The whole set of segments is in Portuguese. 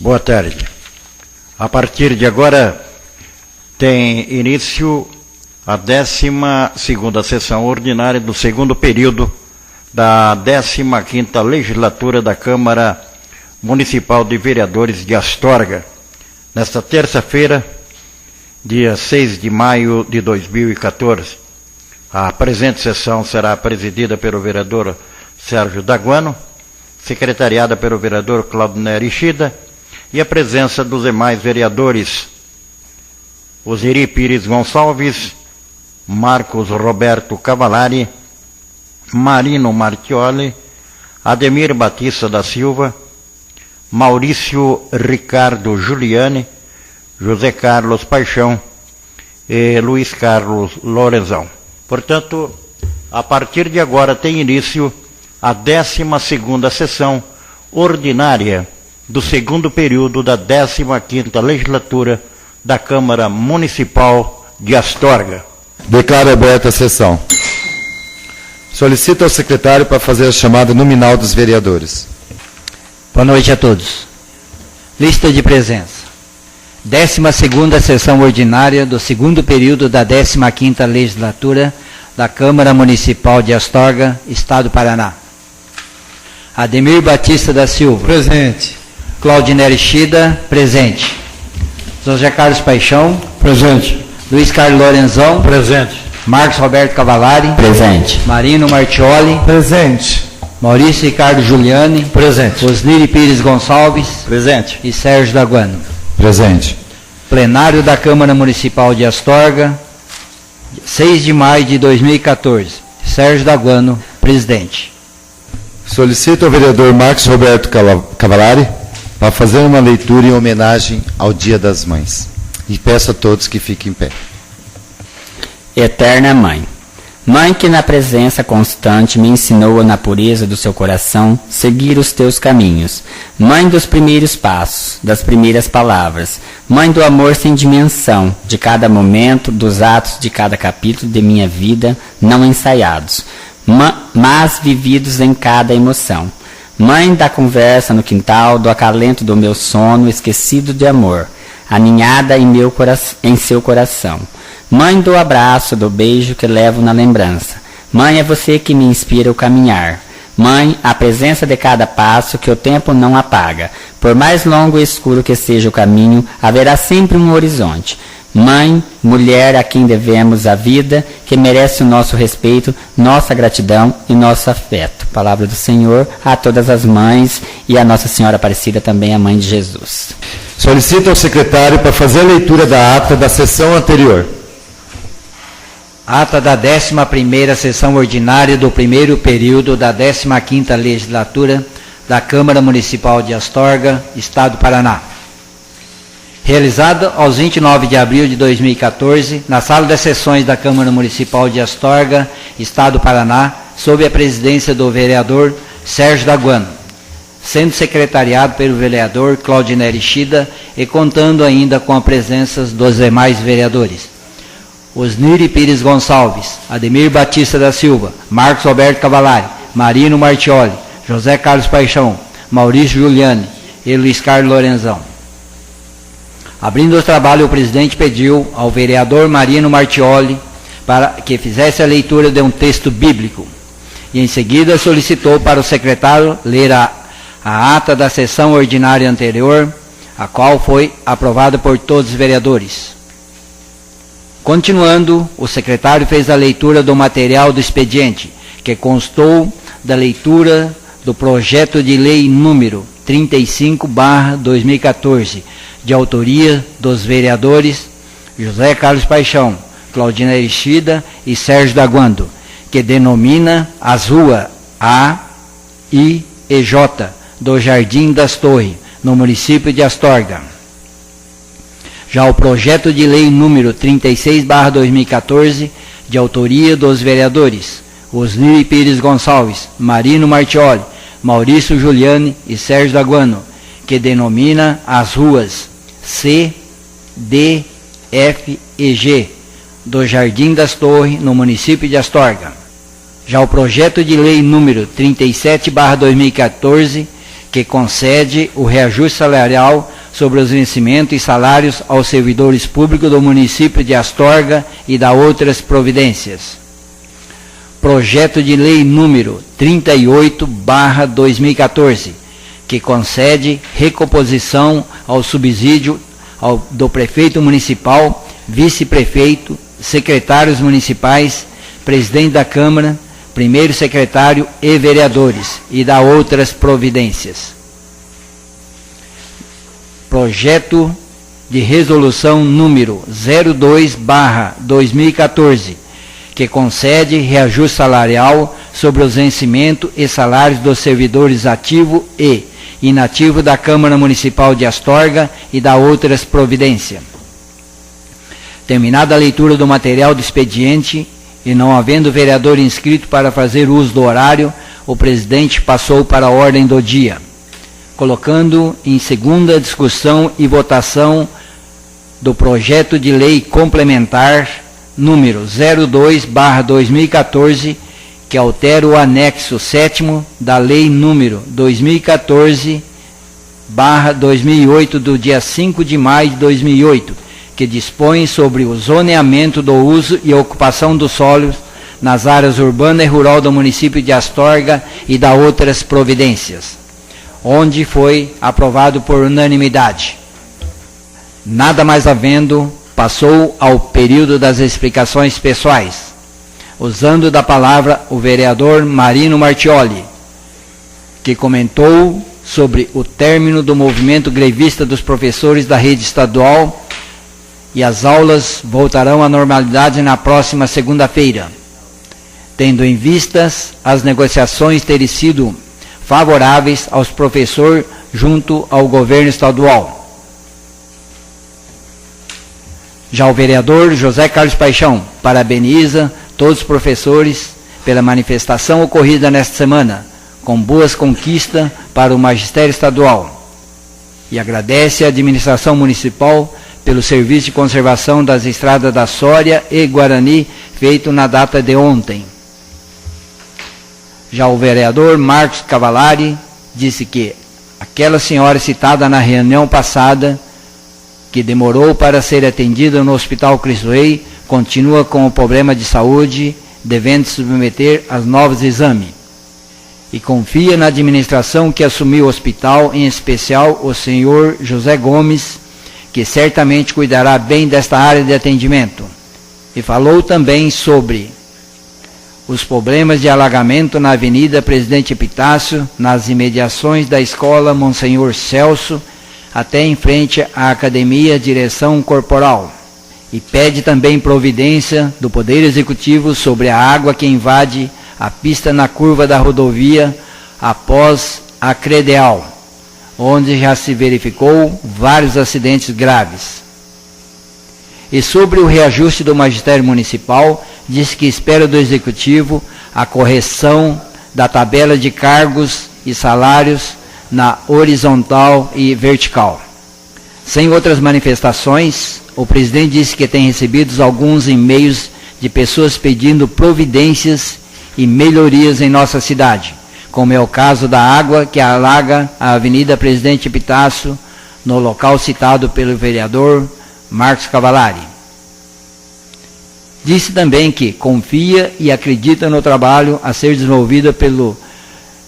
Boa tarde. A partir de agora tem início a 12ª sessão ordinária do segundo período da 15ª legislatura da Câmara Municipal de Vereadores de Astorga. Nesta terça-feira, dia 6 de maio de 2014. A presente sessão será presidida pelo vereador Sérgio Daguano, secretariada pelo vereador Claudinei Ishida, e a presença dos demais vereadores: Osiri Pires Gonçalves, Marcos Roberto Cavallari, Marino Martioli, Ademir Batista da Silva, Maurício Ricardo Giuliani, José Carlos Paixão e Luiz Carlos Lorenzão. Portanto, a partir de agora tem início a 12ª sessão ordinária do segundo período da 15ª legislatura da Câmara Municipal de Astorga. Declaro aberta a sessão. Solicito ao secretário para fazer a chamada nominal dos vereadores. Boa noite a todos. Lista de presença. 12ª sessão ordinária do segundo período da 15ª legislatura da Câmara Municipal de Astorga, Estado do Paraná. Ademir Batista da Silva. Presente. Claudinei Ishida, presente. José Carlos Paixão. Presente. Luiz Carlos Lorenzão. Presente. Marcos Roberto Cavallari. Presente. Marino Martioli. Presente. Maurício Ricardo Giuliani. Presente. Osiri Pires Gonçalves. Presente. E Sérgio Daguano. Presente. Plenário da Câmara Municipal de Astorga, 6 de maio de 2014. Sérgio Daguano, presidente. Solicito ao vereador Marcos Roberto Cavallari para fazer uma leitura em homenagem ao Dia das Mães. E peço a todos que fiquem em pé. Eterna Mãe, Mãe que na presença constante me ensinou na pureza do seu coração seguir os teus caminhos. Mãe dos primeiros passos, das primeiras palavras. Mãe do amor sem dimensão, de cada momento, dos atos de cada capítulo de minha vida, não ensaiados, mas vividos em cada emoção. Mãe da conversa no quintal, do acalento do meu sono, esquecido de amor, aninhada em seu coração. Mãe do abraço, do beijo que levo na lembrança. Mãe é você que me inspira o caminhar. Mãe, a presença de cada passo que o tempo não apaga. Por mais longo e escuro que seja o caminho, haverá sempre um horizonte. Mãe, mulher a quem devemos a vida, que merece o nosso respeito, nossa gratidão e nosso afeto. Palavra do Senhor a todas as mães e a Nossa Senhora Aparecida também, a Mãe de Jesus. Solicito ao secretário para fazer a leitura da ata da sessão anterior. Ata da 11ª sessão ordinária do primeiro período da 15ª legislatura da Câmara Municipal de Astorga, Estado do Paraná. Realizada aos 29 de abril de 2014, na Sala das Sessões da Câmara Municipal de Astorga, Estado do Paraná, sob a presidência do vereador Sérgio Daguano, sendo secretariado pelo vereador Claudinei Ishida e contando ainda com a presença dos demais vereadores: Osiri Pires Gonçalves, Ademir Batista da Silva, Marcos Roberto Cavallari, Marino Martioli, José Carlos Paixão, Maurício Giuliani e Luiz Carlos Lorenzão. Abrindo o trabalho, o presidente pediu ao vereador Marino Martioli para que fizesse a leitura de um texto bíblico e em seguida solicitou para o secretário ler a ata da sessão ordinária anterior, a qual foi aprovada por todos os vereadores. Continuando, o secretário fez a leitura do material do expediente, que constou da leitura do projeto de lei número 35/2014, de autoria dos vereadores José Carlos Paixão, Claudinei Ishida e Sérgio Daguano, que denomina as ruas A, I e J do Jardim das Torres, no município de Astorga. Já o projeto de lei número 36/2014, de autoria dos vereadores Osiri Pires Gonçalves, Marino Martioli, Maurício Giuliani e Sérgio Daguano, que denomina as ruas C, D, F e G do Jardim das Torres, no município de Astorga. Já o projeto de lei número 37/2014, que concede o reajuste salarial sobre os vencimentos e salários aos servidores públicos do município de Astorga e da outras providências. Projeto de lei número 38/2014, que concede recomposição ao subsídio do prefeito municipal, vice-prefeito, secretários municipais, presidente da Câmara, primeiro secretário e vereadores, e da outras providências. Projeto de resolução número 02/2014, que concede reajuste salarial sobre os vencimentos e salários dos servidores ativo e inativo da Câmara Municipal de Astorga e da outras providências. Terminada a leitura do material do expediente e não havendo vereador inscrito para fazer uso do horário, o presidente passou para a ordem do dia, colocando em segunda discussão e votação do projeto de lei complementar número 02/2014, que altera o anexo 7º da lei número 2014/2008 do dia 5 de maio de 2008, que dispõe sobre o zoneamento do uso e ocupação dos solos nas áreas urbana e rural do município de Astorga e da outras providências, onde foi aprovado por unanimidade. Nada mais havendo, passou ao período das explicações pessoais, usando da palavra o vereador Marino Martioli, que comentou sobre o término do movimento grevista dos professores da rede estadual e as aulas voltarão à normalidade na próxima segunda-feira, tendo em vistas as negociações terem sido favoráveis aos professores junto ao governo estadual. Já o vereador José Carlos Paixão parabeniza todos os professores pela manifestação ocorrida nesta semana, com boas conquistas para o magistério estadual, e agradece à administração municipal pelo serviço de conservação das estradas da Sória e Guarani feito na data de ontem. Já o vereador Marcos Cavalari disse que aquela senhora citada na reunião passada, que demorou para ser atendida no Hospital Cristo Rei, continua com o problema de saúde, devendo se submeter a novos exames. E confia na administração que assumiu o hospital, em especial o senhor José Gomes, que certamente cuidará bem desta área de atendimento. E falou também sobre os problemas de alagamento na Avenida Presidente Epitácio, nas imediações da Escola Monsenhor Celso, até em frente à Academia Direção Corporal, e pede também providência do Poder Executivo sobre a água que invade a pista na curva da rodovia após a Credeal, onde já se verificou vários acidentes graves. E sobre o reajuste do magistério municipal, diz que espera do Executivo a correção da tabela de cargos e salários na horizontal e vertical. Sem outras manifestações, o presidente disse que tem recebido alguns e-mails de pessoas pedindo providências e melhorias em nossa cidade, como é o caso da água que alaga a Avenida Presidente Epitácio, no local citado pelo vereador Marcos Cavalari. Disse também que confia e acredita no trabalho a ser desenvolvido pelo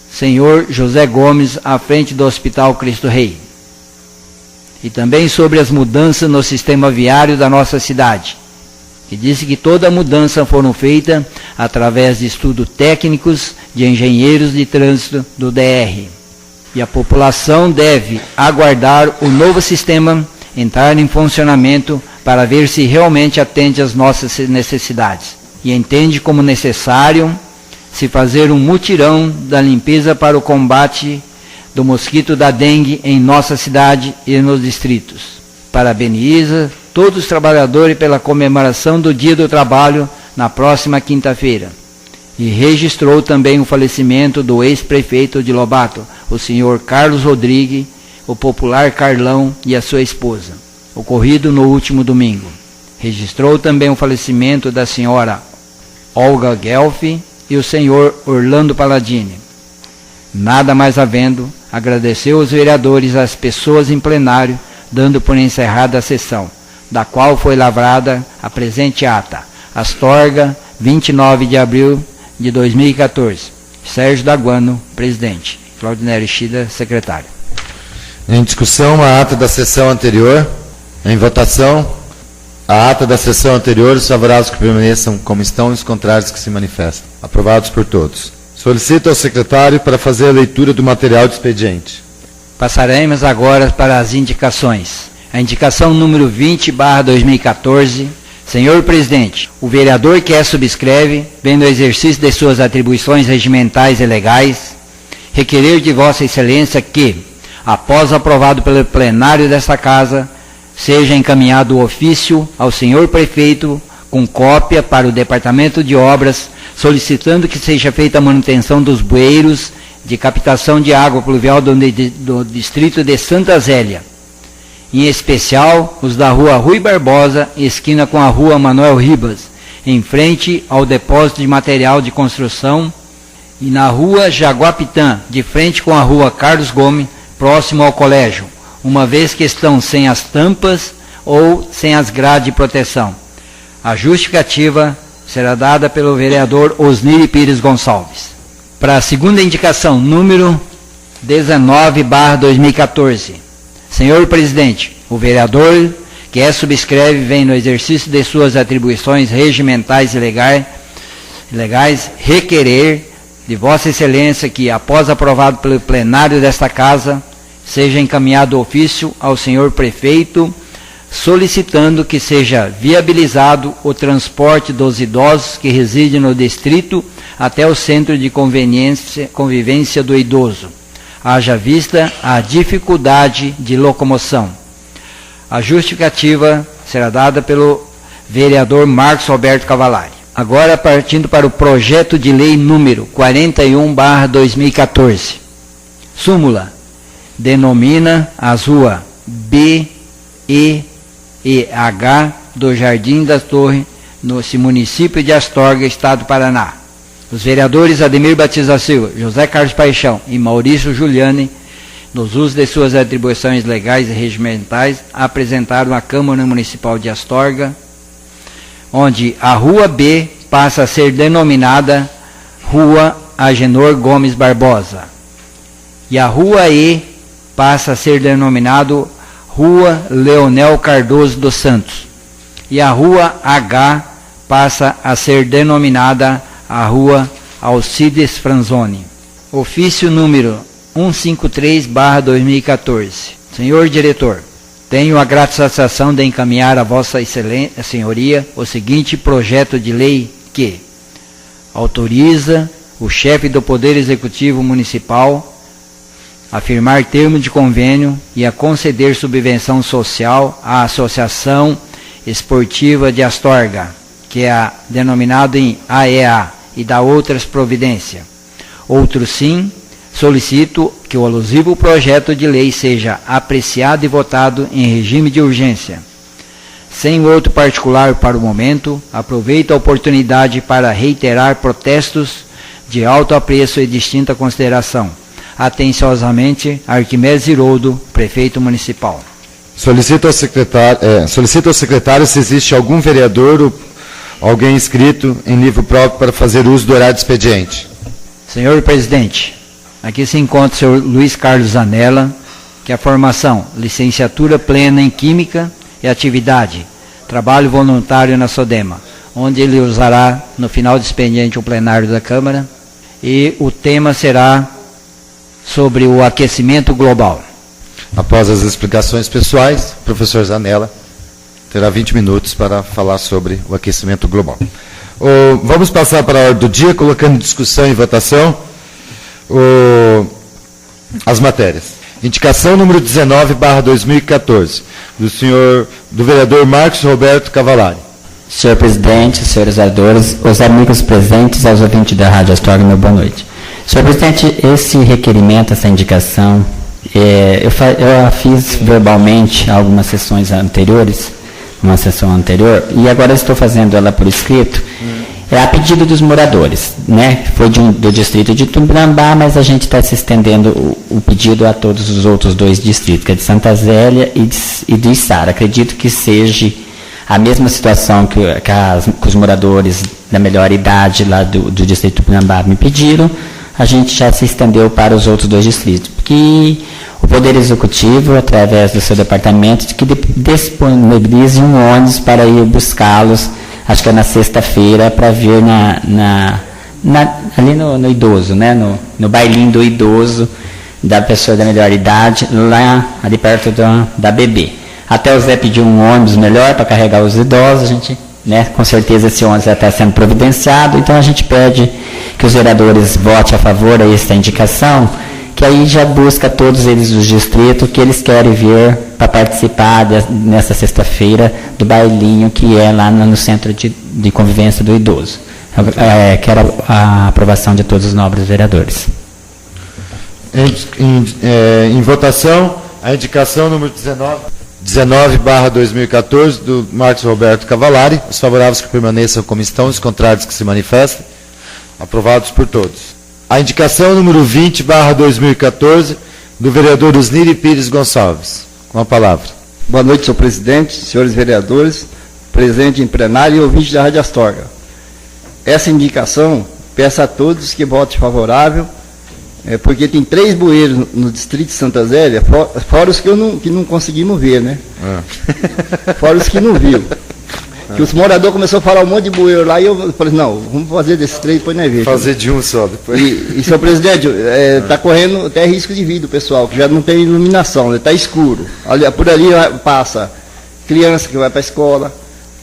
senhor José Gomes à frente do Hospital Cristo Rei. E também sobre as mudanças no sistema viário da nossa cidade, que disse que toda a mudança foram feitas através de estudos técnicos de engenheiros de trânsito do DR. E a população deve aguardar o novo sistema entrar em funcionamento para ver se realmente atende às nossas necessidades. E entende como necessário se fazer um mutirão da limpeza para o combate do mosquito da dengue em nossa cidade e nos distritos. Parabeniza todos os trabalhadores pela comemoração do Dia do Trabalho na próxima quinta-feira. E registrou também o falecimento do ex-prefeito de Lobato, o senhor Carlos Rodrigues, o popular Carlão e a sua esposa, ocorrido no último domingo. Registrou também o falecimento da senhora Olga Guelfi e o senhor Orlando Palladini. Nada mais havendo, agradeceu aos vereadores, as pessoas em plenário, dando por encerrada a sessão, da qual foi lavrada a presente ata. Astorga, 29 de abril de 2014. Sérgio Daguano, presidente. Claudinei Shida, secretário. Em discussão, a ata da sessão anterior. Em votação, a ata da sessão anterior, os favoráveis que permaneçam como estão e os contrários que se manifestam. Aprovados por todos. Solicito ao secretário para fazer a leitura do material de expediente. Passaremos agora para as indicações. A indicação número 20/2014. Senhor presidente, o vereador que subscreve, vem no exercício de suas atribuições regimentais e legais, requerer de Vossa Excelência que, após aprovado pelo plenário desta Casa, seja encaminhado o ofício ao senhor prefeito com cópia para o Departamento de Obras, solicitando que seja feita a manutenção dos bueiros de captação de água pluvial do distrito de Santa Zélia, em especial os da rua Rui Barbosa, esquina com a rua Manuel Ribas, em frente ao depósito de material de construção, e na rua Jaguapitã, de frente com a rua Carlos Gomes, próximo ao colégio, uma vez que estão sem as tampas ou sem as grades de proteção. A justificativa será dada pelo vereador Osnir Pires Gonçalves. Para a segunda indicação, número 19/2014. Senhor presidente, o vereador que subscreve vem no exercício de suas atribuições regimentais e legais requerer de Vossa Excelência que, após aprovado pelo plenário desta Casa, seja encaminhado ofício ao senhor prefeito, solicitando que seja viabilizado o transporte dos idosos que residem no distrito até o centro de convivência do idoso, haja vista a dificuldade de locomoção. A justificativa será dada pelo vereador Marcos Roberto Cavalari. Agora, partindo para o projeto de lei número 41/2014. Súmula. Denomina as ruas B, E e H do Jardim das Torres, no município de Astorga, estado do Paraná. Os vereadores Ademir Batista Silva, José Carlos Paixão e Maurício Giuliani, nos usos de suas atribuições legais e regimentais, apresentaram à Câmara Municipal de Astorga, onde a Rua B passa a ser denominada Rua Agenor Gomes Barbosa, e a Rua E passa a ser denominado Rua Leonel Cardoso dos Santos, e a Rua H passa a ser denominada a Rua Alcides Franzoni. Ofício número 153/2014. Senhor diretor, tenho a grata satisfação de encaminhar a Vossa Excelência, Senhoria, o seguinte projeto de lei que autoriza o chefe do Poder Executivo Municipal a firmar termo de convênio e a conceder subvenção social à Associação Esportiva de Astorga, que é denominado em AEA, e da outras providências. Outro sim, solicito que o alusivo projeto de lei seja apreciado e votado em regime de urgência. Sem outro particular para o momento, aproveito a oportunidade para reiterar protestos de alto apreço e distinta consideração. Atenciosamente, Arquimedes Iroldo, prefeito municipal. Solicito ao secretário se existe algum vereador ou alguém inscrito em livro próprio para fazer uso do horário de expediente. Senhor presidente, aqui se encontra o senhor Luiz Carlos Zanella, que é a formação, licenciatura plena em Química e atividade, trabalho voluntário na SODEMA, onde ele usará no final do expediente o plenário da Câmara, e o tema será sobre o aquecimento global. Após as explicações pessoais, o professor Zanella terá 20 minutos para falar sobre o aquecimento global. Vamos passar para a ordem do dia, colocando em discussão e votação as matérias. Indicação número 19/2014, do vereador Marcos Roberto Cavalari. Senhor presidente, senhores vereadores, os amigos presentes, aos ouvintes da Rádio Astorga, meu boa noite. Senhor presidente, esse requerimento, essa indicação, eu fiz verbalmente algumas sessões anteriores, uma sessão anterior, e agora estou fazendo ela por escrito. É a pedido dos moradores, né? Foi do distrito de Tupinambá, mas a gente está se estendendo o pedido a todos os outros 2 distritos, que é de Santa Zélia e de Içara. Acredito que seja a mesma situação que os moradores da melhor idade lá do distrito de Tupinambá me pediram, a gente já se estendeu para os outros 2 distritos, porque o Poder Executivo, através do seu departamento, que disponibilize um ônibus para ir buscá-los, acho que é na sexta-feira, para vir ali no idoso, né? no bailinho do idoso, da pessoa da melhor idade, lá ali perto da BB. Até o Zé pediu um ônibus melhor para carregar os idosos, a gente, né, com certeza esse ônibus já está sendo providenciado, então a gente pede que os vereadores votem a favor a essa indicação, que aí já busca todos eles dos distritos que eles querem vir para participar nessa sexta-feira do bailinho que é lá no Centro de Convivência do Idoso. Quero a aprovação de todos os nobres vereadores. Em votação, a indicação número 19/2014 do Marcos Roberto Cavalari. Os favoráveis que permaneçam como estão, os contrários que se manifestem. Aprovados por todos. A indicação número 20/2014 do vereador Osniri Pires Gonçalves. Com a palavra. Boa noite, senhor presidente, senhores vereadores, presente em plenário e ouvinte da Rádio Astorga. Essa indicação, peço a todos que votem favorável, porque tem 3 bueiros no distrito de Santa Zélia, fora os que não conseguimos ver, né? Fora os que não viu. Que os moradores começaram a falar um monte de bueiro lá, e eu falei, não, vamos fazer desses 3 depois nós vemos. Fazer de um só depois. E senhor presidente, está correndo até risco de vida o pessoal, que já não tem iluminação, está escuro. Por ali passa criança que vai para a escola,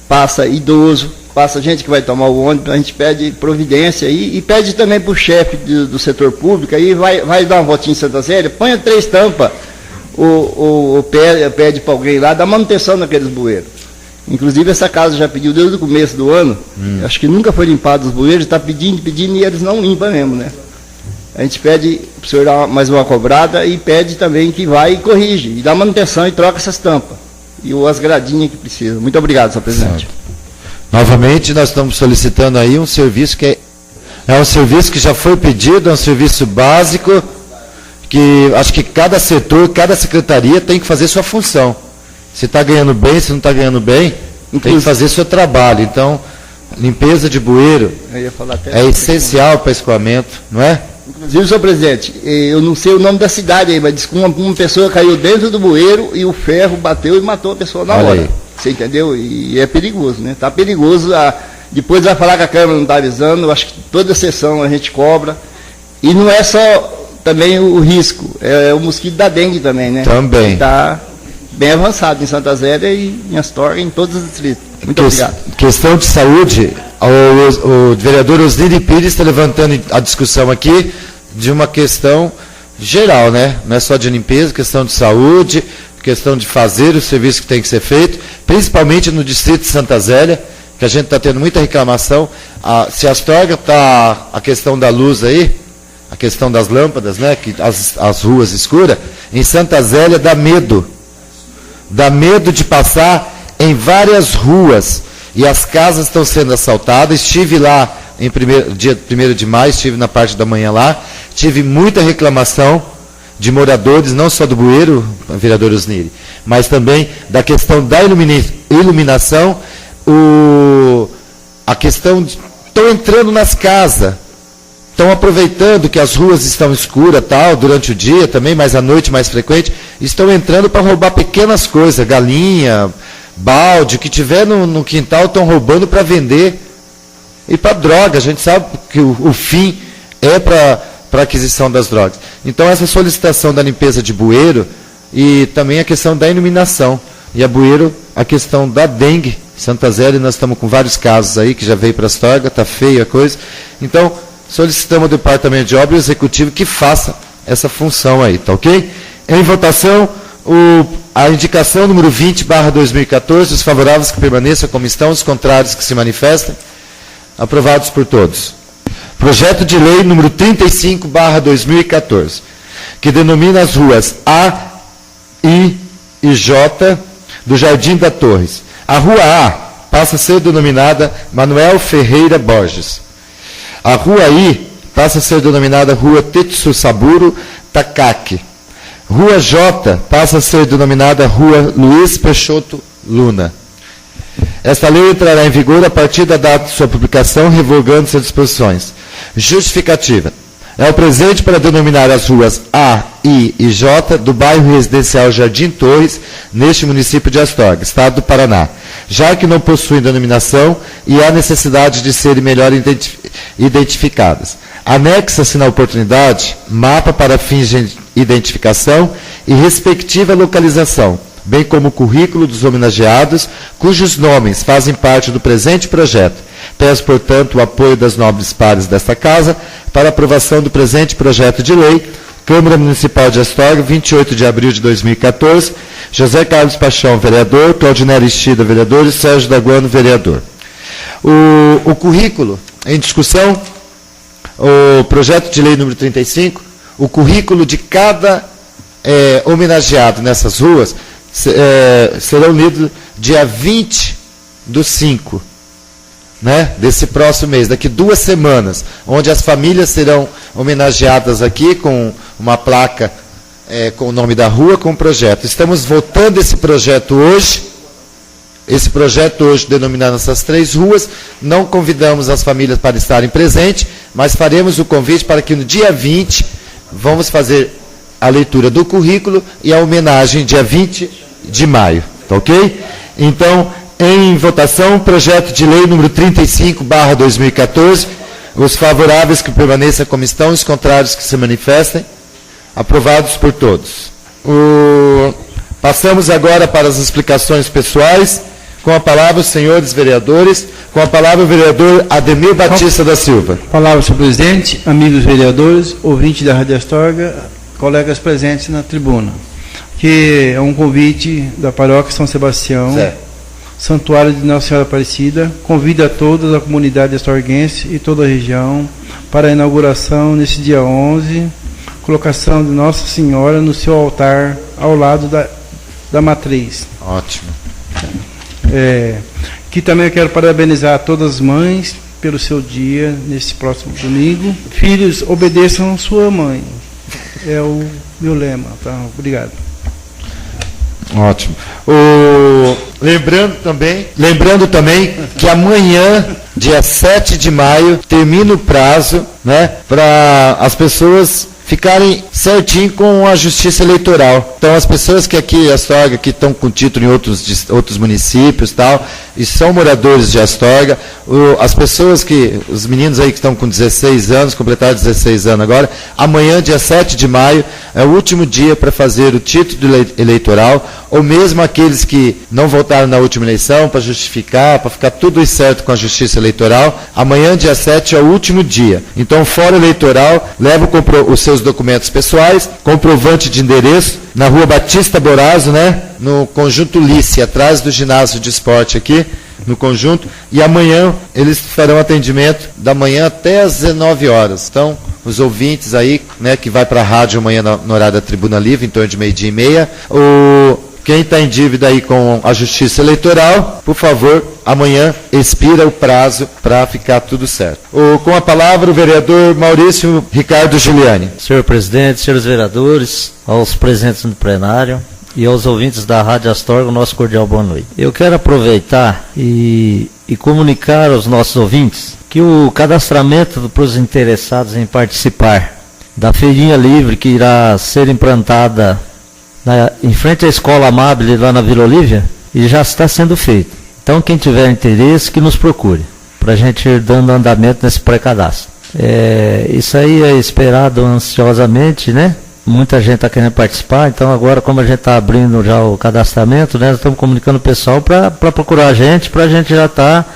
passa idoso, passa gente que vai tomar o ônibus, a gente pede providência e pede também para o chefe do setor público, aí vai dar uma voltinha em Santa Zélia, ponha 3 tampas, pede para alguém lá, dá manutenção naqueles bueiros. Inclusive, essa casa já pediu desde o começo do ano, acho que nunca foi limpado os bueiros, está pedindo e eles não limpam mesmo, né? A gente pede para o senhor dar mais uma cobrada e pede também que vai e corrige, e dá manutenção e troca essas tampas, e as gradinhas que precisam. Muito obrigado, senhor presidente. Certo. Novamente, nós estamos solicitando aí um serviço que é um serviço que já foi pedido, é um serviço básico, que acho que cada setor, cada secretaria tem que fazer sua função. Se está ganhando bem, se não está ganhando bem, tem que fazer seu trabalho. Então, limpeza de bueiro é essencial para escoamento, não é? Inclusive, senhor presidente, eu não sei o nome da cidade aí, mas diz que uma pessoa caiu dentro do bueiro e o ferro bateu e matou a pessoa na hora. Aí. Você entendeu? E é perigoso, né? Está perigoso. Depois vai falar que a Câmara não está avisando, eu acho que toda sessão a gente cobra. E não é só também o risco, é o mosquito da dengue também, né? Também. Está bem avançado em Santa Zélia e em Astorga, em todos os distritos. Muito obrigado. Questão de saúde, o vereador Osniri Pires está levantando a discussão aqui de uma questão geral, né? Não é só de limpeza, questão de saúde, questão de fazer o serviço que tem que ser feito, principalmente no distrito de Santa Zélia, que a gente está tendo muita reclamação. Se Astorga está a questão da luz aí, a questão das lâmpadas, né? Que as ruas escuras, em Santa Zélia dá medo. Dá medo de passar em várias ruas e as casas estão sendo assaltadas. Estive lá dia 1º de maio, estive na parte da manhã lá, tive muita reclamação de moradores, não só do bueiro, vereador Osniri, mas também da questão da iluminação, a questão de estão entrando nas casas, estão aproveitando que as ruas estão escuras tal, durante o dia também, mas à noite mais frequente, estão entrando para roubar pequenas coisas, galinha, balde, o que tiver no quintal estão roubando para vender. E para droga, a gente sabe que o fim é para a aquisição das drogas. Então essa solicitação da limpeza de bueiro e também a questão da iluminação. E a bueiro, a questão da dengue, Santa Zélia, nós estamos com vários casos aí, que já veio para a Astorga, está feia a coisa. Então, solicitamos ao Departamento de Obra e Executivo que faça essa função aí, tá ok? Em votação, a indicação número 20/2014, os favoráveis que permaneçam como estão, os contrários que se manifestem, aprovados por todos. Projeto de lei número 35/2014, que denomina as ruas A, I e J do Jardim da Torres. A rua A, passa a ser denominada Manuel Ferreira Borges. A Rua I passa a ser denominada Rua Tetsu Saburo Takaki. Rua J passa a ser denominada Rua Luiz Peixoto Luna. Esta lei entrará em vigor a partir da data de sua publicação, revogando suas disposições. Justificativa. É o presente para denominar as ruas A, I e J do bairro residencial Jardim Torres, neste município de Astorga, estado do Paraná, já que não possuem denominação e há necessidade de serem melhor identificadas. Anexa-se na oportunidade mapa para fins de identificação e respectiva localização, bem como o currículo dos homenageados, cujos nomes fazem parte do presente projeto. Peço, portanto, o apoio das nobres pares desta Casa para aprovação do presente projeto de lei, Câmara Municipal de Astorga, 28 de abril de 2014, José Carlos Paixão, vereador, Claudinelli Estida, vereador, e Sérgio Daguano, vereador. O currículo em discussão, o projeto de lei número 35, o currículo de cada homenageado nessas ruas serão lidos dia 20/5, né, desse próximo mês, daqui 2 semanas, onde as famílias serão homenageadas aqui com uma placa com o nome da rua, com o projeto. Estamos votando esse projeto hoje, denominando essas 3 ruas. Não convidamos as famílias para estarem presentes, mas faremos o convite para que no dia 20 vamos fazer a leitura do currículo e a homenagem dia 20 de maio, tá ok? Então, em votação, projeto de lei número 35/2014, os favoráveis que permaneçam como estão, os contrários que se manifestem, aprovados por todos. Passamos agora para as explicações pessoais, com a palavra os senhores vereadores, com a palavra o vereador Ademir Batista da Silva. Palavra, senhor presidente, amigos vereadores, ouvintes da Rádio Astorga, colegas presentes na tribuna, que é um convite da paróquia São Sebastião, Santuário de Nossa Senhora Aparecida, convida a toda a comunidade astorguense e toda a região para a inauguração nesse dia 11, colocação de Nossa Senhora no seu altar ao lado da matriz. Ótimo. Que também eu quero parabenizar todas as mães pelo seu dia nesse próximo domingo. Filhos, obedeçam sua mãe. É o meu lema, tá? Obrigado. Ótimo. Lembrando também que amanhã, dia 7 de maio, termina o prazo, né, para as pessoas ficarem certinho com a justiça eleitoral. Então, as pessoas que aqui, Astorga, que estão com título em outros municípios, tal, e são moradores de Astorga, os meninos aí que estão com 16 anos, completaram 16 anos agora, amanhã, dia 7 de maio, é o último dia para fazer o título eleitoral, ou mesmo aqueles que não votaram na última eleição, para justificar, para ficar tudo certo com a justiça eleitoral, amanhã, dia 7, é o último dia. Então, fora eleitoral, leva os seus documentos pessoais, comprovante de endereço, na Rua Batista Borazo, né, no Conjunto Lice, atrás do ginásio de esporte aqui, no conjunto, e amanhã eles farão atendimento da manhã até às 19 horas. Então, os ouvintes aí, né, que vai para a rádio amanhã no horário da Tribuna Livre, em torno de 12:30, quem está em dívida aí com a Justiça Eleitoral, por favor, amanhã expira o prazo para ficar tudo certo. Com a palavra o vereador Maurício Ricardo Giuliani. Senhor presidente, senhores vereadores, aos presentes no plenário e aos ouvintes da Rádio Astorga, o nosso cordial boa noite. Eu quero aproveitar e comunicar aos nossos ouvintes que o cadastramento para os interessados em participar da feirinha livre que irá ser implantada em frente à Escola Amabile, lá na Vila Olívia, e já está sendo feito. Então, quem tiver interesse, que nos procure, para a gente ir dando andamento nesse pré-cadastro. Isso aí é esperado ansiosamente, né? Muita gente está querendo participar, então agora, como a gente está abrindo já o cadastramento, né, nós estamos comunicando o pessoal para procurar a gente já estar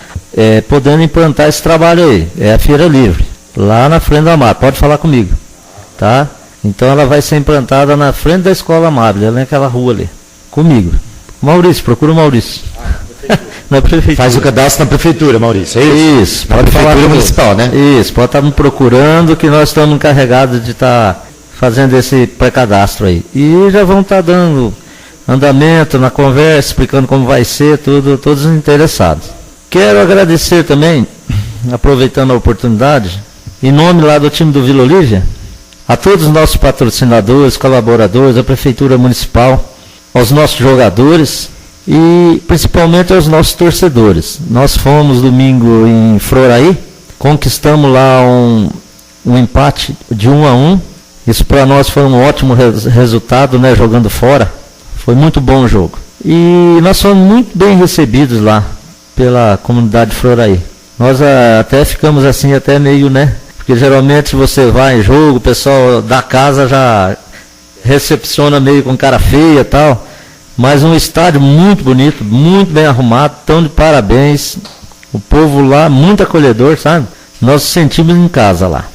podendo implantar esse trabalho aí. É a Feira Livre, lá na frente da Amabile. Pode falar comigo, tá? Então ela vai ser implantada na frente da Escola Amabile, ali naquela rua ali, comigo. Maurício, procura o Maurício. Na prefeitura. Faz o cadastro na prefeitura, Maurício, é isso? Isso, na prefeitura municipal, né? Isso, pode estar me procurando, que nós estamos encarregados de estar fazendo esse pré-cadastro aí. E já vão estar dando andamento na conversa, explicando como vai ser, tudo, todos os interessados. Quero agradecer também, aproveitando a oportunidade, em nome lá do time do Vila Olívia, a todos os nossos patrocinadores, colaboradores, a Prefeitura Municipal, aos nossos jogadores e principalmente aos nossos torcedores. Nós fomos domingo em Froraí, conquistamos lá um empate de 1-1. Isso para nós foi um ótimo resultado, né, jogando fora. Foi muito bom o jogo. E nós fomos muito bem recebidos lá pela comunidade de Froraí. Nós até ficamos assim, até meio, né? Porque geralmente você vai em jogo, o pessoal da casa já recepciona meio com cara feia e tal. Mas um estádio muito bonito, muito bem arrumado, tão de parabéns. O povo lá, muito acolhedor, sabe? Nós nos sentimos em casa lá.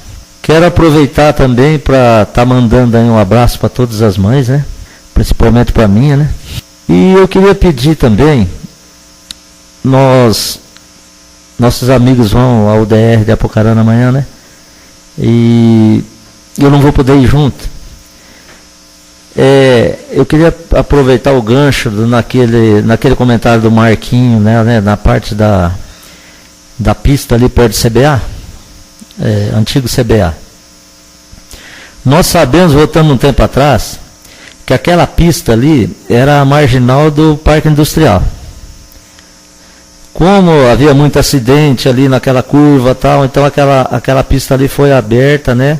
Quero aproveitar também para estar mandando aí um abraço para todas as mães, né? Principalmente para a minha, né? E eu queria pedir também, nossos amigos vão ao DR de Apucarana amanhã, né? E eu não vou poder ir junto. Eu queria aproveitar o gancho naquele comentário do Marquinho, né, na parte da pista ali perto do CBA, antigo CBA. Nós sabemos, voltando um tempo atrás, que aquela pista ali era a marginal do Parque Industrial. Como havia muito acidente ali naquela curva e tal, então aquela pista ali foi aberta, né,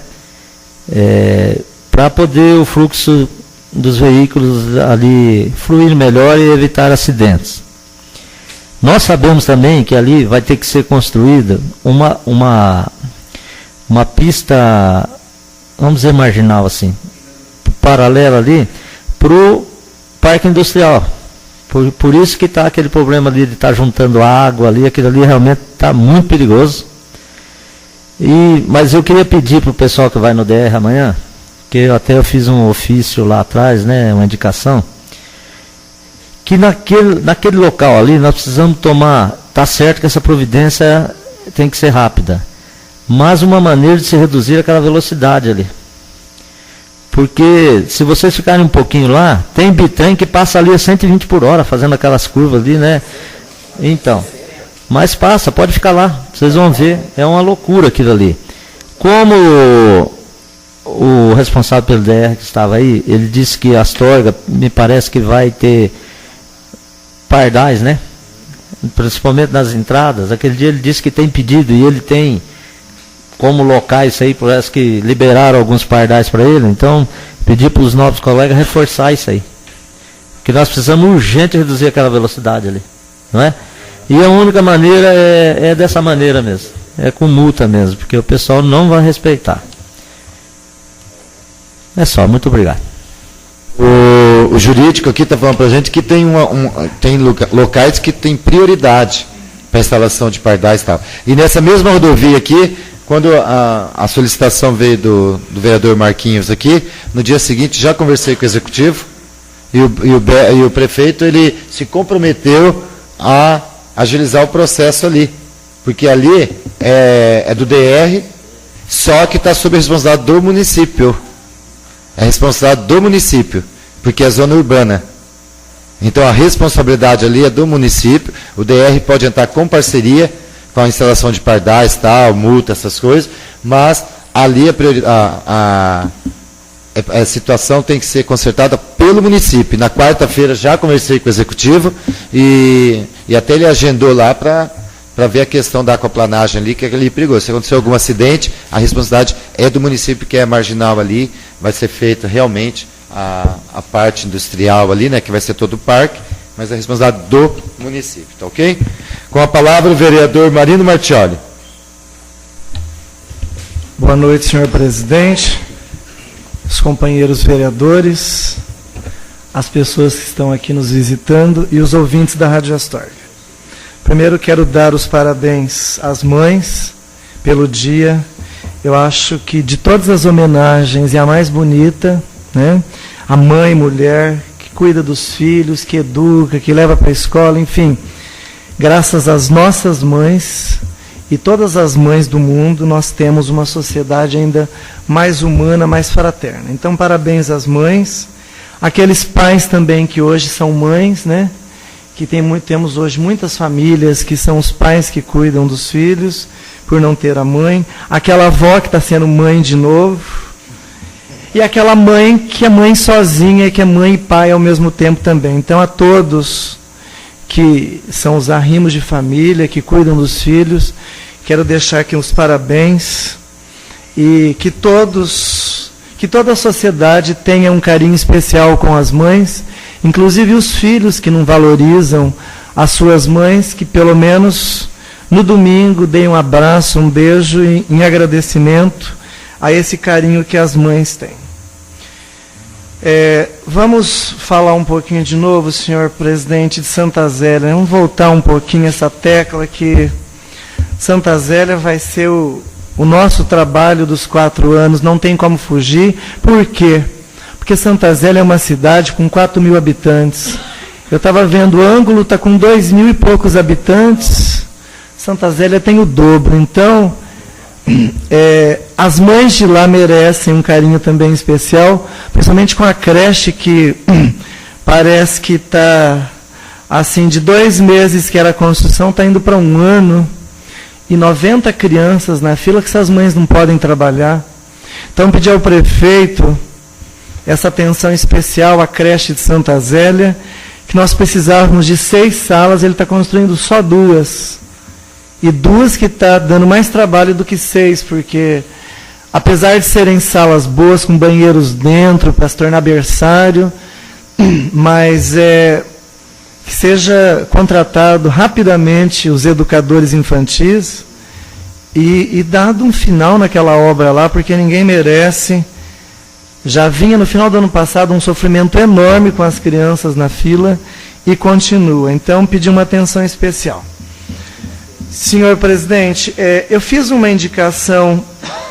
para poder o fluxo dos veículos ali fluir melhor e evitar acidentes. Nós sabemos também que ali vai ter que ser construída uma pista, vamos dizer, marginal assim, paralela ali para o Parque Industrial. Por isso que está aquele problema ali de estar juntando água ali, aquilo ali realmente está muito perigoso. Mas eu queria pedir para o pessoal que vai no DR amanhã, que eu fiz um ofício lá atrás, né, uma indicação, que naquele local ali nós precisamos tomar, tá certo que essa providência tem que ser rápida, mas uma maneira de se reduzir aquela velocidade ali. Porque se vocês ficarem um pouquinho lá, tem bitrem que passa ali a 120 por hora, fazendo aquelas curvas ali, né? Então, mas passa, pode ficar lá, vocês vão ver, é uma loucura aquilo ali. Como o responsável pelo DR que estava aí, ele disse que Astorga, me parece que vai ter pardais, né? Principalmente nas entradas. Aquele dia ele disse que tem pedido e ele tem como locais aí, parece que liberaram alguns pardais para ele. Então, pedir para os novos colegas reforçar isso aí. Que nós precisamos urgente reduzir aquela velocidade ali, não é? E a única maneira é dessa maneira mesmo. É com multa mesmo, porque o pessoal não vai respeitar. É só, muito obrigado. O jurídico aqui está falando para a gente que tem locais que tem prioridade para instalação de pardais e tal. E nessa mesma rodovia aqui, quando a solicitação veio do vereador Marquinhos aqui, no dia seguinte já conversei com o executivo e o prefeito ele se comprometeu a agilizar o processo ali. Porque ali é do DR, só que está sob a responsabilidade do município. É responsabilidade do município, porque é zona urbana. Então a responsabilidade ali é do município, o DR pode entrar com parceria, com a instalação de pardais, tal, multa, essas coisas, mas ali a situação tem que ser consertada pelo município. Na quarta-feira já conversei com o executivo e até ele agendou lá para ver a questão da aquaplanagem ali, que é ali perigoso. Se acontecer algum acidente, a responsabilidade é do município, que é marginal ali, vai ser feita realmente a parte industrial ali, né, que vai ser todo o parque, mas a responsabilidade do município, tá ok? Com a palavra o vereador Marino Martioli. Boa noite, senhor presidente, os companheiros vereadores, as pessoas que estão aqui nos visitando e os ouvintes da Rádio Astorga. Primeiro quero dar os parabéns às mães pelo dia. Eu acho que de todas as homenagens é a mais bonita, né? A mãe, mulher, que cuida dos filhos, que educa, que leva para a escola, enfim. Graças às nossas mães e todas as mães do mundo, nós temos uma sociedade ainda mais humana, mais fraterna. Então, parabéns às mães, aqueles pais também que hoje são mães, né? que temos hoje muitas famílias que são os pais que cuidam dos filhos, por não ter a mãe, aquela avó que está sendo mãe de novo, e aquela mãe que é mãe sozinha, que é mãe e pai ao mesmo tempo também. Então, a todos que são os arrimos de família, que cuidam dos filhos, quero deixar aqui os parabéns, e que toda a sociedade tenha um carinho especial com as mães, inclusive os filhos que não valorizam as suas mães, que pelo menos no domingo deem um abraço, um beijo em agradecimento a esse carinho que as mães têm. Vamos falar um pouquinho de novo, senhor presidente, de Santa Zélia. Vamos voltar um pouquinho essa tecla que Santa Zélia vai ser o nosso trabalho dos 4 anos, não tem como fugir. Por quê? Porque Santa Zélia é uma cidade com 4.000 habitantes. Eu estava vendo, o Ângulo está com 2.000 e poucos habitantes, Santa Zélia tem o dobro. Então, as mães de lá merecem um carinho também especial, principalmente com a creche que parece que está, assim, de 2 meses que era a construção, está indo para 1 ano, e 90 crianças na fila, que essas mães não podem trabalhar. Então, pedi ao prefeito essa atenção especial à creche de Santa Zélia, que nós precisávamos de 6 salas, ele está construindo só 2. E 2 que está dando mais trabalho do que 6, porque, apesar de serem salas boas, com banheiros dentro, para se tornar berçário, mas que seja contratado rapidamente os educadores infantis e dado um final naquela obra lá, porque ninguém merece. Já vinha no final do ano passado um sofrimento enorme com as crianças na fila e continua. Então, pedi uma atenção especial. Senhor presidente, eu fiz uma indicação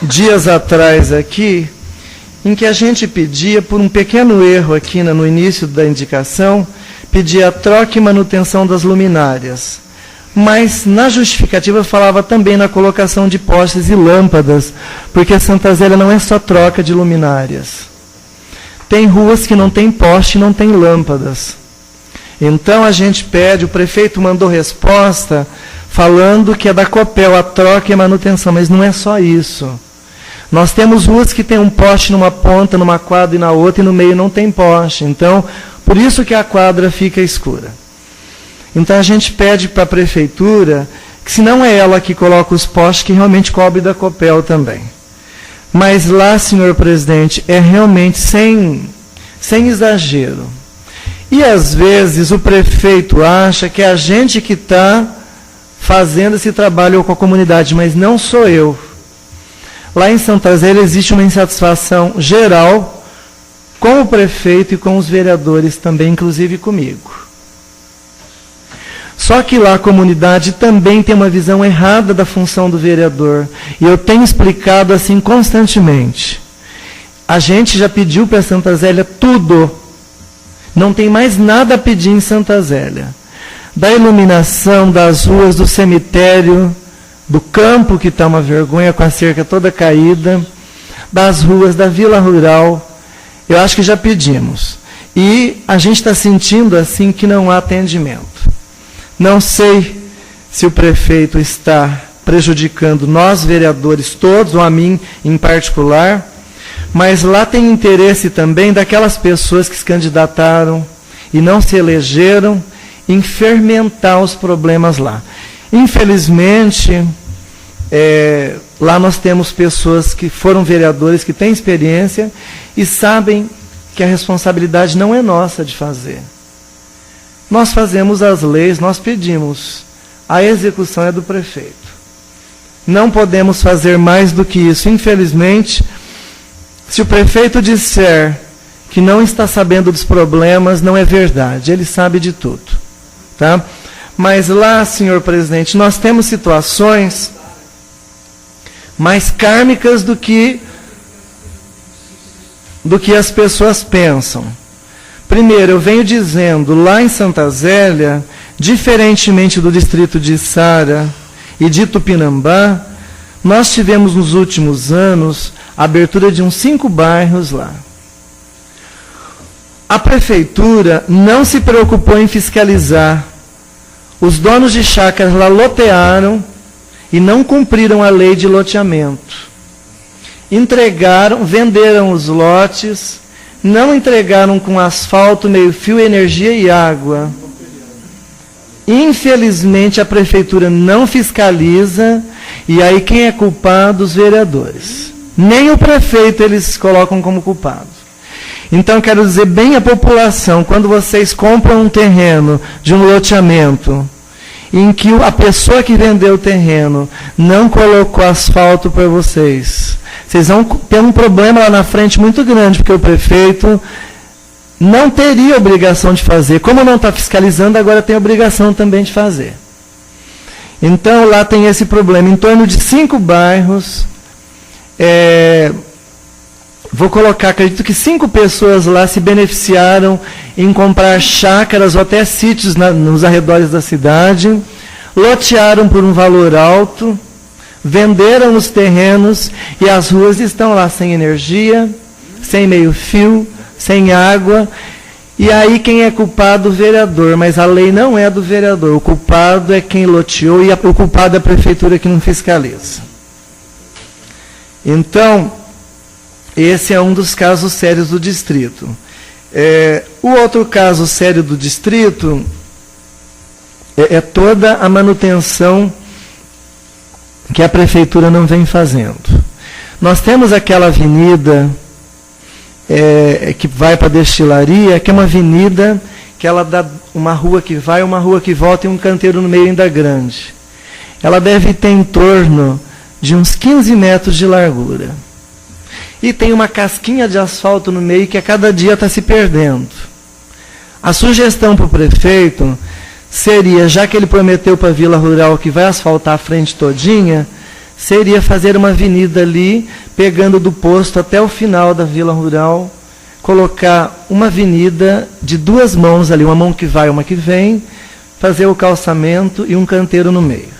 dias atrás aqui, em que a gente pedia, por um pequeno erro aqui no início da indicação, pedia a troca e manutenção das luminárias. Mas na justificativa falava também na colocação de postes e lâmpadas, porque Santa Zélia não é só troca de luminárias. Tem ruas que não tem poste e não tem lâmpadas. Então a gente pede, o prefeito mandou resposta falando que é da Copel a troca e a manutenção, mas não é só isso. Nós temos ruas que tem um poste numa ponta, numa quadra e na outra, e no meio não tem poste. Então, por isso que a quadra fica escura. Então a gente pede para a prefeitura, que se não é ela que coloca os postes, que realmente cobre da Copel também. Mas lá, senhor presidente, é realmente sem exagero. E às vezes o prefeito acha que é a gente que está fazendo esse trabalho com a comunidade, mas não sou eu. Lá em Santa Zélia existe uma insatisfação geral com o prefeito e com os vereadores também, inclusive comigo. Só que lá a comunidade também tem uma visão errada da função do vereador. E eu tenho explicado assim constantemente. A gente já pediu para Santa Zélia tudo. Não tem mais nada a pedir em Santa Zélia. Da iluminação das ruas do cemitério, do campo, que está uma vergonha, com a cerca toda caída, das ruas da Vila Rural, eu acho que já pedimos. E a gente está sentindo assim que não há atendimento. Não sei se o prefeito está prejudicando nós, vereadores todos, ou a mim em particular, mas lá tem interesse também daquelas pessoas que se candidataram e não se elegeram em fermentar os problemas lá. Infelizmente, lá nós temos pessoas que foram vereadores, que têm experiência e sabem que a responsabilidade não é nossa de fazer. Nós fazemos as leis, nós pedimos. A execução é do prefeito. Não podemos fazer mais do que isso. Infelizmente, se o prefeito disser que não está sabendo dos problemas, não é verdade. Ele sabe de tudo. Tá? Mas lá, senhor presidente, nós temos situações mais kármicas do que as pessoas pensam. Primeiro, eu venho dizendo, lá em Santa Zélia, diferentemente do distrito de Içara e de Tupinambá, nós tivemos nos últimos anos a abertura de uns 5 bairros lá. A prefeitura não se preocupou em fiscalizar Os donos de chácaras lá lotearam e não cumpriram a lei de loteamento. Entregaram, venderam os lotes, não entregaram com asfalto, meio-fio, energia e água. Infelizmente, a prefeitura não fiscaliza, e aí quem é culpado? Os vereadores. Nem o prefeito eles colocam como culpado. Então, quero dizer bem à população, quando vocês compram um terreno de um loteamento, em que a pessoa que vendeu o terreno não colocou asfalto para vocês, vocês vão ter um problema lá na frente muito grande, porque o prefeito não teria obrigação de fazer. Como não está fiscalizando, agora tem obrigação também de fazer. Então, lá tem esse problema. Em torno de 5 bairros, vou colocar, acredito que 5 pessoas lá se beneficiaram em comprar chácaras ou até sítios nos arredores da cidade, lotearam por um valor alto, venderam os terrenos e as ruas estão lá sem energia, sem meio-fio, sem água. E aí quem é culpado? O vereador, mas a lei não é do vereador. O culpado é quem loteou e o culpado é a prefeitura que não fiscaliza. Então, esse é um dos casos sérios do distrito. O outro caso sério do distrito é toda a manutenção que a prefeitura não vem fazendo. Nós temos aquela avenida que vai para a destilaria, que é uma avenida que ela dá uma rua que vai, uma rua que volta e um canteiro no meio ainda grande. Ela deve ter em torno de uns 15 metros de largura. E tem uma casquinha de asfalto no meio que a cada dia está se perdendo. A sugestão para o prefeito seria, já que ele prometeu para a Vila Rural que vai asfaltar a frente todinha, seria fazer uma avenida ali, pegando do posto até o final da Vila Rural, colocar uma avenida de 2 mãos ali, uma mão que vai, uma que vem, fazer o calçamento e um canteiro no meio.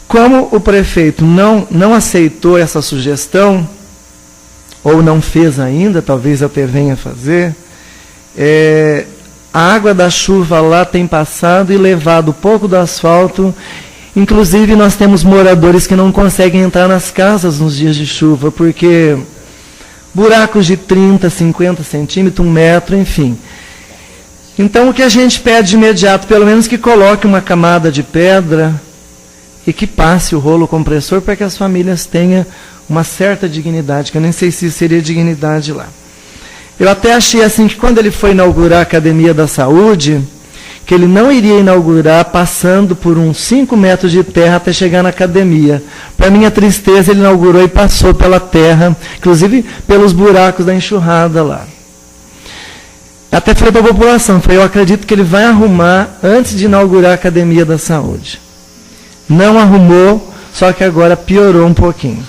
Como o prefeito não aceitou essa sugestão, ou não fez ainda, talvez até venha fazer, a água da chuva lá tem passado e levado um pouco do asfalto. Inclusive, nós temos moradores que não conseguem entrar nas casas nos dias de chuva, porque buracos de 30, 50 centímetros, 1 metro, enfim. Então, o que a gente pede de imediato, pelo menos que coloque uma camada de pedra e que passe o rolo compressor para que as famílias tenham uma certa dignidade, que eu nem sei se seria dignidade lá. Eu até achei assim que quando ele foi inaugurar a Academia da Saúde, que ele não iria inaugurar passando por uns 5 metros de terra até chegar na academia. Para minha tristeza, ele inaugurou e passou pela terra, inclusive pelos buracos da enxurrada lá. Até falei para a população, eu acredito que ele vai arrumar antes de inaugurar a Academia da Saúde. Não arrumou, só que agora piorou um pouquinho.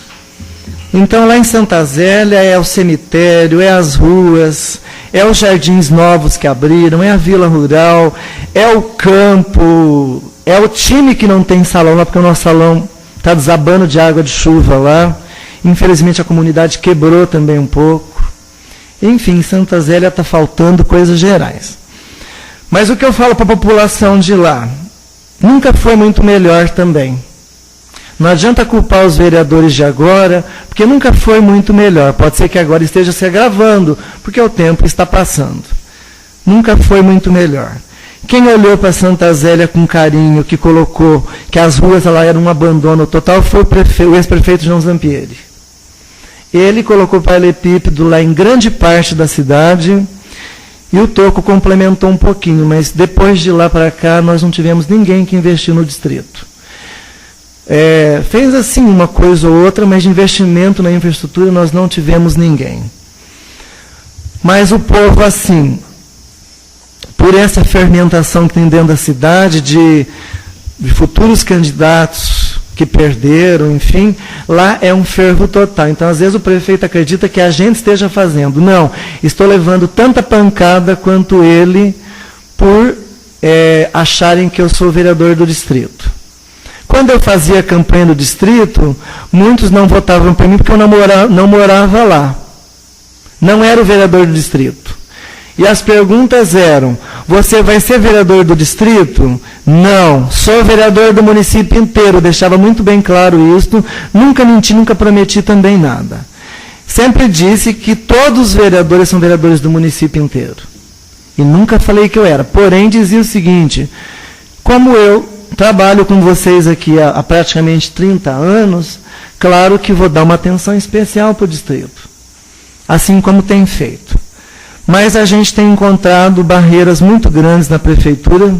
Então, lá em Santa Zélia é o cemitério, é as ruas, é os jardins novos que abriram, é a Vila Rural, é o campo, é o time que não tem salão lá, porque o nosso salão está desabando de água de chuva lá. Infelizmente, a comunidade quebrou também um pouco. Enfim, em Santa Zélia está faltando coisas gerais. Mas o que eu falo para a população de lá? Nunca foi muito melhor também. Não adianta culpar os vereadores de agora, porque nunca foi muito melhor. Pode ser que agora esteja se agravando, porque o tempo está passando. Nunca foi muito melhor. Quem olhou para Santa Zélia com carinho, que colocou que as ruas lá eram um abandono total, foi o ex-prefeito João Zampieri. Ele colocou paralelepípedo lá em grande parte da cidade, e o Toco complementou um pouquinho, mas depois de lá para cá, nós não tivemos ninguém que investiu no distrito. Fez assim uma coisa ou outra, mas de investimento na infraestrutura nós não tivemos ninguém. Mas o povo, assim, por essa fermentação que tem dentro da cidade, de futuros candidatos que perderam, enfim, lá é um fervo total. Então, às vezes, o prefeito acredita que a gente esteja fazendo. Não, estou levando tanta pancada quanto ele por acharem que eu sou vereador do distrito. Quando eu fazia a campanha do distrito, muitos não votavam para mim porque eu não morava lá. Não era o vereador do distrito. E as perguntas eram: você vai ser vereador do distrito? Não, sou vereador do município inteiro. Deixava muito bem claro isso. Nunca menti, nunca prometi também nada. Sempre disse que todos os vereadores são vereadores do município inteiro. E nunca falei que eu era. Porém, dizia o seguinte: como eu trabalho com vocês aqui há praticamente 30 anos, claro que vou dar uma atenção especial para o distrito. Assim como tem feito. Mas a gente tem encontrado barreiras muito grandes na prefeitura,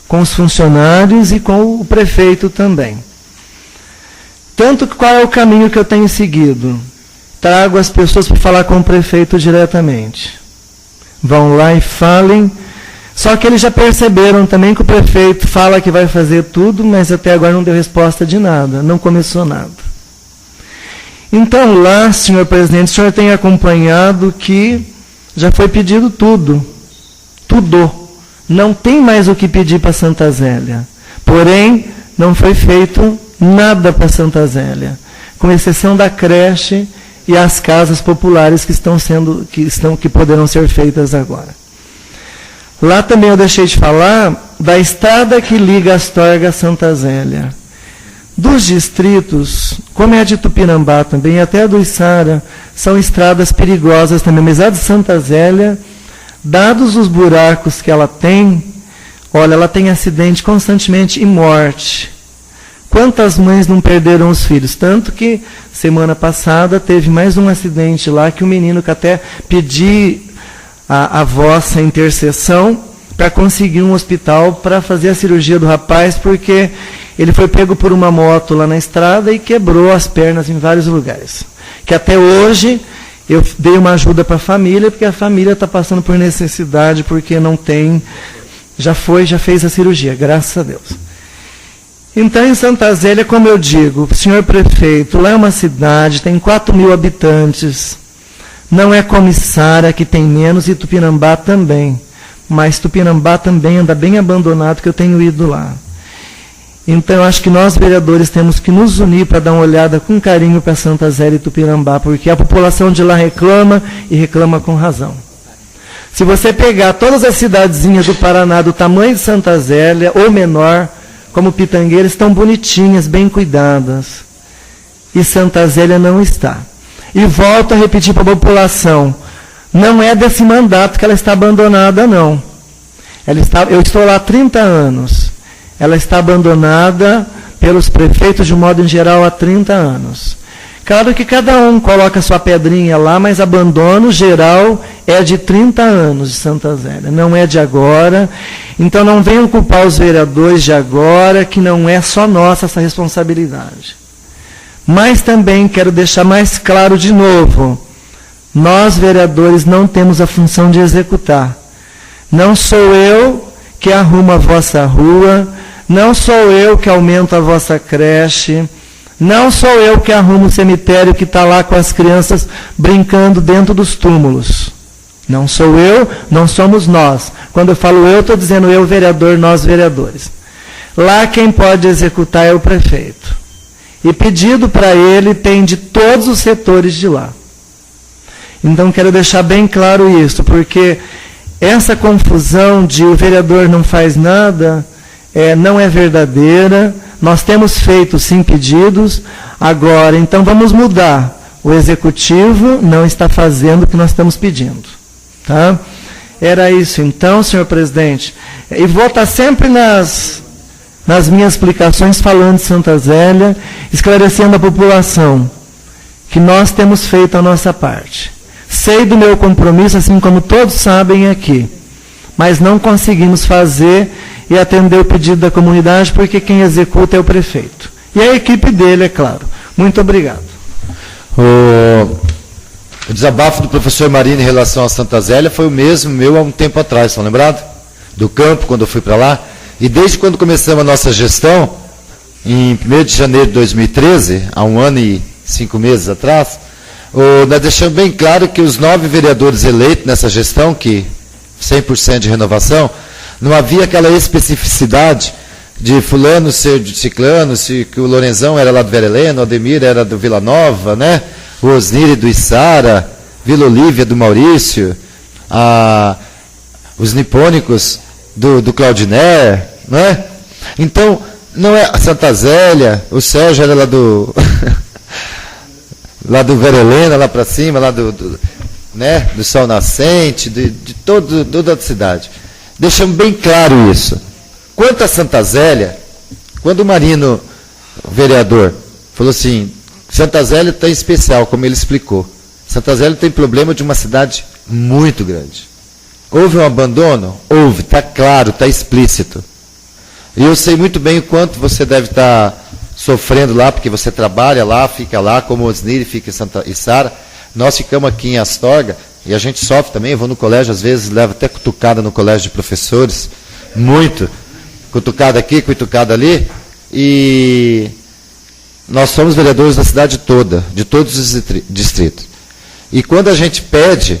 com os funcionários e com o prefeito também. Tanto que qual é o caminho que eu tenho seguido? Trago as pessoas para falar com o prefeito diretamente. Vão lá e falem. Só que eles já perceberam também que o prefeito fala que vai fazer tudo, mas até agora não deu resposta de nada, não começou nada. Então lá, senhor presidente, o senhor tem acompanhado que já foi pedido tudo. Tudo. Não tem mais o que pedir para Santa Zélia. Porém, não foi feito nada para Santa Zélia, com exceção da creche e as casas populares que poderão ser feitas agora. Lá também eu deixei de falar da estrada que liga Astorga a Santa Zélia. Dos distritos, como é a de Tupinambá também, até a do Içara, são estradas perigosas também. Mas a de Santa Zélia, dados os buracos que ela tem, olha, ela tem acidente constantemente e morte. Quantas mães não perderam os filhos? Tanto que, semana passada, teve mais um acidente lá, que o menino que até pedi a vossa intercessão para conseguir um hospital para fazer a cirurgia do rapaz, porque ele foi pego por uma moto lá na estrada e quebrou as pernas em vários lugares. Que até hoje eu dei uma ajuda para a família, porque a família está passando por necessidade, porque não tem, já fez a cirurgia, graças a Deus. Então, em Santa Zélia, como eu digo, senhor prefeito, lá é uma cidade, tem 4.000 habitantes, não é como Içara, que tem menos, e Tupinambá também. Mas Tupinambá também anda bem abandonado, que eu tenho ido lá. Então, eu acho que nós, vereadores, temos que nos unir para dar uma olhada com carinho para Santa Zélia e Tupinambá, porque a população de lá reclama, e reclama com razão. Se você pegar todas as cidadezinhas do Paraná do tamanho de Santa Zélia, ou menor, como Pitangueiras, estão bonitinhas, bem cuidadas. E Santa Zélia não está. E volto a repetir para a população, não é desse mandato que ela está abandonada, não. Eu estou lá há 30 anos. Ela está abandonada pelos prefeitos, de um modo em geral, há 30 anos. Claro que cada um coloca sua pedrinha lá, mas abandono geral é de 30 anos de Santa Zélia, não é de agora. Então não venham culpar os vereadores de agora, que não é só nossa essa responsabilidade. Mas também quero deixar mais claro de novo, nós vereadores não temos a função de executar. Não sou eu que arrumo a vossa rua, não sou eu que aumento a vossa creche, não sou eu que arrumo o cemitério que está lá com as crianças brincando dentro dos túmulos. Não sou eu, não somos nós. Quando eu falo eu, estou dizendo eu, vereador, nós, vereadores. Lá quem pode executar é o prefeito. E pedido para ele tem de todos os setores de lá. Então quero deixar bem claro isso, porque essa confusão de o vereador não faz nada não é verdadeira. Nós temos feito, sim, pedidos. Agora, então, vamos mudar. O executivo não está fazendo o que nós estamos pedindo. Tá? Era isso, então, senhor presidente. E vou estar sempre nas minhas explicações falando de Santa Zélia, esclarecendo a população que nós temos feito a nossa parte. Sei do meu compromisso, assim como todos sabem aqui, mas não conseguimos fazer e atender o pedido da comunidade, porque quem executa é o prefeito. E a equipe dele, é claro. Muito obrigado. O desabafo do professor Marino em relação a Santa Zélia foi o mesmo meu há um tempo atrás, estão lembrados? Do campo, quando eu fui para lá. E desde quando começamos a nossa gestão, em 1º de janeiro de 2013, há 1 ano e 5 meses atrás, nós deixamos bem claro que os 9 vereadores eleitos nessa gestão, que 100% de renovação, não havia aquela especificidade de fulano ser de ciclano, que o Lorenzão era lá do Vera Helena, o Ademir era do Vila Nova, né? O Osnir do Içara, Vila Olívia do Maurício, os nipônicos do Claudiner, não é? Então, não é a Santa Zélia, o Sérgio era lá do lá do Vera Helena, lá para cima, lá do Sol Nascente, de toda a cidade. Deixamos bem claro isso. Quanto a Santa Zélia, quando o Marino, o vereador, falou assim, Santa Zélia está em especial, como ele explicou. Santa Zélia tem problema de uma cidade muito grande. Houve um abandono? Houve, está claro, está explícito. E eu sei muito bem o quanto você deve estar sofrendo lá, porque você trabalha lá, fica lá, como o Osnir fica em Santa Içara. Nós ficamos aqui em Astorga, e a gente sofre também, eu vou no colégio, às vezes levo até cutucada no colégio de professores, muito, cutucada aqui, cutucada ali, e nós somos vereadores da cidade toda, de todos os distritos. E quando a gente pede,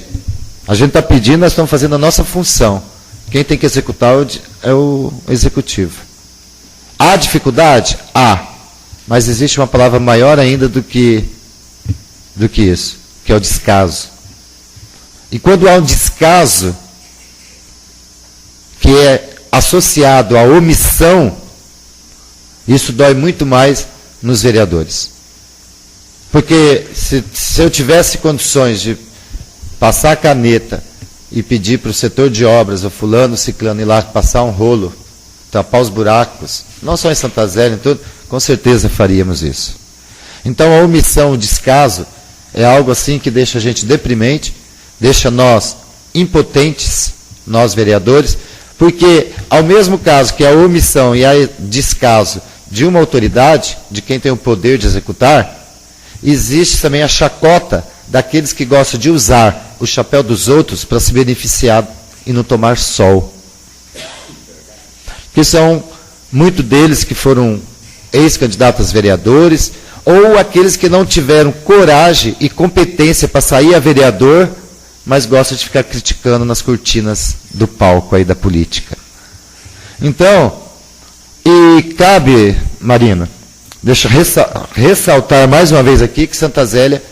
a gente está pedindo, nós estamos fazendo a nossa função. Quem tem que executar é o executivo. Há dificuldade? Há. Mas existe uma palavra maior ainda do que isso, que é o descaso. E quando há um descaso, que é associado à omissão, isso dói muito mais nos vereadores. Porque se eu tivesse condições de passar a caneta e pedir para o setor de obras, o fulano, ciclano, ir lá passar um rolo, tapar os buracos, não só em Santa Zélia, com certeza faríamos isso. Então a omissão, o descaso, é algo assim que deixa a gente deprimente, deixa nós impotentes, nós vereadores, porque ao mesmo caso que a omissão e o descaso de uma autoridade, de quem tem o poder de executar, existe também a chacota daqueles que gostam de usar o chapéu dos outros para se beneficiar e não tomar sol. Que são muitos deles que foram ex-candidatos a vereadores, ou aqueles que não tiveram coragem e competência para sair a vereador, mas gostam de ficar criticando nas cortinas do palco aí da política. Então, e cabe, Marina, deixa eu ressaltar mais uma vez aqui que Santa Zélia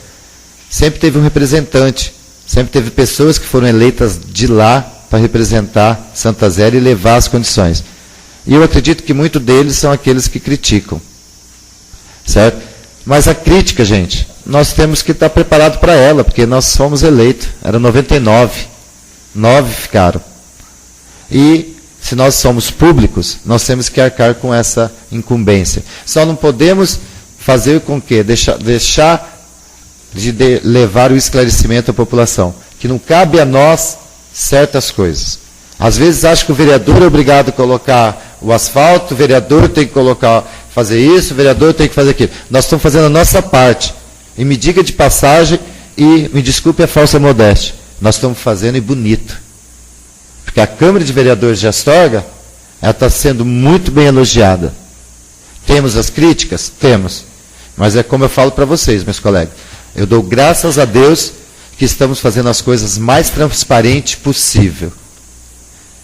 sempre teve um representante, sempre teve pessoas que foram eleitas de lá para representar Santa Zélia e levar as condições. E eu acredito que muitos deles são aqueles que criticam. Certo? Mas a crítica, gente, nós temos que estar preparados para ela, porque nós fomos eleitos. Era 99. 9 ficaram. E se nós somos públicos, nós temos que arcar com essa incumbência. Só não podemos fazer com que deixar de levar o esclarecimento à população, que não cabe a nós certas coisas. Às vezes acho que o vereador é obrigado a colocar o asfalto, o vereador tem que fazer isso, o vereador tem que fazer aquilo. Nós estamos fazendo a nossa parte. E me diga de passagem, e me desculpe a falsa modéstia, nós estamos fazendo e bonito. Porque a Câmara de Vereadores de Astorga, ela está sendo muito bem elogiada. Temos as críticas? Temos. Mas é como eu falo para vocês, meus colegas. Eu dou graças a Deus que estamos fazendo as coisas mais transparente possível.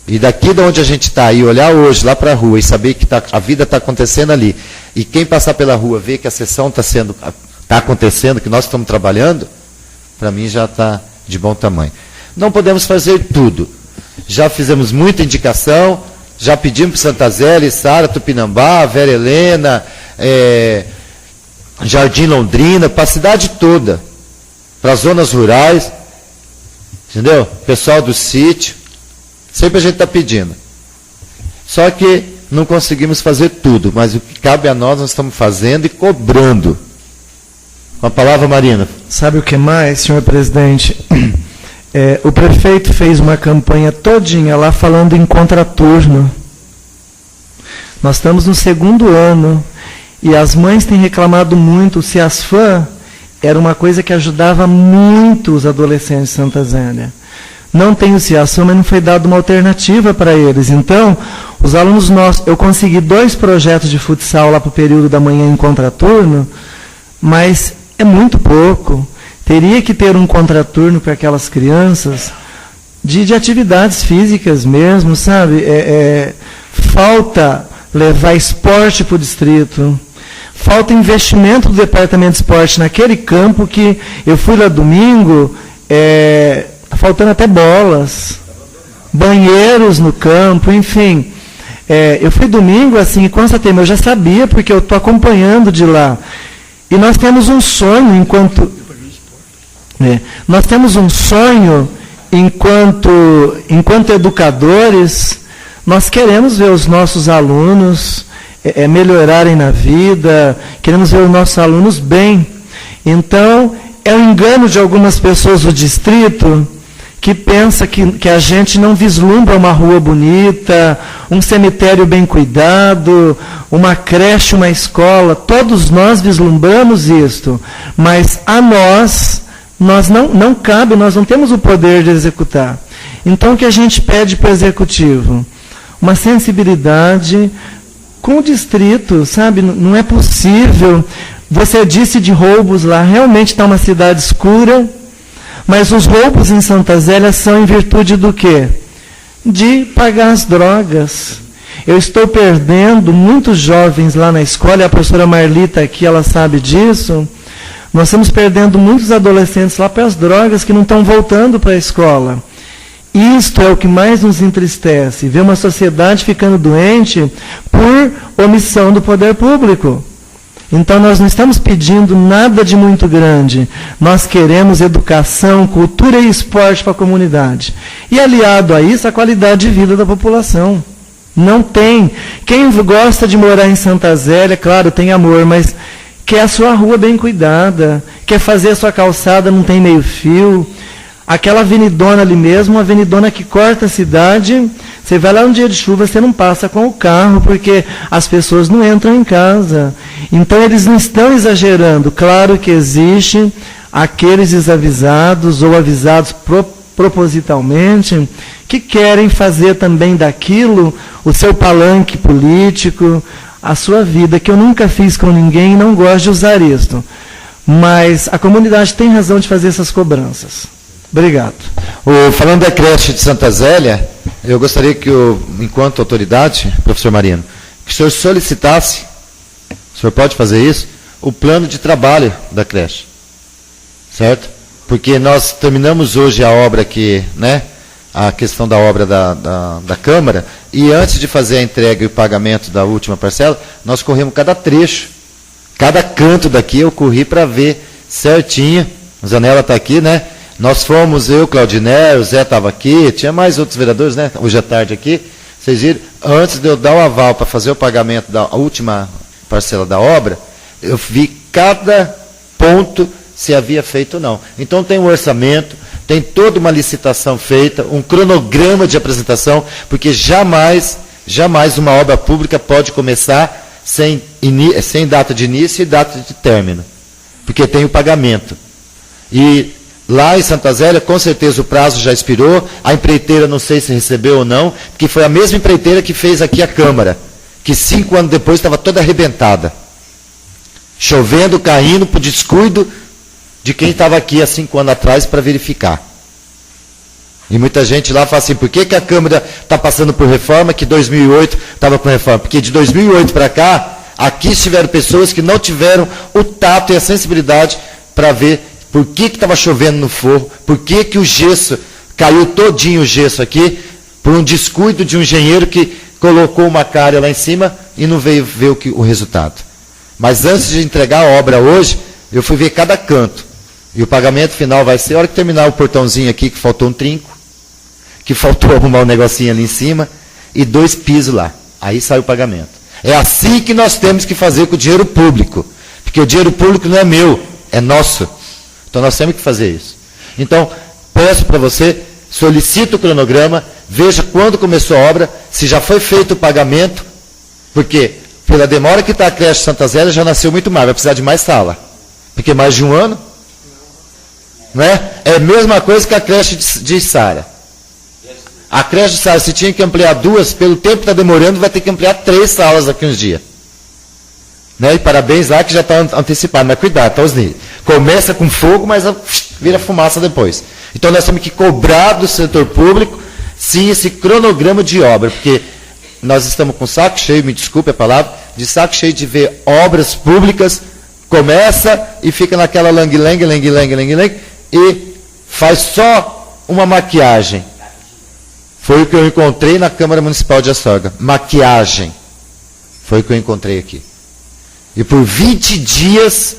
E daqui de onde a gente está, e olhar hoje lá para a rua e saber que a vida está acontecendo ali, e quem passar pela rua ver que a sessão está acontecendo, que nós estamos trabalhando, para mim já está de bom tamanho. Não podemos fazer tudo. Já fizemos muita indicação, já pedimos para Santa Zélia, Içara, Tupinambá, Vera Helena, Jardim Londrina, para a cidade toda, para as zonas rurais, entendeu? Pessoal do sítio. Sempre a gente está pedindo. Só que não conseguimos fazer tudo, mas o que cabe a nós estamos fazendo e cobrando. Com a palavra, Marina. Sabe o que mais, senhor presidente? O prefeito fez uma campanha todinha lá falando em contraturno. Nós estamos no 2º ano e as mães têm reclamado muito. O CIASFAM era uma coisa que ajudava muito os adolescentes de Santa Zélia. Não tem o CIASFAM, mas não foi dada uma alternativa para eles. Então, os alunos nossos, eu consegui 2 projetos de futsal lá para o período da manhã em contraturno, mas é muito pouco. Teria que ter um contraturno para aquelas crianças de atividades físicas mesmo, sabe? Falta levar esporte para o distrito. Falta investimento do departamento de esporte naquele campo que eu fui lá domingo, faltando até bolas, banheiros no campo, enfim. Eu fui domingo assim e constatei, mas eu já sabia porque eu estou acompanhando de lá. E nós temos um sonho enquanto educadores, nós queremos ver os nossos alunos melhorarem na vida, queremos ver os nossos alunos bem. Então, é um engano de algumas pessoas do distrito que pensa que a gente não vislumbra uma rua bonita, um cemitério bem cuidado, uma creche, uma escola. Todos nós vislumbramos isto, mas a nós não cabe, nós não temos o poder de executar. Então, o que a gente pede para o Executivo? Uma sensibilidade com o distrito, sabe? Não é possível. Você disse de roubos lá, realmente está uma cidade escura, mas os roubos em Santa Zélia são em virtude do quê? De pagar as drogas. Eu estou perdendo muitos jovens lá na escola, e a professora Marlita aqui, ela sabe disso. Nós estamos perdendo muitos adolescentes lá para as drogas que não estão voltando para a escola. Isto é o que mais nos entristece, ver uma sociedade ficando doente por omissão do poder público. Então, nós não estamos pedindo nada de muito grande. Nós queremos educação, cultura e esporte para a comunidade. E, aliado a isso, a qualidade de vida da população. Não tem. Quem gosta de morar em Santa Zélia, claro, tem amor, mas quer a sua rua bem cuidada, quer fazer a sua calçada, não tem meio fio. Aquela avenidona ali mesmo, uma avenidona que corta a cidade, você vai lá um dia de chuva, você não passa com o carro, porque as pessoas não entram em casa. Então, eles não estão exagerando. Claro que existe aqueles desavisados ou avisados propositalmente, que querem fazer também daquilo o seu palanque político, a sua vida, que eu nunca fiz com ninguém e não gosto de usar isto. Mas a comunidade tem razão de fazer essas cobranças. Obrigado. Falando da creche de Santa Zélia, eu gostaria que, enquanto autoridade, professor Marino, que o senhor solicitasse, o senhor pode fazer isso, o plano de trabalho da creche. Certo? Porque nós terminamos hoje a obra aqui, né? A questão da obra da Câmara, e antes de fazer a entrega e o pagamento da última parcela, nós corremos cada trecho, cada canto daqui eu corri para ver certinho. A Zanella está aqui, né? Nós fomos, eu, Claudiné, o Zé estava aqui, tinha mais outros vereadores, né? Hoje à tarde aqui. Vocês viram, antes de eu dar o aval para fazer o pagamento da última parcela da obra, eu vi cada ponto se havia feito ou não. Então tem um orçamento, tem toda uma licitação feita, um cronograma de apresentação, porque jamais uma obra pública pode começar sem data de início e data de término, porque tem o pagamento. E lá em Santa Zélia, com certeza o prazo já expirou, a empreiteira não sei se recebeu ou não, porque foi a mesma empreiteira que fez aqui a Câmara, que 5 anos depois estava toda arrebentada. Chovendo, caindo, por descuido de quem estava aqui há 5 anos atrás para verificar. E muita gente lá fala assim, por que a Câmara está passando por reforma, que 2008 estava com reforma? Porque de 2008 para cá, aqui estiveram pessoas que não tiveram o tato e a sensibilidade para ver por que estava chovendo no forro, por que o gesso, caiu todinho o gesso aqui, por um descuido de um engenheiro que colocou uma calha lá em cima e não veio ver o resultado. Mas antes de entregar a obra hoje, eu fui ver cada canto. E o pagamento final vai ser, a hora que terminar o portãozinho aqui, que faltou um trinco, que faltou arrumar um negocinho ali em cima, e 2 pisos lá. Aí sai o pagamento. É assim que nós temos que fazer com o dinheiro público. Porque o dinheiro público não é meu, é nosso. Então nós temos que fazer isso. Então, peço para você, solicite o cronograma, veja quando começou a obra, se já foi feito o pagamento, porque pela demora que está a creche Santa Zélia, já nasceu muito mais, vai precisar de mais sala. Porque mais de 1 ano, não é? É a mesma coisa que a creche de Sara. A creche de Sara, se tinha que ampliar 2, pelo tempo que está demorando, vai ter que ampliar 3 salas daqui uns dias. Né? E parabéns lá que já está antecipado, mas cuidado, tá, Osni? Começa com fogo, mas vira fumaça depois. Então nós temos que cobrar do setor público, sim, esse cronograma de obra, porque nós estamos com saco cheio, me desculpe a palavra, de saco cheio de ver obras públicas, começa e fica naquela lang-lang, e faz só uma maquiagem. Foi o que eu encontrei na Câmara Municipal de Astorga. Maquiagem. Foi o que eu encontrei aqui. E por 20 dias,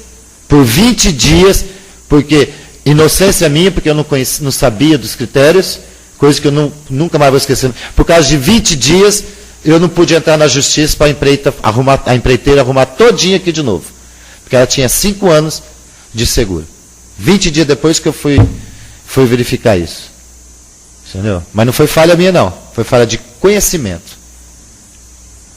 porque inocência minha, porque eu não sabia dos critérios, coisa que eu nunca mais vou esquecer. Por causa de 20 dias, eu não pude entrar na justiça para a empreiteira arrumar todinha aqui de novo. Porque ela tinha 5 anos de seguro. 20 dias depois que eu fui verificar isso. Entendeu? Mas não foi falha minha, não. Foi falha de conhecimento.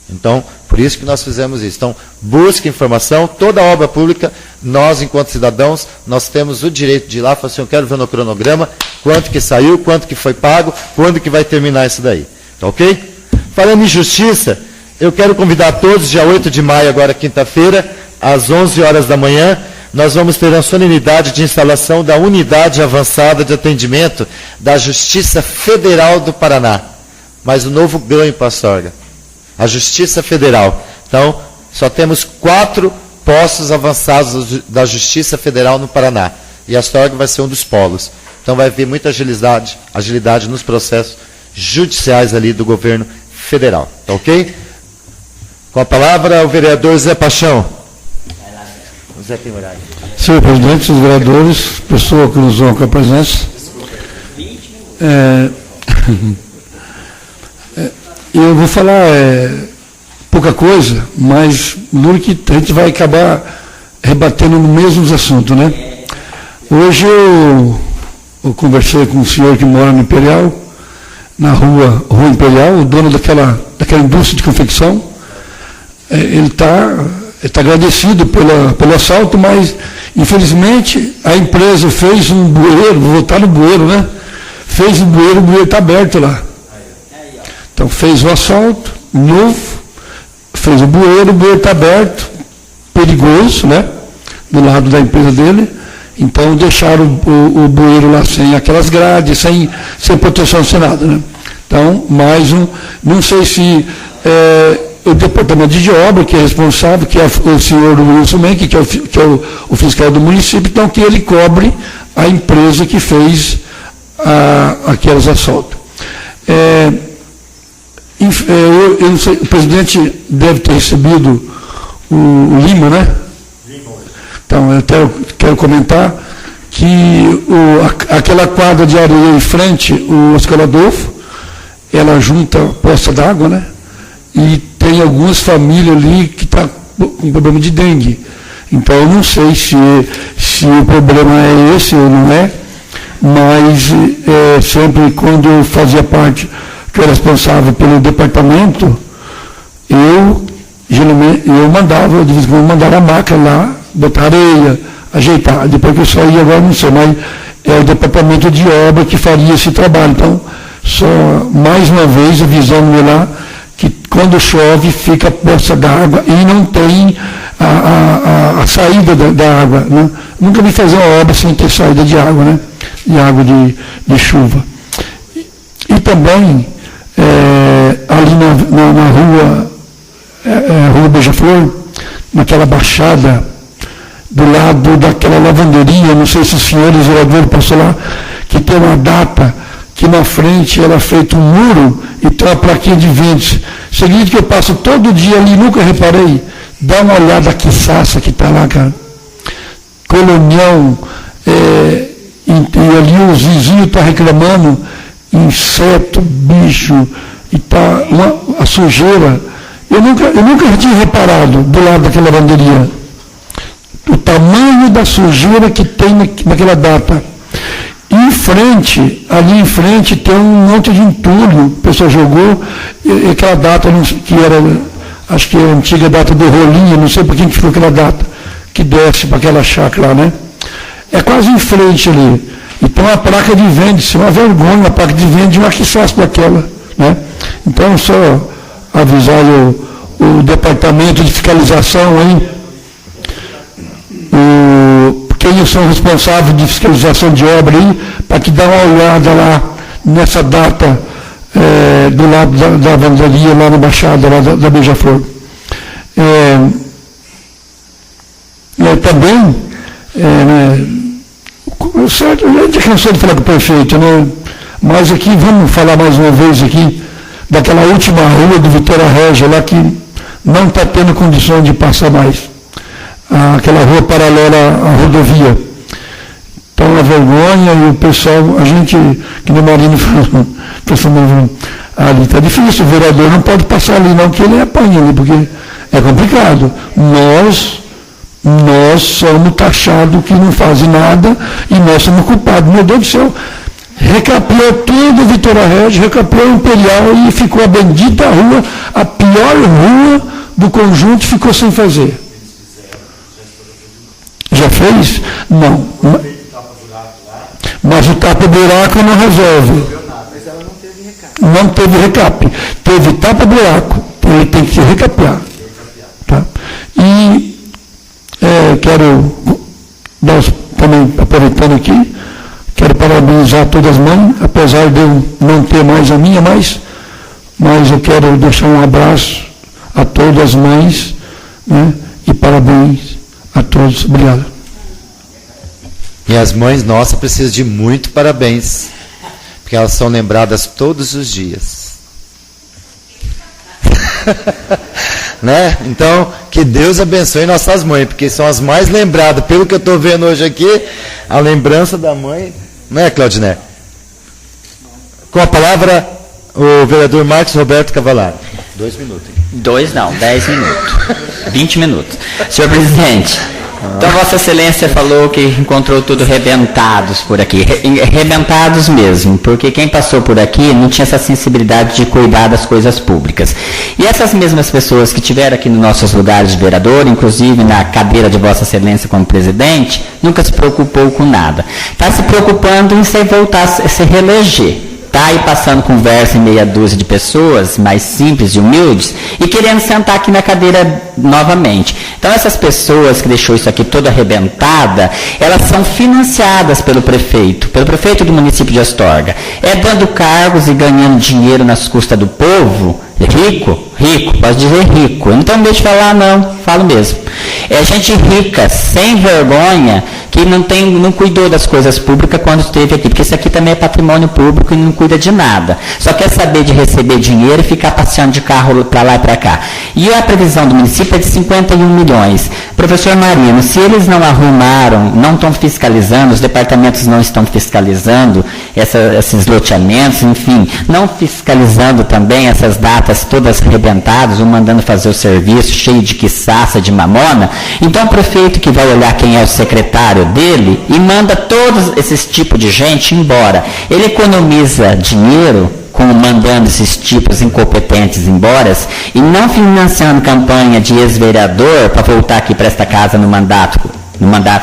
Então, por isso que nós fizemos isso. Então, busque informação. Toda obra pública, nós, enquanto cidadãos, nós temos o direito de ir lá e falar assim, eu quero ver no cronograma quanto que saiu, quanto que foi pago, quando que vai terminar isso daí. Tá ok? Falando em justiça, eu quero convidar todos, dia 8 de maio, agora quinta-feira, às 11 horas da manhã, nós vamos ter a solenidade de instalação da Unidade Avançada de Atendimento da Justiça Federal do Paraná. Mas o novo ganho para a Astorga. A Justiça Federal. Então, só temos 4 postos avançados da Justiça Federal no Paraná. E a Astorga vai ser um dos polos. Então, vai haver muita agilidade nos processos judiciais ali do governo federal. Tá ok? Com a palavra, o vereador Zé Paixão. Zé Temurari. Senhor presidente, senhores vereadores, pessoa que nos honra com a presença. Eu vou falar pouca coisa, mas no que a gente vai acabar rebatendo no mesmo assunto, né? Hoje eu conversei com um senhor que mora no Imperial, na rua Imperial, o dono daquela indústria de confecção. Ele está agradecido pelo assalto, mas infelizmente a empresa fez um bueiro, vou voltar no bueiro, né? Fez um bueiro, o bueiro está aberto lá. Então fez o assalto, novo, fez o bueiro está aberto, perigoso, né? Do lado da empresa dele. Então deixaram o bueiro lá sem aquelas grades, sem proteção, sem nada, né? Então, mais um, não sei se o departamento de obra, que é responsável, que é o senhor Wilson Menck, que é o fiscal do município, então que ele cobre a empresa que fez aqueles assaltos. Eu não sei, o presidente deve ter recebido o Lima, né? Então, eu quero comentar que aquela quadra de areia em frente, o Oscar Adolfo, ela junta poça d'água, né? E tem algumas famílias ali que estão com problema de dengue. Então, eu não sei se o problema é esse ou não é, mas sempre quando eu fazia parte, que eu era responsável pelo departamento, eu mandava, de vez em quando, mandar a máquina lá, botar areia, ajeitar. Depois que eu saí, agora não sei, mas é o departamento de obra que faria esse trabalho. Então, só mais uma vez avisando lá que quando chove fica a poça d'água e não tem a saída da água. Né? Nunca vi fazer uma obra sem ter saída de água, né? De água de chuva. E também, ali na rua Beija-Flor, naquela baixada, do lado daquela lavanderia, não sei se os senhores vereadores passou lá, que tem uma data que na frente era feito um muro e tem uma plaquinha de ventos. Seguinte que eu passo todo dia ali, nunca reparei, dá uma olhada que saça que está lá, cara. Colonião, e ali os vizinhos estão reclamando, inseto, bicho, e tá a sujeira. Eu nunca tinha reparado do lado daquela lavanderia o tamanho da sujeira que tem naquela data. Ali em frente tem um monte de entulho, a pessoa jogou, e aquela data que era, acho que é a antiga data do Rolinha, não sei por que ficou aquela data, que desce para aquela chácara lá, né? É quase em frente ali. Então a placa de vende-se, uma vergonha a placa de vende, uma que faz para aquela, né? Então só avisar o departamento de fiscalização aí, quem são responsáveis de fiscalização de obra aí, para que dá uma olhada lá nessa data do lado da lavanderia, lá na Baixada, lá da Beija-Flor. Também, certo, a gente cansou de falar com o prefeito, né? Mas aqui, vamos falar mais uma vez aqui, daquela última rua do Vitória Régia, lá que não está tendo condição de passar mais. Aquela rua paralela à rodovia. Então, uma vergonha, e o pessoal, a gente, que no Marino falou, ali está difícil, o vereador não pode passar ali não, que ele apanha ali, porque é complicado. Nós somos taxados que não fazem nada e nós somos culpados. Meu Deus do céu, recapeou tudo o Vitória Régia, recapeou o Imperial e ficou a bendita rua, a pior rua do conjunto, ficou sem fazer. Já fez? Não. Mas o tapa-buraco não resolve. Não teve recap. Teve tapa-buraco. Ele tem que recapear. Tá? E quero, também aproveitando aqui, quero parabenizar todas as mães, apesar de eu não ter mais a minha, mas eu quero deixar um abraço a todas as mães, né? E parabéns a todos. Obrigado. E as mães nossas precisam de muito parabéns, porque elas são lembradas todos os dias. Né? Então, que Deus abençoe nossas mães, porque são as mais lembradas. Pelo que eu estou vendo hoje aqui, a lembrança da mãe, não é, Claudiné? Com a palavra, o vereador Marcos Roberto Cavalari. 2 minutos. 2 não, 10 minutos. 20 minutos. Senhor presidente, então Vossa Excelência falou que encontrou tudo rebentados por aqui. Rebentados mesmo, porque quem passou por aqui não tinha essa sensibilidade de cuidar das coisas públicas. E essas mesmas pessoas que estiveram aqui nos nossos lugares de vereador, inclusive na cadeira de Vossa Excelência como presidente, nunca se preocupou com nada. Está se preocupando em voltar a se reeleger. Está aí passando conversa em meia dúzia de pessoas mais simples e humildes e querendo sentar aqui na cadeira novamente. Então essas pessoas que deixou isso aqui toda arrebentada, elas são financiadas pelo prefeito do município de Astorga. É dando cargos e ganhando dinheiro nas custas do povo. Rico, posso dizer rico. Eu não tenho medo de falar não, falo mesmo. É gente rica, sem vergonha, que não cuidou das coisas públicas quando esteve aqui, porque isso aqui também é patrimônio público e não cuida de nada. Só quer saber de receber dinheiro e ficar passeando de carro para lá e para cá. E a previsão do município é de 51 milhões. Professor Marino, se eles não arrumaram, não estão fiscalizando, os departamentos não estão fiscalizando esses loteamentos, enfim, não fiscalizando também essas datas todas arrebentadas, ou mandando fazer o serviço cheio de quiçaça, de mamona, então o prefeito que vai olhar quem é o secretário dele e manda todos esses tipos de gente embora. Ele economiza dinheiro mandando esses tipos incompetentes embora e não financiando campanha de ex-vereador para voltar aqui para esta casa no mandato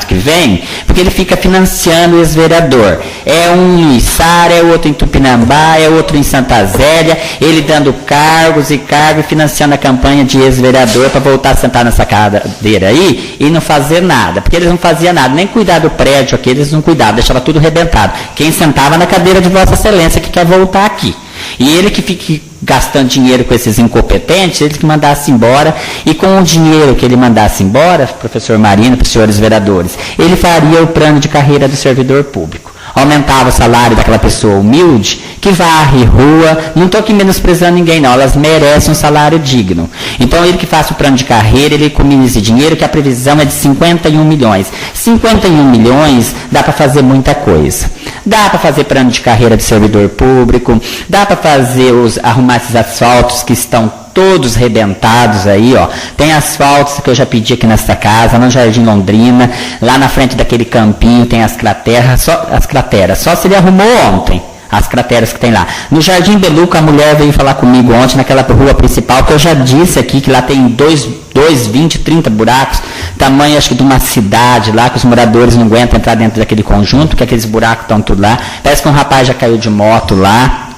que vem, porque ele fica financiando o ex-vereador. É um em Içara, é outro em Tupinambá, é outro em Santa Zélia, ele dando cargos e financiando a campanha de ex-vereador para voltar a sentar nessa cadeira aí e não fazer nada, porque eles não faziam nada, nem cuidar do prédio aqui, eles não cuidavam, deixava tudo arrebentado. Quem sentava na cadeira de Vossa Excelência que quer voltar aqui. E ele que fica gastando dinheiro com esses incompetentes, ele que mandasse embora, e com o dinheiro que ele mandasse embora, professor Marino, para os senhores vereadores, ele faria o plano de carreira do servidor público. Aumentava o salário daquela pessoa humilde, que varre rua, não estou aqui menosprezando ninguém não, elas merecem um salário digno. Então ele que faça o plano de carreira, ele economiza dinheiro, que a previsão é de 51 milhões. 51 milhões dá para fazer muita coisa. Dá para fazer plano de carreira de servidor público, dá para fazer arrumar esses asfaltos que estão todos rebentados aí, ó. Tem asfaltos que eu já pedi aqui nessa casa, no Jardim Londrina, lá na frente daquele campinho tem as crateras, só se ele arrumou ontem. As crateras que tem lá. No Jardim Beluca, a mulher veio falar comigo ontem, naquela rua principal, que eu já disse aqui, que lá tem 20, 30 buracos, tamanho acho que de uma cidade lá, que os moradores não aguentam entrar dentro daquele conjunto, que aqueles buracos estão tudo lá. Parece que um rapaz já caiu de moto lá.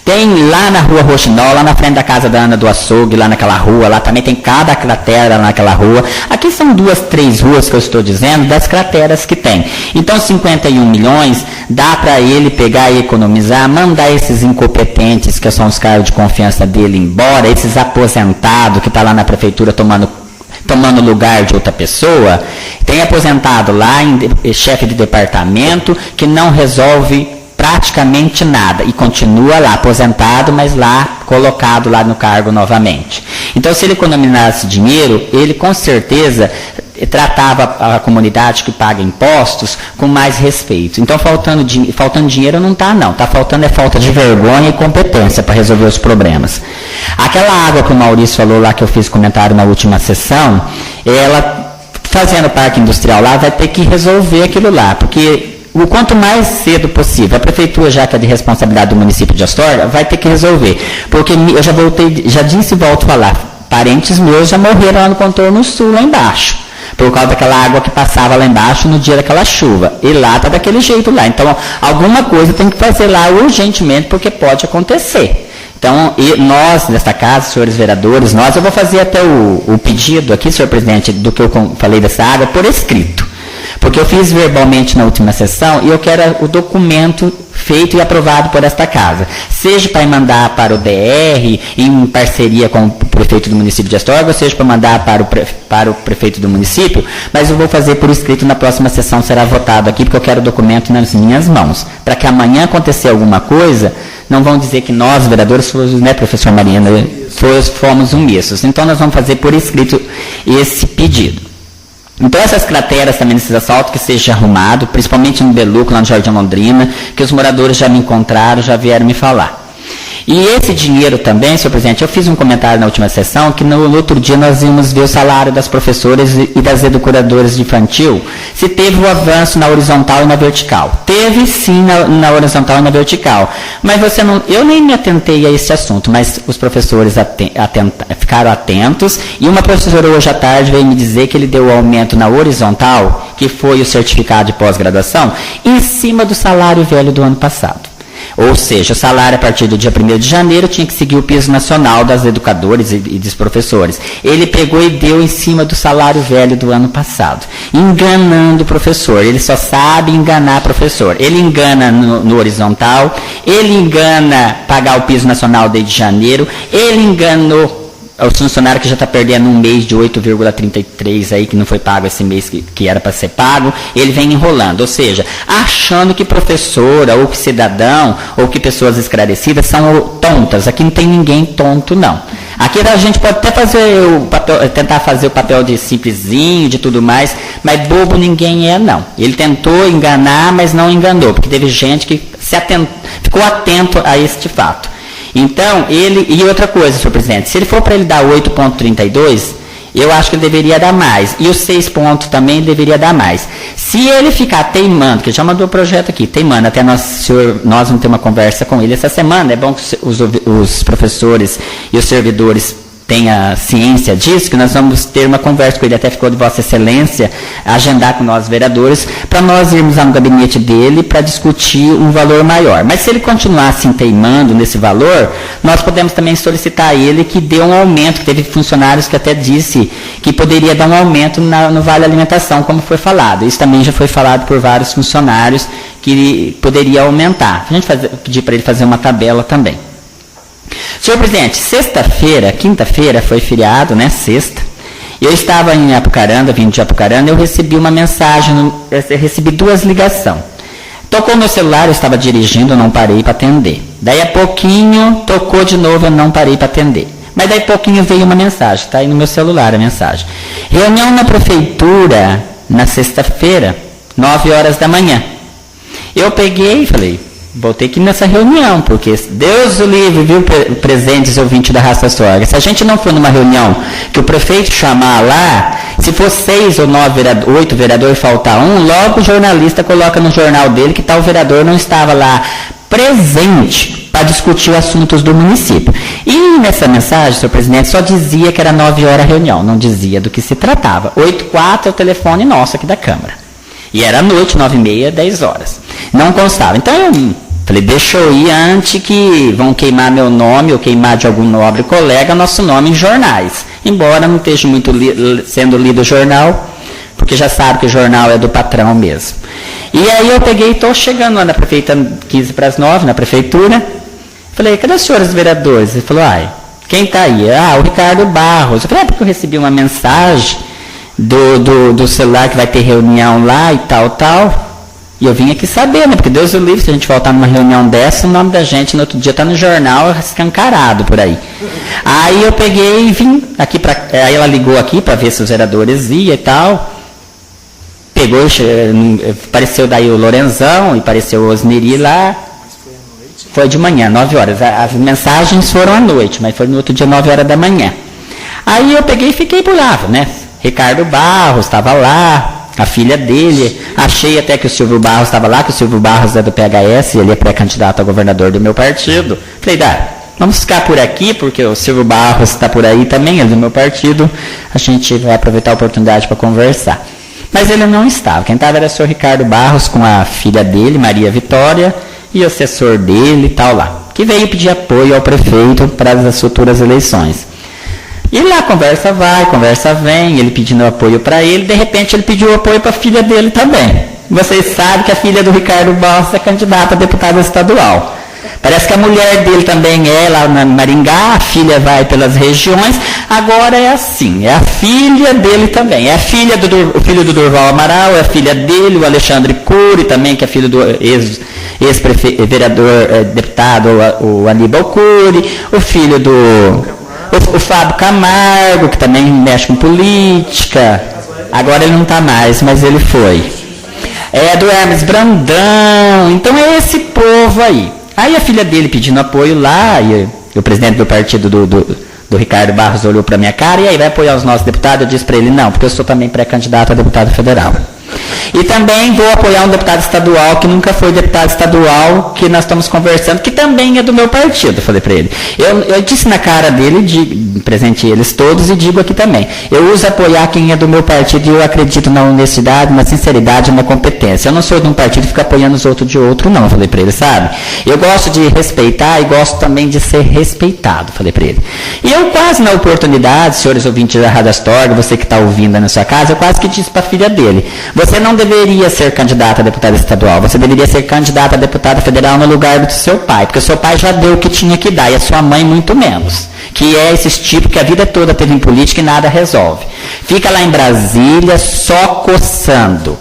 Tem lá na rua Roxinol, lá na frente da casa da Ana do Açougue, lá naquela rua, lá também tem cada cratera naquela rua. Aqui são 2, 3 ruas que eu estou dizendo, das crateras que tem. Então 51 milhões dá para ele pegar e economizar, mandar esses incompetentes, que são os caras de confiança dele, embora, esses aposentados que estão lá na prefeitura tomando lugar de outra pessoa. Tem aposentado lá, chefe de departamento, que não resolve praticamente nada, e continua lá, aposentado, mas lá, colocado lá no cargo novamente. Então, se ele economizasse dinheiro, ele com certeza tratava a comunidade que paga impostos com mais respeito. Então, faltando dinheiro não está, não. Está faltando falta de vergonha e competência para resolver os problemas. Aquela água que o Maurício falou lá, que eu fiz comentário na última sessão, ela, fazendo parque industrial lá, vai ter que resolver aquilo lá, porque o quanto mais cedo possível, a prefeitura, já que é de responsabilidade do município de Astorga, vai ter que resolver. Porque eu já disse e volto a falar, parentes meus já morreram lá no contorno sul, lá embaixo, por causa daquela água que passava lá embaixo no dia daquela chuva. E lá está daquele jeito lá. Então, alguma coisa tem que fazer lá urgentemente, porque pode acontecer. Então, nós, nesta casa, senhores vereadores, eu vou fazer até o pedido aqui, senhor presidente, do que eu falei dessa água, por escrito. Porque eu fiz verbalmente na última sessão e eu quero o documento feito e aprovado por esta casa. Seja para mandar para o DR, em parceria com o prefeito do município de Astorga, seja para mandar para o prefeito do município, mas eu vou fazer por escrito na próxima sessão, será votado aqui, porque eu quero o documento nas minhas mãos. Para que amanhã acontecer alguma coisa, não vão dizer que nós, vereadores, né, professor Marina, fomos omissos. Então, nós vamos fazer por escrito esse pedido. Então, essas crateras também nesses assaltos, que seja arrumado, principalmente no Beluco, lá no Jardim Londrina, que os moradores já me encontraram, já vieram me falar. E esse dinheiro também, senhor presidente, eu fiz um comentário na última sessão, que no outro dia nós íamos ver o salário das professoras e das educadoras de infantil, se teve o avanço na horizontal e na vertical. Teve sim na horizontal e na vertical. Mas eu nem me atentei a esse assunto, mas os professores ficaram atentos, e uma professora hoje à tarde veio me dizer que ele deu o aumento na horizontal, que foi o certificado de pós-graduação, em cima do salário velho do ano passado. Ou seja, o salário a partir do dia 1º de janeiro tinha que seguir o piso nacional das educadoras e dos professores. Ele pegou e deu em cima do salário velho do ano passado, enganando o professor. Ele só sabe enganar o professor. Ele engana no horizontal, ele engana pagar o piso nacional desde janeiro, ele enganou o funcionário que já está perdendo um mês de 8,33 aí, que não foi pago esse mês que era para ser pago, ele vem enrolando, ou seja, achando que professora, ou que cidadão, ou que pessoas esclarecidas são tontas. Aqui não tem ninguém tonto, não. Aqui a gente pode até tentar fazer o papel de simplesinho, de tudo mais, mas bobo ninguém é, não. Ele tentou enganar, mas não enganou, porque teve gente que ficou atento a este fato. Então, e outra coisa, senhor presidente, se ele for para ele dar 8,32, eu acho que ele deveria dar mais. E os 6 pontos também deveria dar mais. Se ele ficar teimando, que já mandou o projeto aqui, teimando, até nós vamos ter uma conversa com ele essa semana, é bom que os professores e os servidores tenha ciência disso, que nós vamos ter uma conversa com ele, até ficou de Vossa Excelência, agendar com nós vereadores, para nós irmos lá no gabinete dele para discutir um valor maior. Mas se ele continuar assim teimando nesse valor, nós podemos também solicitar a ele que dê um aumento, que teve funcionários que até disse que poderia dar um aumento no Vale Alimentação, como foi falado. Isso também já foi falado por vários funcionários, que poderia aumentar. A gente pedir para ele fazer uma tabela também. Senhor presidente, quinta-feira foi feriado, né, sexta. Eu estava em Apucarana, vindo de Apucarana, eu recebi uma mensagem, recebi 2 ligações. Tocou meu celular, eu estava dirigindo, eu não parei para atender. Daí a pouquinho, tocou de novo, eu não parei para atender. Mas daí a pouquinho veio uma mensagem, está aí no meu celular a mensagem. Reunião na prefeitura, na sexta-feira, 9 horas da manhã. Eu peguei e falei, vou ter que ir nessa reunião, porque Deus o livre, viu, presentes ouvintes da Raça Astorga. Se a gente não for numa reunião que o prefeito chamar lá, se for 6 ou 8 vereadores e faltar um, logo o jornalista coloca no jornal dele que tal vereador não estava lá presente para discutir os assuntos do município. E nessa mensagem, senhor presidente, só dizia que era 9 horas a reunião, não dizia do que se tratava. 8h04 é o telefone nosso aqui da Câmara. E era à noite, 9h30, 10 horas. Não constava. Então eu falei, deixa eu ir antes que vão queimar meu nome ou queimar de algum nobre colega nosso nome em jornais. Embora não esteja muito sendo lido o jornal, porque já sabe que o jornal é do patrão mesmo. E aí eu peguei e estou chegando lá na prefeita, 8h15, na prefeitura. Falei, cadê os senhores vereadores? Ele falou, quem está aí? O Ricardo Barros. Eu falei, porque eu recebi uma mensagem do celular que vai ter reunião lá e tal. E eu vim aqui saber, né? Porque Deus o livre, se a gente voltar numa reunião dessa, o nome da gente no outro dia está no jornal escancarado por aí. Aí eu peguei e vim aqui aí ela ligou aqui para ver se os vereadores iam e tal. Pegou, apareceu daí o Lorenzão e apareceu o Osneri lá. Foi de manhã, 9 horas. As mensagens foram à noite, mas foi no outro dia, 9 horas da manhã. Aí eu peguei e fiquei por lá, né? Ricardo Barros estava lá, a filha dele. Achei até que o Silvio Barros estava lá, que o Silvio Barros é do PHS, ele é pré-candidato a governador do meu partido. Falei, vamos ficar por aqui, porque o Silvio Barros está por aí também, ele é do meu partido. A gente vai aproveitar a oportunidade para conversar. Mas ele não estava. Quem estava era o senhor Ricardo Barros com a filha dele, Maria Vitória, e o assessor dele e tal lá, que veio pedir apoio ao prefeito para as futuras eleições. E lá, conversa vai, conversa vem, ele pedindo apoio para ele, de repente ele pediu apoio para a filha dele também. Vocês sabem que a filha do Ricardo Barros é candidata a deputada estadual. Parece que a mulher dele também é lá na Maringá, a filha vai pelas regiões, agora é assim, é a filha dele também, é a filha o filho do Durval Amaral, é a filha dele, o Alexandre Cury também, que é filho do ex-vereador, deputado, o Aníbal Cury, o filho o Fábio Camargo, que também mexe com política, agora ele não está mais, mas ele foi. É do Hermes Brandão, então é esse povo aí. Aí a filha dele pedindo apoio lá, e o presidente do partido do Ricardo Barros olhou para minha cara, e aí vai apoiar os nossos deputados? Eu disse para ele, não, porque eu sou também pré-candidato a deputado federal. E também vou apoiar um deputado estadual que nunca foi deputado estadual, que nós estamos conversando, que também é do meu partido, eu falei para ele. Eu disse na cara dele, presentei eles todos e digo aqui também. Eu uso apoiar quem é do meu partido e eu acredito na honestidade, na sinceridade e na competência. Eu não sou de um partido que fica apoiando os outros de outro, não, eu falei para ele, sabe? Eu gosto de respeitar e gosto também de ser respeitado, falei para ele. E eu quase na oportunidade, senhores ouvintes da Rádio Astorga, você que está ouvindo aí na sua casa, eu quase que disse para a filha dele, você não deveria ser candidata a deputada estadual, você deveria ser candidata a deputada federal no lugar do seu pai, porque o seu pai já deu o que tinha que dar, e a sua mãe muito menos, que é esses tipos que a vida toda teve em política e nada resolve. Fica lá em Brasília só coçando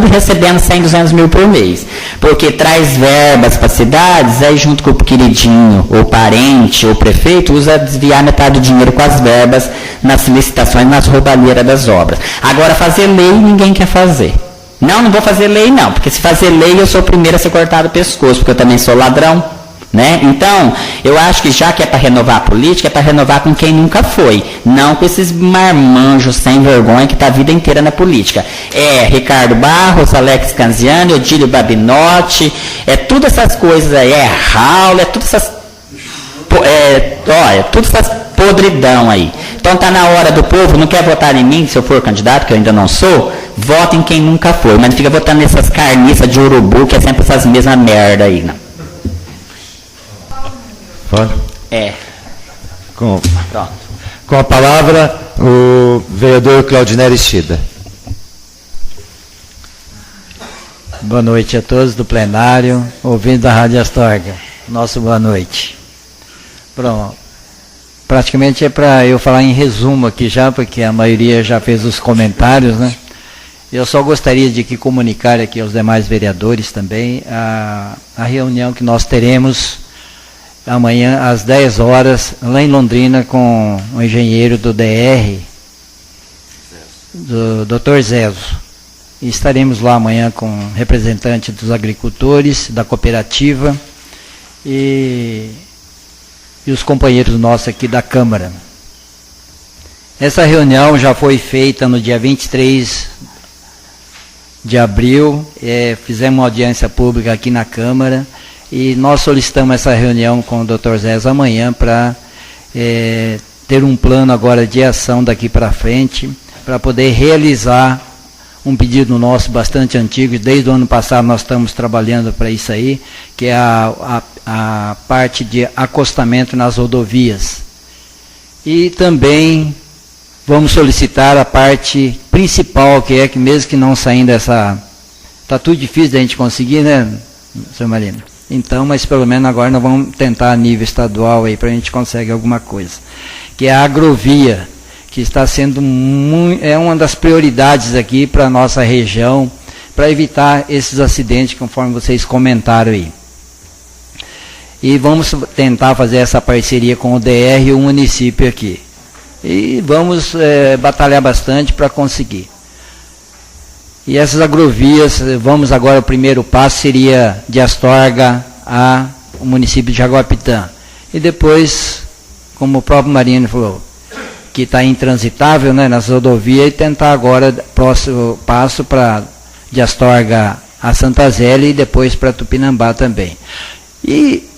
e recebendo 100, 200 mil por mês, porque traz verbas para cidades, aí junto com o queridinho, ou parente, ou prefeito, usa desviar metade do dinheiro com as verbas nas licitações, nas roubalheiras das obras. Agora, fazer lei, ninguém quer fazer. Não vou fazer lei não, porque se fazer lei eu sou o primeiro a ser cortado o pescoço, porque eu também sou ladrão. Né? Então, eu acho que já que é para renovar a política, é para renovar com quem nunca foi, não com esses marmanjos sem vergonha que está a vida inteira na política. É Ricardo Barros, Alex Canziani, Odílio Babinotti, é todas essas coisas aí, é Raul, é todas essas todas essas podridão aí. Então tá na hora do povo, não quer votar em mim, se eu for candidato, que eu ainda não sou, vota em quem nunca foi, mas não fica votando nessas carniças de urubu, que é sempre essas mesmas merda aí, não. Pode? É. Com Pronto. Com a palavra, o vereador Claudinei Aristida. Boa noite a todos do plenário, ouvintes da Rádio Astorga. Nosso boa noite. Pronto. Praticamente é para eu falar em resumo aqui já, porque a maioria já fez os comentários, né? Eu só gostaria de comunicar aqui aos demais vereadores também a reunião que nós teremos amanhã às 10 horas, lá em Londrina, com o engenheiro do DR, do Dr. Zezo. E estaremos lá amanhã com representantes dos agricultores, da cooperativa e os companheiros nossos aqui da Câmara. Essa reunião já foi feita no dia 23 de abril, fizemos uma audiência pública aqui na Câmara, e nós solicitamos essa reunião com o Dr. Zezo amanhã para ter um plano agora de ação daqui para frente, para poder realizar um pedido nosso bastante antigo, desde o ano passado nós estamos trabalhando para isso aí, que é a parte de acostamento nas rodovias. E também vamos solicitar a parte principal, que é que mesmo que não saindo essa... Está tudo difícil da gente conseguir, né, senhor Marino? Então, mas pelo menos agora nós vamos tentar a nível estadual aí, para a gente conseguir alguma coisa. Que é a agrovia, que está sendo uma das prioridades aqui para a nossa região, para evitar esses acidentes, conforme vocês comentaram aí. E vamos tentar fazer essa parceria com o DR e o município aqui. E vamos batalhar bastante para conseguir. E essas agrovias, vamos agora, o primeiro passo seria de Astorga ao município de Jaguapitã. E depois, como o próprio Marino falou, que está intransitável, né, nas rodovias, e tentar agora, próximo passo, para de Astorga a Santa Zélia e depois para Tupinambá também. E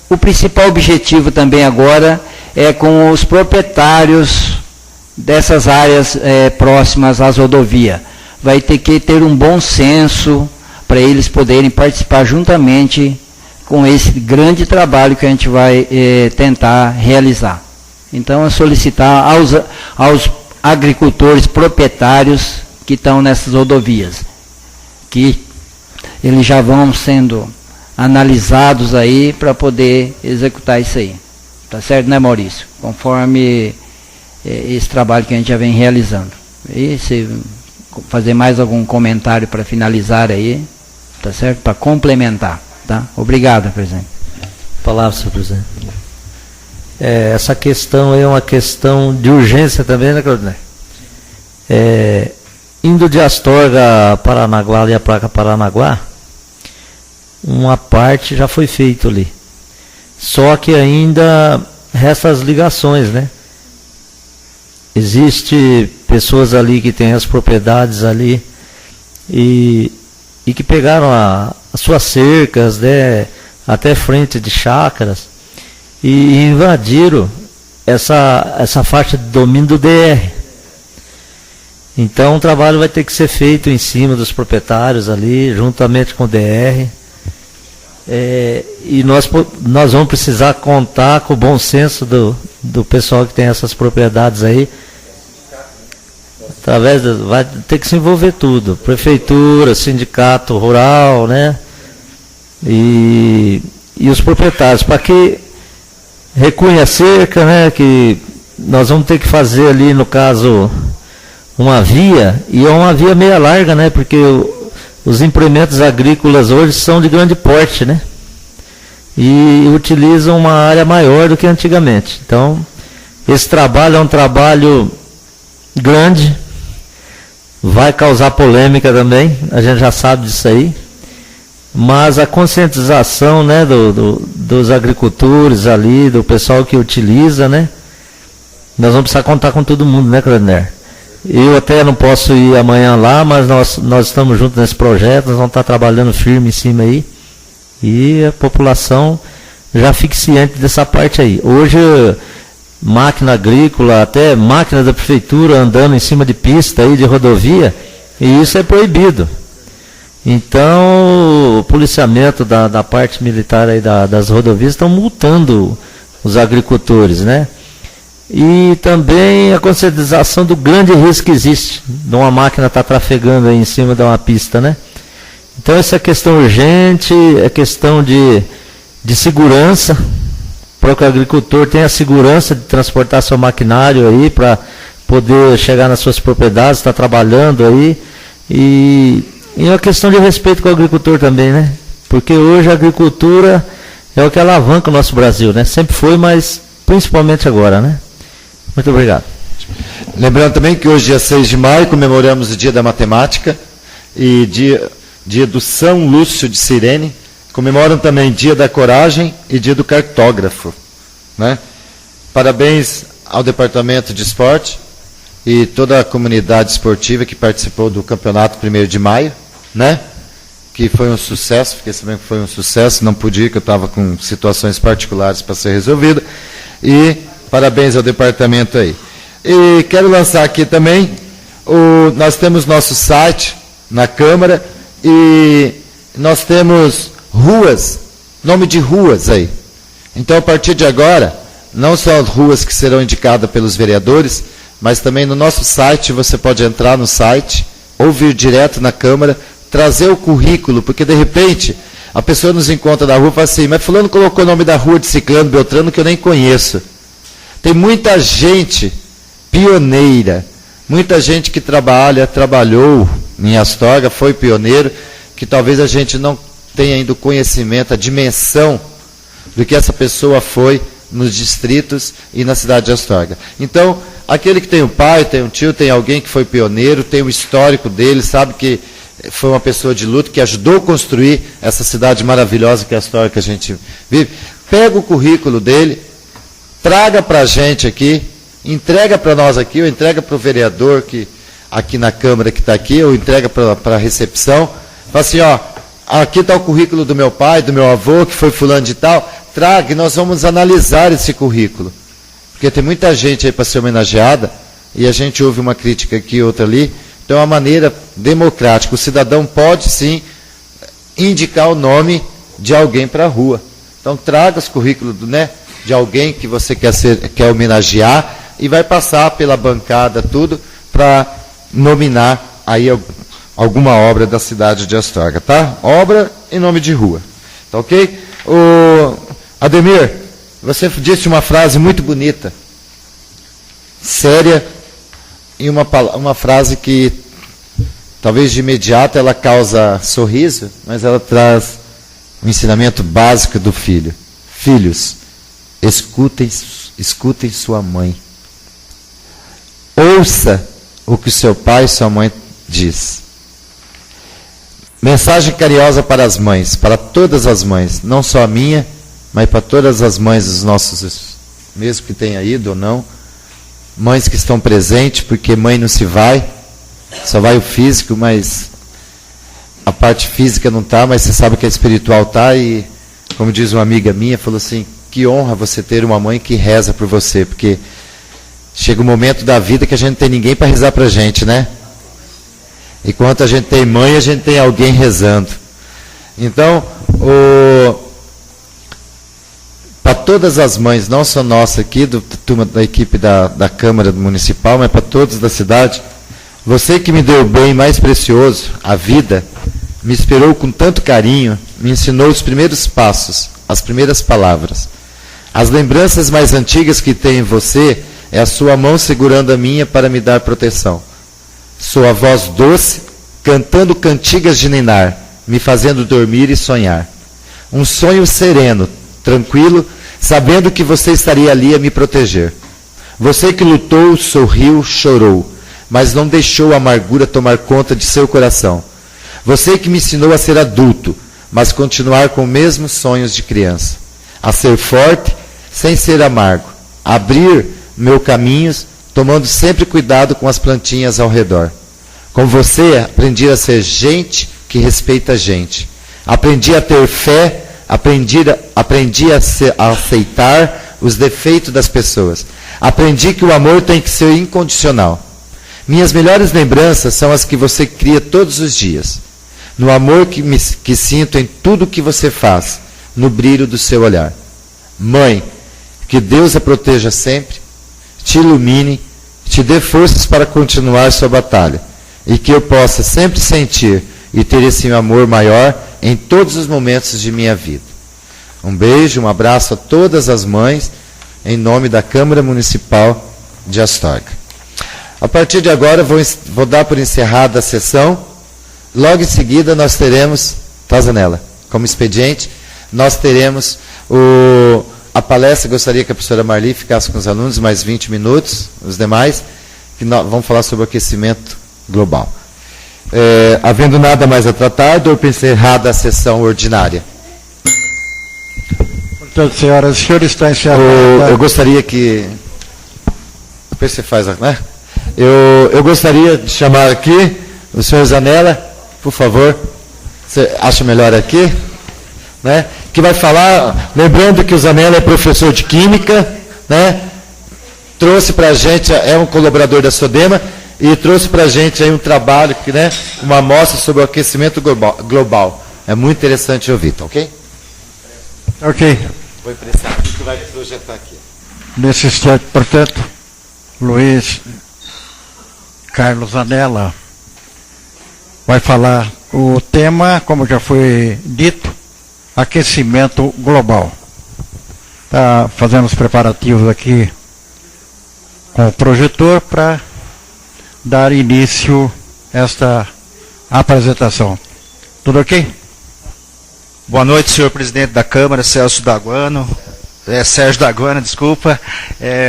o principal objetivo também agora é com os proprietários dessas áreas próximas às rodovias. Vai ter que ter um bom senso para eles poderem participar juntamente com esse grande trabalho que a gente vai tentar realizar. Então, é solicitar aos agricultores proprietários que estão nessas rodovias, que eles já vão sendo analisados aí para poder executar isso aí. Tá certo, né, Maurício? Conforme esse trabalho que a gente já vem realizando. E se fazer mais algum comentário para finalizar aí, tá certo? Para complementar, tá? Obrigado, presidente. Palavra, senhor presidente. Essa questão é uma questão de urgência também, né, Claudinei? Indo de Astorga a Paranaguá e a placa Paranaguá, uma parte já foi feita ali. Só que ainda restam as ligações, né? Existe pessoas ali que têm as propriedades ali e que pegaram as suas cercas, né, até frente de chácaras e invadiram essa faixa de domínio do DR. Então o trabalho vai ter que ser feito em cima dos proprietários ali, juntamente com o DR. E nós vamos precisar contar com o bom senso do pessoal que tem essas propriedades aí. Vai ter que se envolver tudo, prefeitura, sindicato rural, né? E os proprietários, para que recuem a cerca, né? Que nós vamos ter que fazer ali, no caso, uma via, e é uma via meia larga, né? Porque os implementos agrícolas hoje são de grande porte, né? E utilizam uma área maior do que antigamente. Então, esse trabalho é um trabalho grande, vai causar polêmica também, a gente já sabe disso aí, mas a conscientização, né, dos agricultores ali, do pessoal que utiliza, né, nós vamos precisar contar com todo mundo, né, Claudinei? Eu até não posso ir amanhã lá, mas nós estamos juntos nesse projeto, nós vamos estar trabalhando firme em cima aí, e a população já fique ciente dessa parte aí. Hoje, máquina agrícola, até máquina da prefeitura andando em cima de pista aí, de rodovia, e isso é proibido. Então, o policiamento da parte militar aí das rodovias estão multando os agricultores, né? E também a conscientização do grande risco que existe de uma máquina estar trafegando aí em cima de uma pista, né? Então, essa é questão urgente, é questão de segurança, para que o agricultor tenha a segurança de transportar seu maquinário aí, para poder chegar nas suas propriedades, estar trabalhando aí, e é uma questão de respeito com o agricultor também, né? Porque hoje a agricultura é o que alavanca o nosso Brasil, né? Sempre foi, mas principalmente agora, né? Muito obrigado. Lembrando também que hoje, dia 6 de maio, comemoramos o Dia da Matemática e dia do São Lúcio de Cirene. Comemoram também Dia da Coragem e Dia do Cartógrafo, né? Parabéns ao Departamento de Esporte e toda a comunidade esportiva que participou do Campeonato 1º de Maio, né? Que foi um sucesso, fiquei sabendo que foi um sucesso, não pude ir, que eu estava com situações particulares para ser resolvida. E parabéns ao departamento aí. E quero lançar aqui também, nós temos nosso site na Câmara e nós temos ruas, nome de ruas aí. Então, a partir de agora, não só as ruas que serão indicadas pelos vereadores, mas também no nosso site, você pode entrar no site, ou vir direto na Câmara, trazer o currículo, porque de repente, a pessoa nos encontra na rua e fala assim, mas fulano colocou o nome da rua de Ciclano, Beltrano, que eu nem conheço. Tem muita gente pioneira, muita gente que trabalhou em Astorga, foi pioneiro, que talvez a gente não tenha ainda o conhecimento, a dimensão do que essa pessoa foi nos distritos e na cidade de Astorga. Então, aquele que tem um pai, tem um tio, tem alguém que foi pioneiro, tem o histórico dele, sabe que foi uma pessoa de luta que ajudou a construir essa cidade maravilhosa que é Astorga que a gente vive, pega o currículo dele, traga para a gente aqui, entrega para nós aqui, ou entrega para o vereador que aqui na Câmara que está aqui, ou entrega para a recepção, fala assim, ó, aqui está o currículo do meu pai, do meu avô, que foi fulano de tal, traga e nós vamos analisar esse currículo. Porque tem muita gente aí para ser homenageada, e a gente ouve uma crítica aqui, outra ali, então é uma maneira democrática. O cidadão pode, sim, indicar o nome de alguém para a rua. Então traga os currículos, né, de alguém que você quer homenagear, e vai passar pela bancada, tudo, para nominar aí alguma obra da cidade de Astorga, tá? Obra em nome de rua. Tá ok? Ademir, você disse uma frase muito bonita, séria, e uma frase que talvez de imediato ela causa sorriso, mas ela traz um ensinamento básico do filho. Filhos, escutem sua mãe. Ouça o que seu pai e sua mãe diz. Mensagem carinhosa para as mães, para todas as mães, não só a minha, mas para todas as mães dos nossos, mesmo que tenha ido ou não, mães que estão presentes, porque mãe não se vai, só vai o físico, mas a parte física não está, mas você sabe que a espiritual está, e como diz uma amiga minha, falou assim, que honra você ter uma mãe que reza por você, porque chega um momento da vida que a gente não tem ninguém para rezar para a gente, né? Enquanto a gente tem mãe, a gente tem alguém rezando. Então, para todas as mães, não só nossa aqui, da equipe da Câmara Municipal, mas para todos da cidade, você que me deu o bem mais precioso, a vida, me esperou com tanto carinho, me ensinou os primeiros passos, as primeiras palavras. As lembranças mais antigas que tem em você é a sua mão segurando a minha para me dar proteção. Sua voz doce, cantando cantigas de ninar, me fazendo dormir e sonhar. Um sonho sereno, tranquilo, sabendo que você estaria ali a me proteger. Você que lutou, sorriu, chorou, mas não deixou a amargura tomar conta de seu coração. Você que me ensinou a ser adulto, mas continuar com os mesmos sonhos de criança. A ser forte, sem ser amargo. A abrir meus caminhos, tomando sempre cuidado com as plantinhas ao redor. Com você, aprendi a ser gente que respeita a gente. Aprendi a ter fé, aprendi a aceitar os defeitos das pessoas. Aprendi que o amor tem que ser incondicional. Minhas melhores lembranças são as que você cria todos os dias. No amor que sinto em tudo que você faz, no brilho do seu olhar. Mãe, que Deus a proteja sempre, te ilumine, te dê forças para continuar sua batalha, e que eu possa sempre sentir e ter esse amor maior em todos os momentos de minha vida. Um beijo, um abraço a todas as mães, em nome da Câmara Municipal de Astorga. A partir de agora, vou dar por encerrada a sessão. Logo em seguida, nós teremos, tá, Zanella, como expediente, nós teremos a palestra. Gostaria que a professora Marli ficasse com os alunos mais 20 minutos, os demais, que vamos falar sobre o aquecimento global. Havendo nada mais a tratar, dou por encerrada a sessão ordinária. Portanto, senhoras e senhores, está encerrada. Eu gostaria que... Depois você faz, né? Eu gostaria de chamar aqui o senhor Zanella, por favor. Você acha melhor aqui? Né? Que vai falar, lembrando que o Zanella é professor de Química, né? Trouxe para a gente, é um colaborador da SODEMA, e trouxe para a gente aí um trabalho, né? Uma amostra sobre o aquecimento global. É muito interessante ouvir, tá ok? Ok. Vou emprestar aqui que vai projetar aqui. Nesse instante, portanto, Luiz Carlos Zanella vai falar o tema, como já foi dito, aquecimento global. Está fazendo os preparativos aqui com o projetor para dar início a esta a apresentação. Tudo ok? Boa noite, senhor presidente da Câmara, Sérgio Daguano, desculpa.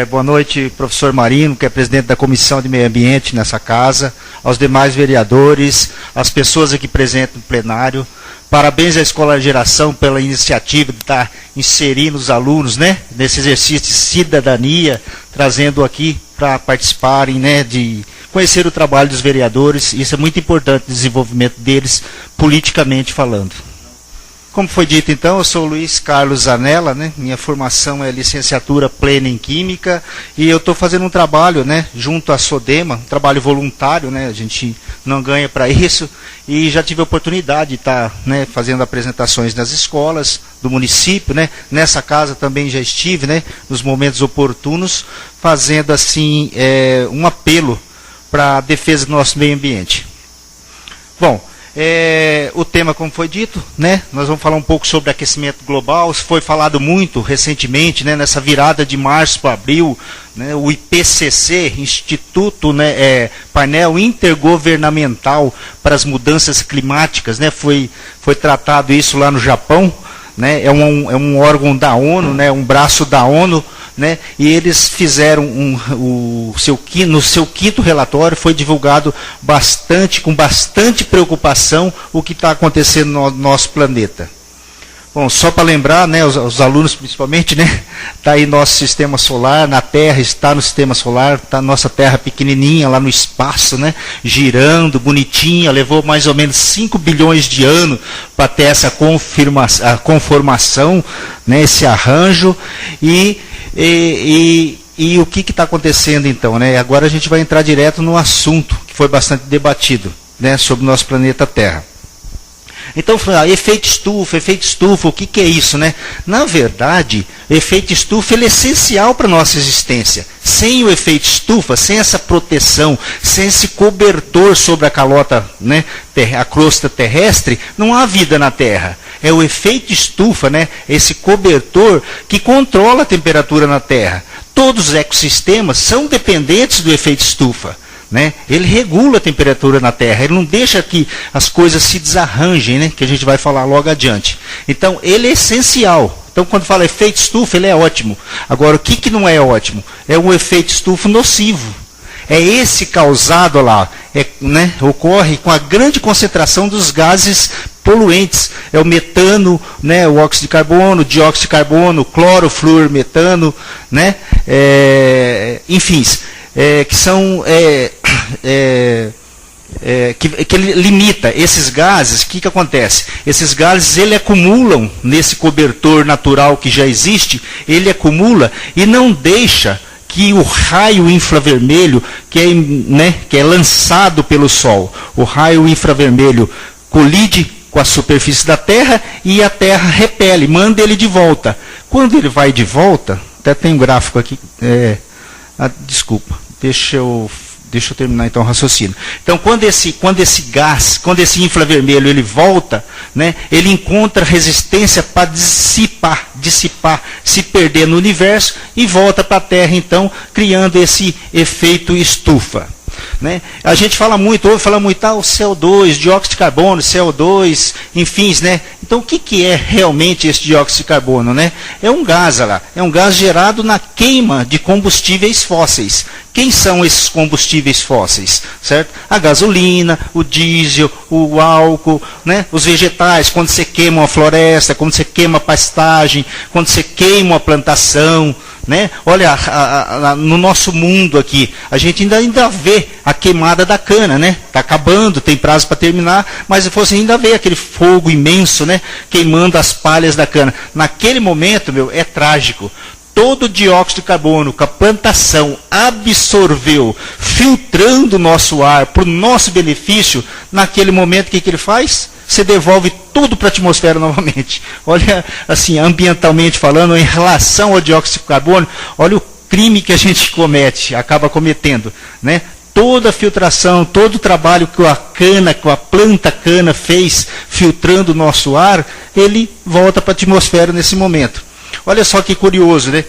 Boa noite, professor Marino, que é presidente da Comissão de Meio Ambiente nessa casa, aos demais vereadores, as pessoas aqui presentes no plenário. Parabéns à Escola Geração pela iniciativa de estar inserindo os alunos, né, nesse exercício de cidadania, trazendo aqui para participarem, né, de conhecer o trabalho dos vereadores. Isso é muito importante, o desenvolvimento deles, politicamente falando. Como foi dito, então, eu sou o Luiz Carlos Zanella, né? Minha formação é licenciatura plena em Química, e eu estou fazendo um trabalho, né, junto à SODEMA, um trabalho voluntário, né, a gente não ganha para isso, e já tive a oportunidade de estar, né, fazendo apresentações nas escolas do município, né? Nessa casa também já estive, né, nos momentos oportunos, fazendo assim um apelo para a defesa do nosso meio ambiente. Bom, o tema, como foi dito, né, nós vamos falar um pouco sobre aquecimento global. Foi falado muito recentemente, né, nessa virada de março para abril, né, o IPCC, Instituto, né, Painel Intergovernamental para as Mudanças Climáticas, né, foi tratado isso lá no Japão, né, é um órgão da ONU, né, um braço da ONU, né, e eles fizeram no seu quinto relatório, foi divulgado com bastante preocupação o que está acontecendo no nosso planeta. Bom, só para lembrar, né, os alunos principalmente, né, está aí nosso sistema solar, na Terra está no sistema solar, está nossa Terra pequenininha lá no espaço, né, girando, bonitinha, levou mais ou menos 5 bilhões de anos para ter essa conformação, né, esse arranjo, e o que está acontecendo então, né? Agora a gente vai entrar direto no assunto que foi bastante debatido, né, sobre o nosso planeta Terra. Então, efeito estufa, o que é isso, né? Na verdade, o efeito estufa ele é essencial para a nossa existência. Sem o efeito estufa, sem essa proteção, sem esse cobertor sobre a calota, né, a crosta terrestre, não há vida na Terra. É o efeito estufa, né, esse cobertor que controla a temperatura na Terra. Todos os ecossistemas são dependentes do efeito estufa. Né? Ele regula a temperatura na Terra, ele não deixa que as coisas se desarranjem, né? Que a gente vai falar logo adiante. Então, ele é essencial. Então, quando fala efeito estufa, ele é ótimo. Agora, o que não é ótimo? É um efeito estufa nocivo. É esse causado lá, né? Ocorre com a grande concentração dos gases poluentes. É o metano, né? O óxido de carbono, o dióxido de carbono, o clorofluormetano, né? Enfim. Que são que ele limita esses gases. O que acontece? Esses gases ele acumulam nesse cobertor natural que já existe, ele acumula e não deixa que o raio infravermelho que é lançado pelo Sol, o raio infravermelho colide com a superfície da Terra e a Terra repele, manda ele de volta. Quando ele vai de volta, até tem um gráfico aqui, desculpa. Deixa eu terminar então o raciocínio. Então, quando esse infravermelho ele volta, né, ele encontra resistência para dissipar, se perder no universo e volta para a Terra, então, criando esse efeito estufa. Né? A gente ouve falar muito, o CO2, dióxido de carbono, CO2, enfim, né? Então, o que é realmente esse dióxido de carbono? Né? É um gás lá, é um gás gerado na queima de combustíveis fósseis. Quem são esses combustíveis fósseis? Certo? A gasolina, o diesel, o álcool, né? Os vegetais, quando você queima uma floresta, quando você queima a pastagem, quando você queima uma plantação. Né? Olha, no nosso mundo aqui, a gente ainda vê a queimada da cana, né? Está acabando, tem prazo para terminar, mas você ainda vê aquele fogo imenso, né? Queimando as palhas da cana. Naquele momento, é trágico. Todo o dióxido de carbono que a plantação absorveu, filtrando o nosso ar para o nosso benefício, naquele momento, o que ele faz? Você devolve tudo para a atmosfera novamente. Olha, assim, ambientalmente falando, em relação ao dióxido de carbono, olha o crime que a gente acaba cometendo, né? Toda a filtração, todo o trabalho que a planta cana fez, filtrando o nosso ar, ele volta para a atmosfera nesse momento. Olha só que curioso, né?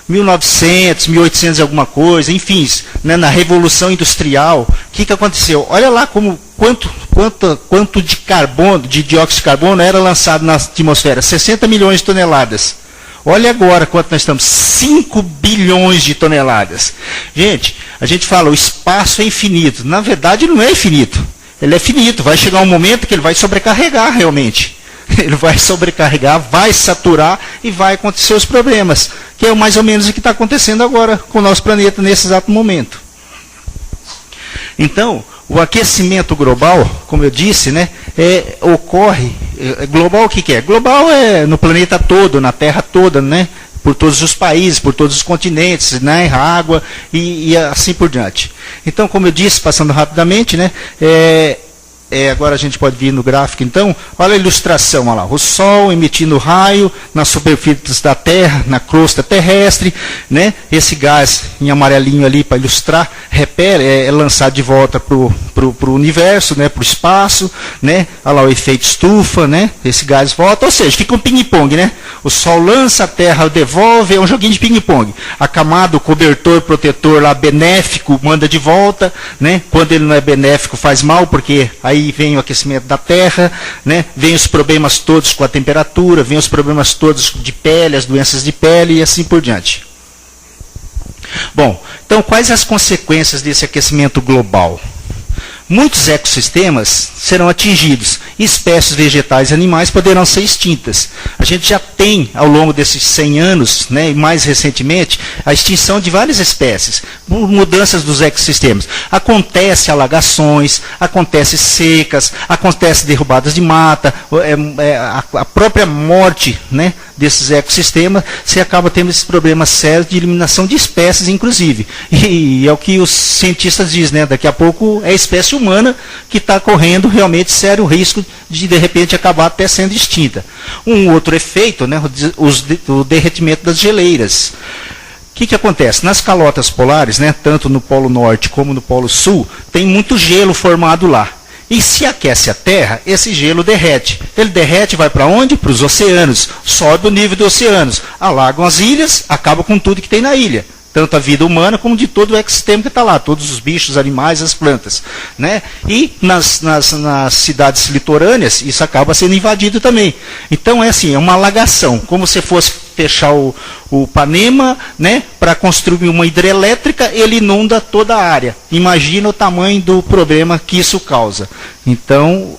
1900, 1800 e alguma coisa, enfim, né? Na Revolução Industrial, o que aconteceu? Olha lá como quanto de carbono, de dióxido de carbono era lançado na atmosfera? 60 milhões de toneladas. Olha agora quanto nós estamos, 5 bilhões de toneladas. Gente, a gente fala, o espaço é infinito. Na verdade, não é infinito. Ele é finito. Vai chegar um momento que ele vai sobrecarregar realmente. Ele vai sobrecarregar, vai saturar e vai acontecer os problemas. Que é mais ou menos o que está acontecendo agora com o nosso planeta nesse exato momento. Então, o aquecimento global, como eu disse, né, ocorre. Global o que é? Global é no planeta todo, na Terra toda, né, por todos os países, por todos os continentes, né, água e assim por diante. Então, como eu disse, passando rapidamente, né, agora a gente pode vir no gráfico, então, olha a ilustração, olha lá, o Sol emitindo raio na superfície da Terra, na crosta terrestre, né? Esse gás em amarelinho ali para ilustrar, repele, é lançado de volta para o universo, né? Para o espaço, né? Olha lá o efeito estufa, né? Esse gás volta, ou seja, fica um ping-pong, né? O Sol lança, a Terra devolve, é um joguinho de ping-pong. A camada, o cobertor protetor lá benéfico manda de volta, né? Quando ele não é benéfico faz mal, porque aí vem o aquecimento da Terra, né? Vem os problemas todos com a temperatura, vem os problemas todos de pele, as doenças de pele e assim por diante. Bom, então quais as consequências desse aquecimento global? Muitos ecossistemas serão atingidos e espécies vegetais e animais poderão ser extintas. A gente já tem, ao longo desses 100 anos, né, e mais recentemente, a extinção de várias espécies, mudanças dos ecossistemas. Acontece alagações, acontece secas, acontece derrubadas de mata, a própria morte, né, desses ecossistemas, você acaba tendo esses problemas sérios de eliminação de espécies, inclusive. E é o que os cientistas dizem, né? Daqui a pouco é a espécie humana que está correndo realmente sério risco de repente, acabar até sendo extinta. Um outro efeito, né? O derretimento das geleiras. O que acontece? Nas calotas polares, né, tanto no Polo Norte como no Polo Sul, tem muito gelo formado lá. E se aquece a Terra, esse gelo derrete. Ele derrete e vai para onde? Para os oceanos. Sobe o nível dos oceanos. Alagam as ilhas, acaba com tudo que tem na ilha. Tanto a vida humana como de todo o ecossistema que está lá. Todos os bichos, animais, as plantas. Né? E nas cidades litorâneas, isso acaba sendo invadido também. Então é assim, é uma alagação. Como se fosse fechar o Panema, né, para construir uma hidrelétrica, ele inunda toda a área. Imagina o tamanho do problema que isso causa. Então,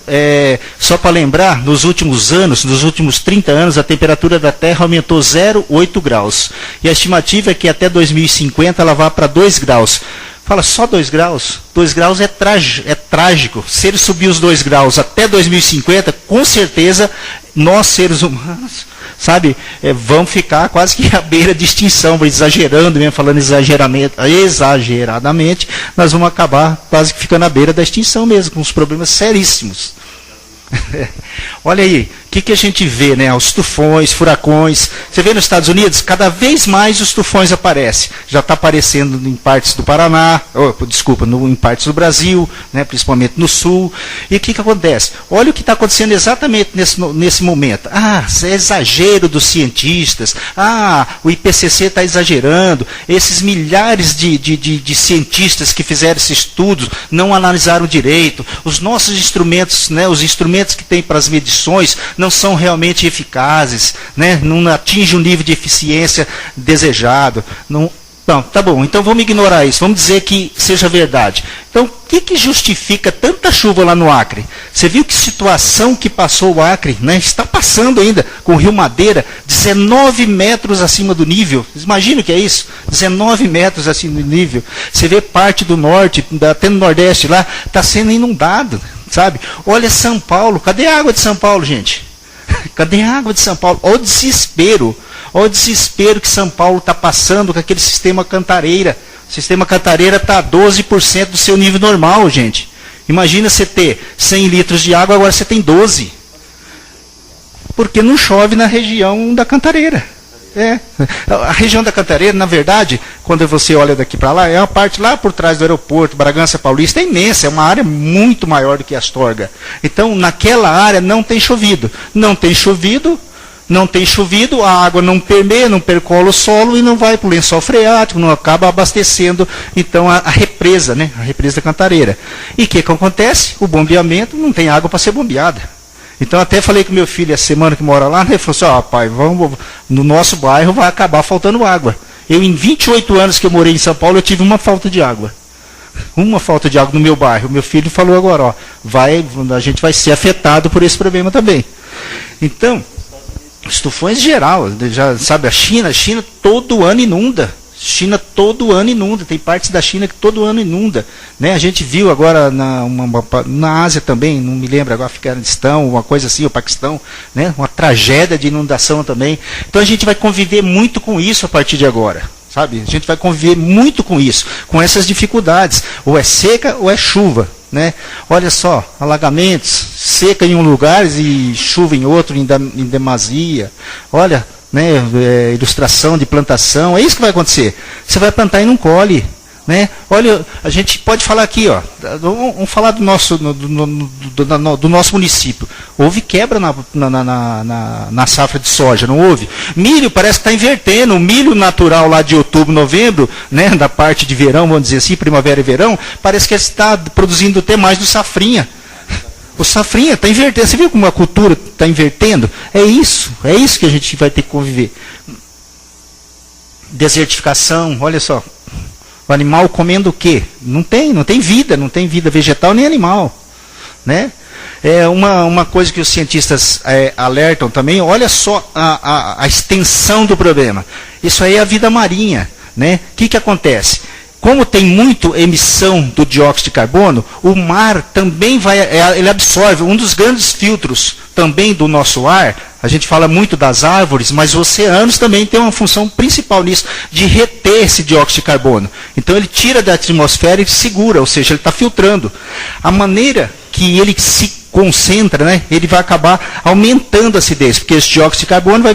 só para lembrar, nos últimos anos, nos últimos 30 anos, a temperatura da Terra aumentou 0,8 graus. E a estimativa é que até 2050 ela vá para 2 graus. Fala, só 2 graus? 2 graus é trágico. Se ele subir os 2 graus até 2050, com certeza, nós seres humanos, sabe, vamos ficar quase que à beira de extinção, exagerando mesmo, falando exageradamente, nós vamos acabar quase que ficando à beira da extinção mesmo, com os problemas seríssimos. Olha aí, o que a gente vê, né? Os tufões, furacões. Você vê nos Estados Unidos, cada vez mais os tufões aparecem. Já está aparecendo em partes do Paraná, em partes do Brasil, né? Principalmente no sul. E o que acontece? Olha o que está acontecendo exatamente nesse momento. É exagero dos cientistas. O IPCC está exagerando. Esses milhares de cientistas que fizeram esse estudo não analisaram direito. Os nossos instrumentos, né? Os instrumentos que tem para as medições não são realmente eficazes, né? Não atingem o nível de eficiência desejado. Não, tá bom, então vamos ignorar isso, vamos dizer que seja verdade. Então, o que justifica tanta chuva lá no Acre? Você viu que situação que passou o Acre, né? Está passando ainda com o Rio Madeira, 19 metros acima do nível. Imagina o que é isso? 19 metros acima do nível. Você vê parte do norte, até no nordeste lá, está sendo inundado. Sabe? Olha São Paulo, cadê a água de São Paulo, gente? Cadê a água de São Paulo? Olha o desespero que São Paulo está passando com aquele sistema Cantareira. O sistema Cantareira está a 12% do seu nível normal, gente. Imagina você ter 100 litros de água, agora você tem 12. Porque não chove na região da Cantareira. A região da Cantareira, na verdade, quando você olha daqui para lá, é uma parte lá por trás do aeroporto, Bragança Paulista, é imensa, é uma área muito maior do que Astorga. Então, naquela área não tem chovido. Não tem chovido, não tem chovido, a água não permeia, não percola o solo e não vai para o lençol freático, não acaba abastecendo, então, a represa, né? A represa Cantareira. E o que acontece? O bombeamento não tem água para ser bombeada. Então, até falei com meu filho essa semana que mora lá, né? Ele falou assim, pai, no nosso bairro vai acabar faltando água. Eu, em 28 anos que eu morei em São Paulo, eu tive uma falta de água. Uma falta de água no meu bairro. Meu filho falou agora, a gente vai ser afetado por esse problema também. Então, estufões geral, já sabe, a China todo ano inunda. China todo ano inunda, tem partes da China que todo ano inunda, né? A gente viu agora na Ásia também, não me lembro agora, Afeganistão, uma coisa assim, o Paquistão, né? Uma tragédia de inundação também. Então a gente vai conviver muito com isso a partir de agora, sabe? A gente vai conviver muito com isso, com essas dificuldades, ou é seca ou é chuva, né? Olha só, alagamentos, seca em um lugar e chuva em outro em demasia. Olha, né, ilustração de plantação, é isso que vai acontecer. Você vai plantar e não colhe, né? Olha, a gente pode falar aqui, vamos falar do nosso município. Houve quebra na safra de soja, não houve? Milho parece que está invertendo. O milho natural lá de outubro, novembro, né, da parte de verão, vamos dizer assim, primavera e verão, parece que está produzindo até mais do safrinha. O safrinha está invertendo. Você viu como a cultura está invertendo? É isso que a gente vai ter que conviver. Desertificação, olha só. O animal comendo o quê? Não tem vida vegetal nem animal, né? É uma coisa que os cientistas alertam também, olha só a extensão do problema. Isso aí é a vida marinha, né? O que acontece? Como tem muito emissão do dióxido de carbono, o mar também ele absorve. Um dos grandes filtros também do nosso ar, a gente fala muito das árvores, mas os oceanos também têm uma função principal nisso, de reter esse dióxido de carbono. Então ele tira da atmosfera e segura, ou seja, ele está filtrando. A maneira que ele se concentra, né, ele vai acabar aumentando a acidez, porque esse dióxido de carbono vai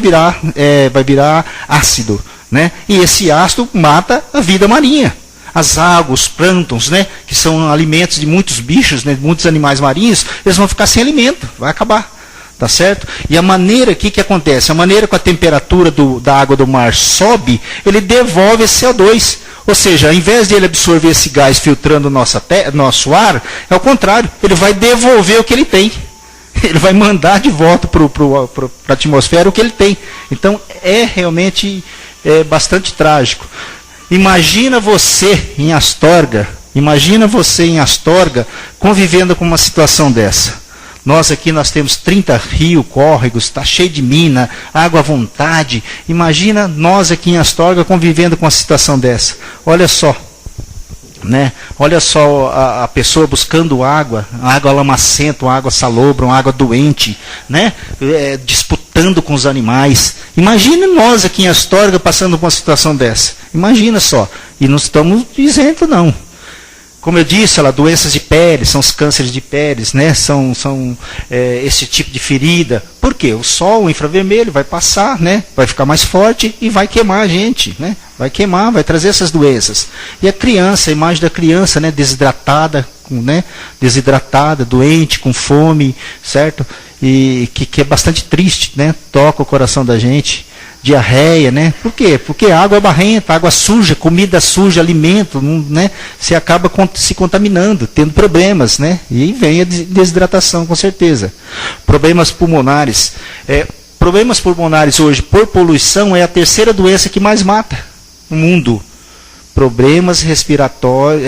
virar ácido, né, e esse ácido mata a vida marinha. As águas, os plânctons, né, que são alimentos de muitos bichos, né, de muitos animais marinhos, eles vão ficar sem alimento, vai acabar, tá certo? E a maneira, que acontece? A maneira que a temperatura da água do mar sobe, ele devolve esse CO2. Ou seja, ao invés de ele absorver esse gás filtrando nosso ar, é o contrário, ele vai devolver o que ele tem. Ele vai mandar de volta para a atmosfera o que ele tem. Então, é realmente bastante trágico. Imagina você em Astorga convivendo com uma situação dessa. Nós aqui temos 30 rios, córregos, está cheio de mina, água à vontade. Imagina nós aqui em Astorga convivendo com uma situação dessa. Olha só, né? Olha só a pessoa buscando água lamacenta, água salobra, água doente, né? Disputando com os animais. Imagine nós aqui em Astorga passando por uma situação dessa. Imagina só. E não estamos isentos, não. Como eu disse, doenças de pele, são os cânceres de pele, né? São esse tipo de ferida. Por quê? O sol, o infravermelho, vai passar, né? Vai ficar mais forte e vai queimar a gente, né? Vai queimar, vai trazer essas doenças. E a criança, a imagem da criança, né? Desidratada, doente, com fome, certo? E que é bastante triste, né? Toca o coração da gente. Diarreia, né? Por quê? Porque a água é barrenta, água suja, comida suja, alimento, né? Você acaba se contaminando, tendo problemas, né? E vem a desidratação, com certeza. Problemas pulmonares. Problemas pulmonares hoje, por poluição, é a terceira doença que mais mata no mundo. Problemas respiratórios,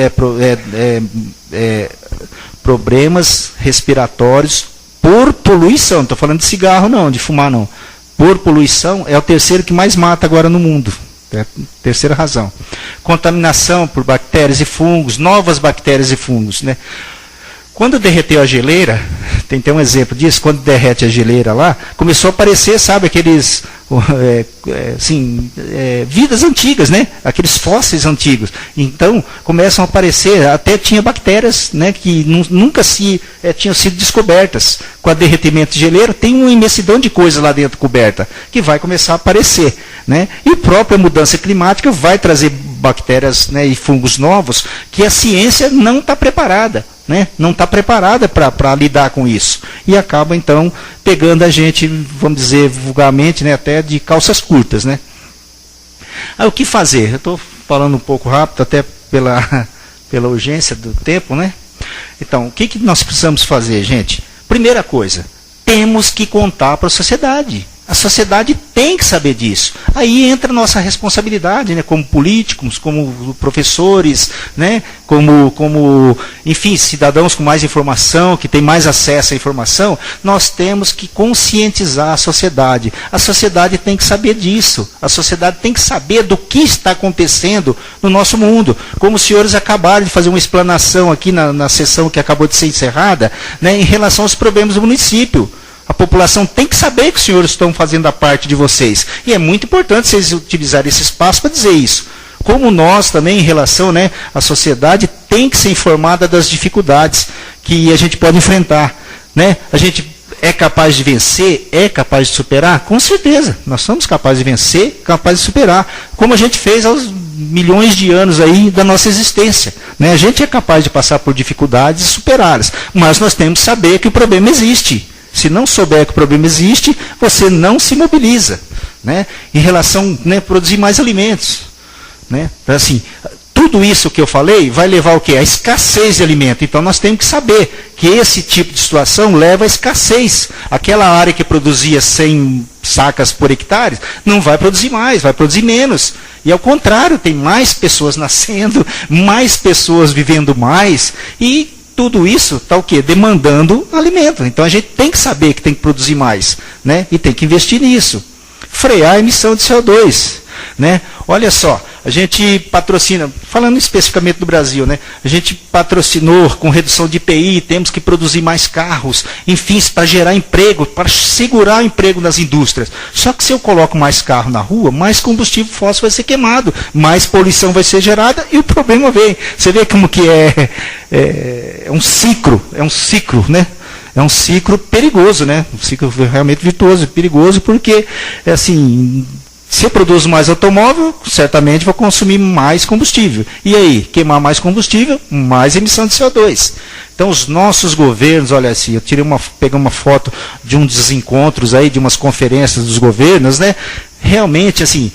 problemas respiratórios por poluição. Não estou falando de cigarro, não, de fumar, não. Por poluição, é o terceiro que mais mata agora no mundo. É a terceira razão. Contaminação por bactérias e fungos, novas bactérias e fungos, né? Quando derreteu a geleira, tem um exemplo disso, quando derrete a geleira lá, começou a aparecer, sabe, aqueles, vidas antigas, né? Aqueles fósseis antigos. Então, começam a aparecer, até tinha bactérias, né, que nunca tinham sido descobertas. Com o derretimento de geleira, tem uma imensidão de coisas lá dentro coberta, que vai começar a aparecer, né? E a própria mudança climática vai trazer bactérias, né, e fungos novos, que a ciência não está preparada. né? Não está preparada para lidar com isso. E acaba, então, pegando a gente, vamos dizer vulgarmente, né, até de calças curtas. Né? Aí, o que fazer? Eu estou falando um pouco rápido, até pela urgência do tempo. Né? Então, o que nós precisamos fazer, gente? Primeira coisa, temos que contar para a sociedade. A sociedade tem que saber disso. Aí entra a nossa responsabilidade, né, como políticos, como professores, né, como, enfim, cidadãos com mais informação, que têm mais acesso à informação. Nós temos que conscientizar a sociedade. A sociedade tem que saber disso. A sociedade tem que saber do que está acontecendo no nosso mundo. Como os senhores acabaram de fazer uma explanação aqui na sessão que acabou de ser encerrada, né, em relação aos problemas do município. A população tem que saber que os senhores estão fazendo a parte de vocês. E é muito importante vocês utilizarem esse espaço para dizer isso. Como nós também, em relação, né, à sociedade, tem que ser informada das dificuldades que a gente pode enfrentar. Né? A gente é capaz de vencer? É capaz de superar? Com certeza. Nós somos capazes de vencer, capazes de superar. Como a gente fez aos milhões de anos aí da nossa existência. Né? A gente é capaz de passar por dificuldades e superá-las. Mas nós temos que saber que o problema existe. Se não souber que o problema existe, você não se mobiliza. Né? Em relação a, né, produzir mais alimentos. Né? Então, assim, tudo isso que eu falei vai levar o quê? A escassez de alimento. Então nós temos que saber que esse tipo de situação leva à escassez. Aquela área que produzia 100 sacas por hectare não vai produzir mais, vai produzir menos. E ao contrário, tem mais pessoas nascendo, mais pessoas vivendo mais e tudo isso está o quê? Demandando alimento. Então a gente tem que saber que tem que produzir mais, né? E tem que investir nisso. Frear a emissão de CO2. Né? Olha só, a gente patrocina, falando especificamente do Brasil, né? A gente patrocinou com redução de IPI, temos que produzir mais carros, enfim, para gerar emprego, para segurar o emprego nas indústrias. Só que se eu coloco mais carro na rua, mais combustível fóssil vai ser queimado, mais poluição vai ser gerada e o problema vem. Você vê como que é um ciclo, né? É um ciclo perigoso, né? Um ciclo realmente virtuoso, perigoso, porque, assim, se eu produzo mais automóvel, certamente vou consumir mais combustível. E aí, queimar mais combustível, mais emissão de CO2. Então, os nossos governos, olha assim, eu peguei uma foto de um dos encontros aí, de umas conferências dos governos, né? Realmente, assim,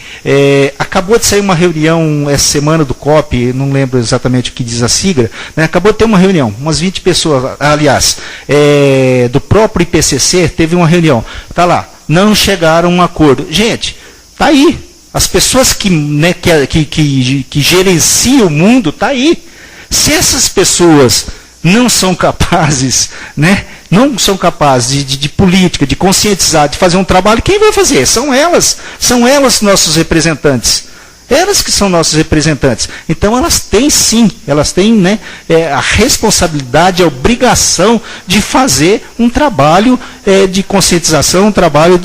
acabou de sair uma reunião essa semana do COP, não lembro exatamente o que diz a sigla, né? Acabou de ter uma reunião, umas 20 pessoas, aliás, do próprio IPCC teve uma reunião. Está lá, não chegaram a um acordo. Gente, está aí. As pessoas que gerenciam o mundo, está aí. Se essas pessoas não são capazes, né, não são capazes de política, de conscientizar, de fazer um trabalho, quem vai fazer? São elas nossos representantes. Elas que são nossos representantes. Então elas têm sim, né, a responsabilidade, a obrigação de fazer um trabalho de conscientização, um trabalho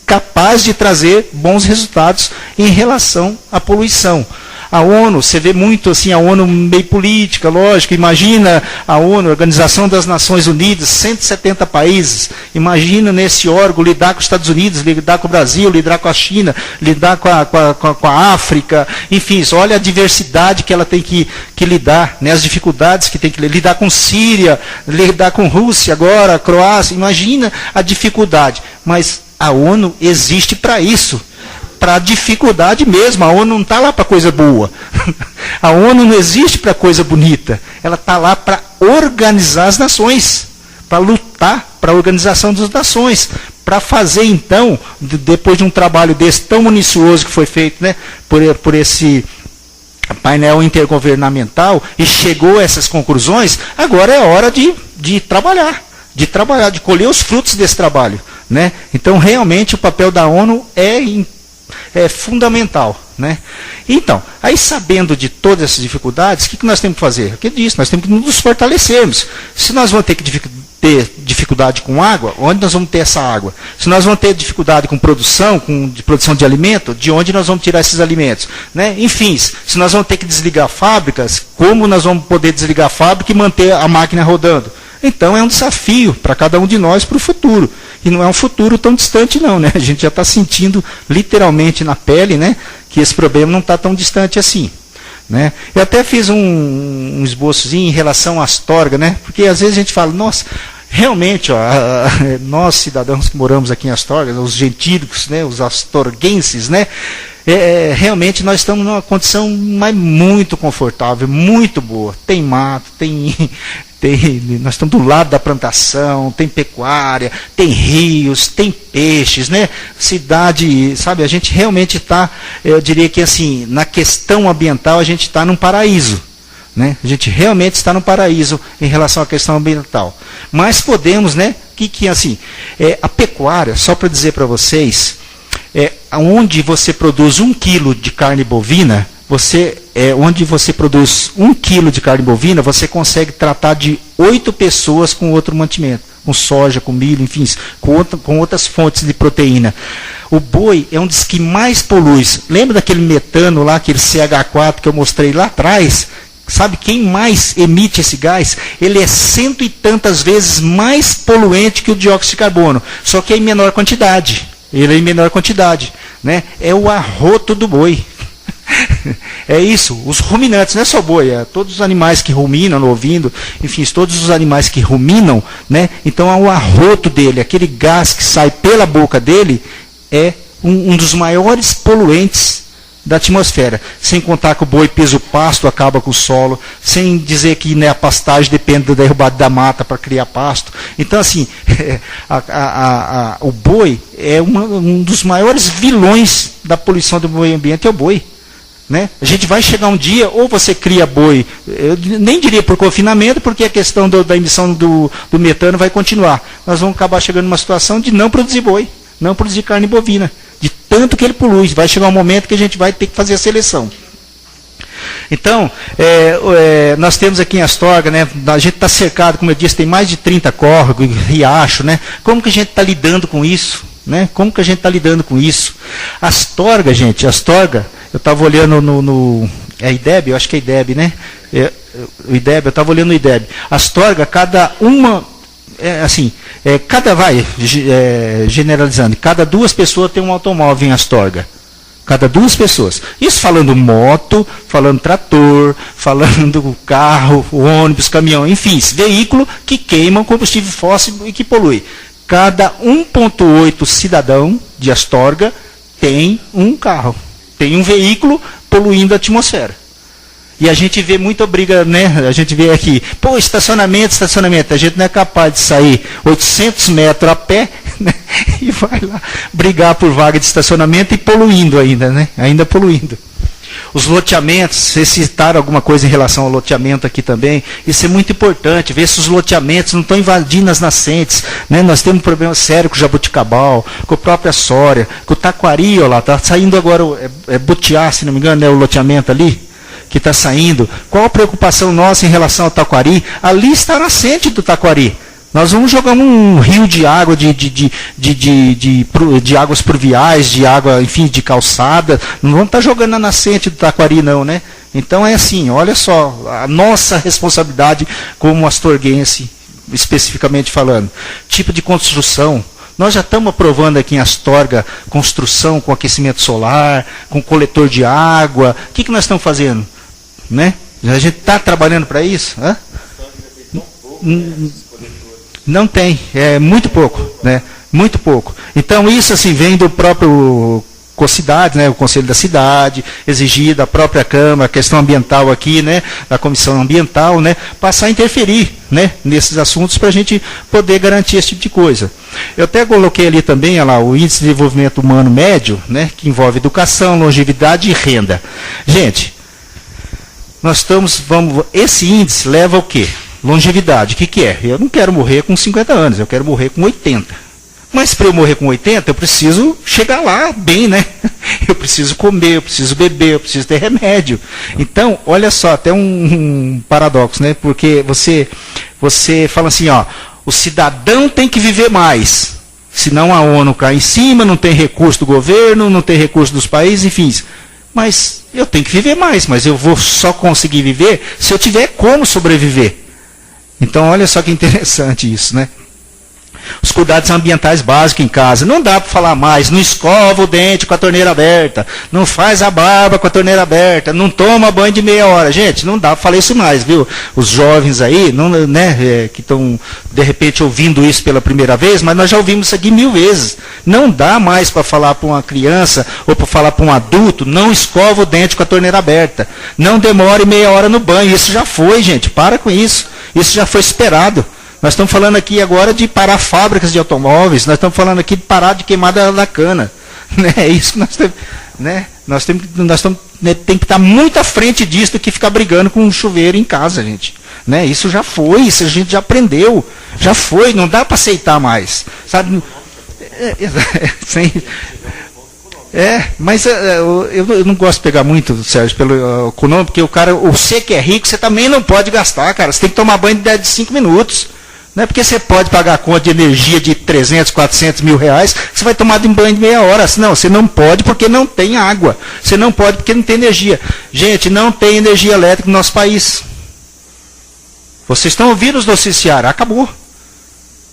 capaz de trazer bons resultados em relação à poluição. A ONU, você vê muito assim, a ONU meio política, lógico, imagina a ONU, Organização das Nações Unidas, 170 países, imagina nesse órgão lidar com os Estados Unidos, lidar com o Brasil, lidar com a China, lidar com a África, enfim, olha a diversidade que ela tem que lidar, né, as dificuldades que tem que lidar com Síria, lidar com Rússia agora, Croácia, imagina a dificuldade, mas a ONU existe para isso. Para a dificuldade mesmo, a ONU não está lá para coisa boa. A ONU não existe para coisa bonita. Ela está lá para organizar as nações, para lutar para a organização das nações, para fazer então, depois de um trabalho desse tão minucioso que foi feito, né, por esse painel intergovernamental, e chegou a essas conclusões, agora é hora de trabalhar, de colher os frutos desse trabalho. Né? Então, realmente, o papel da ONU é fundamental. Né? Então, aí sabendo de todas essas dificuldades, o que nós temos que fazer? O que disse? Nós temos que nos fortalecermos. Se nós vamos ter dificuldade com água, onde nós vamos ter essa água? Se nós vamos ter dificuldade com produção de alimento, de onde nós vamos tirar esses alimentos? Né? Enfim, se nós vamos ter que desligar fábricas, como nós vamos poder desligar a fábrica e manter a máquina rodando? Então é um desafio para cada um de nós para o futuro. E não é um futuro tão distante não, né? A gente já está sentindo literalmente na pele, né, que esse problema não está tão distante assim. né? Eu até fiz um esboçozinho em relação à Astorga, né? Porque às vezes a gente fala, nossa, realmente, ó, nós cidadãos que moramos aqui em Astorga, os gentílicos, né, os astorguenses, né, realmente nós estamos numa condição muito confortável, muito boa. Tem mato, nós estamos do lado da plantação, tem pecuária, tem rios, tem peixes, né? Cidade, sabe, a gente realmente está, eu diria que assim, na questão ambiental a gente está num paraíso. Né? A gente realmente está no paraíso em relação à questão ambiental. Mas podemos, né, que assim, a pecuária, só para dizer para vocês, onde você produz 1 quilo de carne bovina, onde você produz 1 quilo de carne bovina, você consegue tratar de 8 pessoas com outro mantimento, com soja, com milho, enfim, com outras fontes de proteína. O boi é um dos que mais polui. Lembra daquele metano lá, aquele CH4 que eu mostrei lá atrás? Sabe quem mais emite esse gás? Ele é 100 e tantas vezes mais poluente que o dióxido de carbono, só que é em menor quantidade. Ele é em menor quantidade, né? É o arroto do boi. É isso, os ruminantes, não é só boi, todos os animais que ruminam, ouvindo, enfim, todos os animais que ruminam, né? Então o arroto dele, aquele gás que sai pela boca dele, é um dos maiores poluentes da atmosfera, sem contar que o boi pisa o pasto, acaba com o solo, sem dizer que, né, a pastagem depende da derrubada da mata para criar pasto. Então, assim, o boi é um dos maiores vilões da poluição do meio ambiente, é o boi. Né? A gente vai chegar um dia, ou você cria boi, eu nem diria por confinamento, porque a questão da emissão do metano vai continuar. Nós vamos acabar chegando numa situação de não produzir boi, não produzir carne bovina, de tanto que ele polui. Vai chegar um momento que a gente vai ter que fazer a seleção. Então, nós temos aqui em Astorga, né, a gente está cercado, como eu disse, tem mais de 30 córregos, riacho, né? Como que a gente está lidando com isso? Né? Como que a gente está lidando com isso? Astorga, gente, Astorga, eu estava olhando no IDEB, eu acho que é IDEB, né? O IDEB, eu estava olhando no IDEB. Astorga, generalizando, cada 2 pessoas tem um automóvel em Astorga. Cada 2 pessoas. Isso falando moto, falando trator, falando carro, ônibus, caminhão, enfim, veículo que queimam combustível fóssil e que polui. Cada 1,8 cidadão de Astorga tem um carro, tem um veículo poluindo a atmosfera. E a gente vê muita briga, né? A gente vê aqui, estacionamento. A gente não é capaz de sair 800 metros a pé, né? E vai lá brigar por vaga de estacionamento e poluindo ainda, né? Ainda poluindo. Os loteamentos, vocês citaram alguma coisa em relação ao loteamento aqui também, isso é muito importante, ver se os loteamentos não estão invadindo as nascentes, né? Nós temos um problema sério com o jabuticabal, com a própria Soria, com o taquari, ó lá, está saindo agora, Butiá, se não me engano, é o loteamento ali, que está saindo. Qual a preocupação nossa em relação ao taquari? Ali está a nascente do taquari. Nós vamos jogar um rio de água, de águas pluviais, de água, enfim, de calçada. Não vamos estar jogando na nascente do taquari, não, né? Então é assim, olha só, a nossa responsabilidade como astorguense, especificamente falando. Tipo de construção. Nós já estamos aprovando aqui em Astorga construção com aquecimento solar, com coletor de água. O que nós estamos fazendo? Né? A gente está trabalhando para isso? Hã? Não tem, é muito pouco, né? Muito pouco. Então isso assim vem do próprio COCIDAD, né? O Conselho da Cidade, exigir da própria Câmara, a questão ambiental aqui, né? Da Comissão Ambiental, né? Passar a interferir, né? Nesses assuntos para a gente poder garantir esse tipo de coisa. Eu até coloquei ali também, olha lá, o Índice de Desenvolvimento Humano Médio, né? Que envolve educação, longevidade e renda. Gente, esse índice leva ao quê? Longevidade, o que é? Eu não quero morrer com 50 anos, eu quero morrer com 80. Mas para eu morrer com 80, eu preciso chegar lá bem, né? Eu preciso comer, eu preciso beber, eu preciso ter remédio. Então, olha só, até um paradoxo, né? Porque você fala assim, ó, o cidadão tem que viver mais, senão a ONU cai em cima, não tem recurso do governo, não tem recurso dos países, enfim. Mas eu tenho que viver mais, mas eu vou só conseguir viver se eu tiver como sobreviver. Então, olha só que interessante isso, né? Os cuidados ambientais básicos em casa. Não dá para falar mais, não escova o dente com a torneira aberta, não faz a barba com a torneira aberta, não toma banho de meia hora. Gente, não dá para falar isso mais, viu? Os jovens aí, não, né, que estão, de repente, ouvindo isso pela primeira vez, mas nós já ouvimos isso aqui 1000 vezes. Não dá mais para falar para uma criança ou para falar para um adulto, não escova o dente com a torneira aberta. Não demore meia hora no banho. Isso já foi, gente. Para com isso. Isso já foi esperado. Nós estamos falando aqui agora de parar fábricas de automóveis, nós estamos falando aqui de parar de queimar da cana. Né? É isso que nós temos. Né? Nós temos tem que estar muito à frente disso do que ficar brigando com um chuveiro em casa, gente. Né? Isso já foi, isso a gente já aprendeu. Já foi, não dá para aceitar mais. Sabe? Mas eu não gosto de pegar muito, Sérgio, pelo econômico, porque você que é rico, você também não pode gastar, cara. Você tem que tomar banho de 5 minutos. Não é porque você pode pagar a conta de energia de 300, 400 mil reais, que você vai tomar banho de meia hora. Não, você não pode porque não tem água. Você não pode porque não tem energia. Gente, não tem energia elétrica no nosso país. Vocês estão ouvindo os noticiários? Acabou.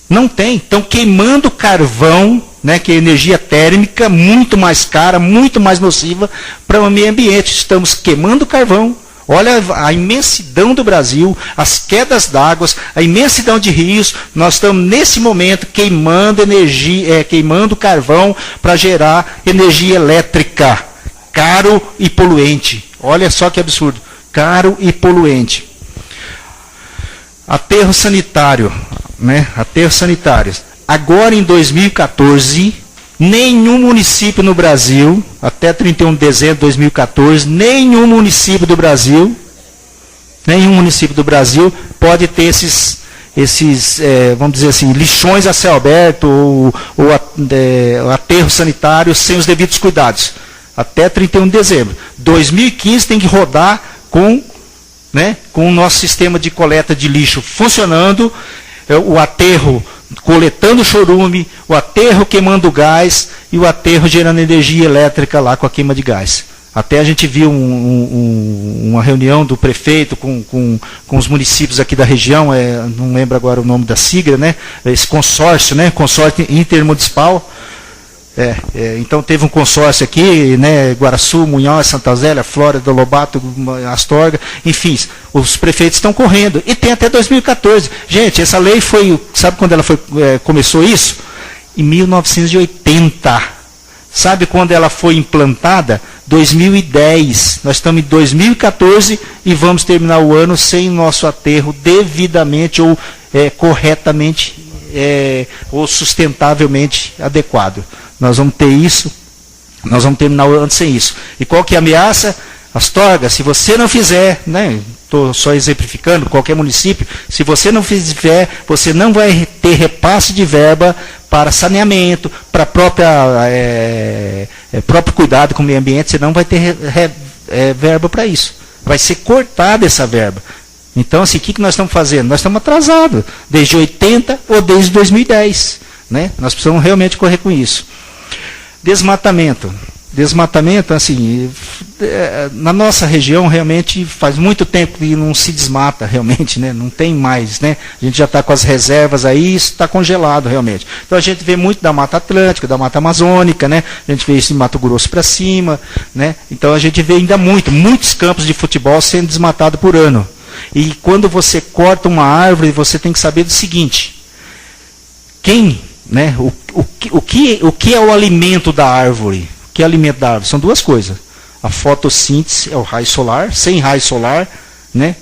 Não tem. Estão queimando carvão, né, que é energia térmica, muito mais cara, muito mais nociva para o meio ambiente. Estamos queimando carvão. Olha a imensidão do Brasil, as quedas d'água, a imensidão de rios. Nós estamos, nesse momento, queimando energia, queimando carvão para gerar energia elétrica. Caro e poluente. Olha só que absurdo. Caro e poluente. Aterro sanitário. Né? Aterros sanitários. Agora, em 2014, nenhum município no Brasil, até 31 de dezembro de 2014, nenhum município do Brasil pode ter esses vamos dizer assim, lixões a céu aberto ou aterros sanitários sem os devidos cuidados. Até 31 de dezembro. 2015 tem que rodar com o nosso sistema de coleta de lixo funcionando, o aterro coletando chorume, o aterro queimando gás e o aterro gerando energia elétrica lá com a queima de gás. Até a gente viu uma reunião do prefeito com os municípios aqui da região, não lembro agora o nome da sigla, né? Esse consórcio, né? Consórcio intermunicipal. Então teve um consórcio aqui, né, Guaraçu, Munhoz, Santa Zélia, Flórida, Lobato, Astorga, enfim, os prefeitos estão correndo, e tem até 2014. Gente, essa lei sabe quando ela começou isso? Em 1980. Sabe quando ela foi implantada? 2010. Nós estamos em 2014 e vamos terminar o ano sem o nosso aterro devidamente ou corretamente ou sustentavelmente adequado. Nós vamos ter isso, nós vamos terminar o ano sem isso. E qual que é a ameaça? Astorga, se você não fizer, né, estou só exemplificando, qualquer município, se você não fizer, você não vai ter repasse de verba para saneamento, para próprio cuidado com o meio ambiente, você não vai ter verba para isso. Vai ser cortada essa verba. Então, assim, o que nós estamos fazendo? Nós estamos atrasados, desde 80 ou desde 2010. Né? Nós precisamos realmente correr com isso. Desmatamento. Desmatamento, assim, na nossa região realmente faz muito tempo que não se desmata realmente, né? Não tem mais, né? A gente já está com as reservas aí, isso está congelado realmente. Então a gente vê muito da Mata Atlântica, da Mata Amazônica, né? A gente vê isso em Mato Grosso para cima, né? Então a gente vê ainda muitos campos de futebol sendo desmatados por ano. E quando você corta uma árvore, você tem que saber do seguinte: né? O que é o alimento da árvore? O que é o alimento da árvore? São duas coisas. A fotossíntese é o raio solar. Sem raio solar, né?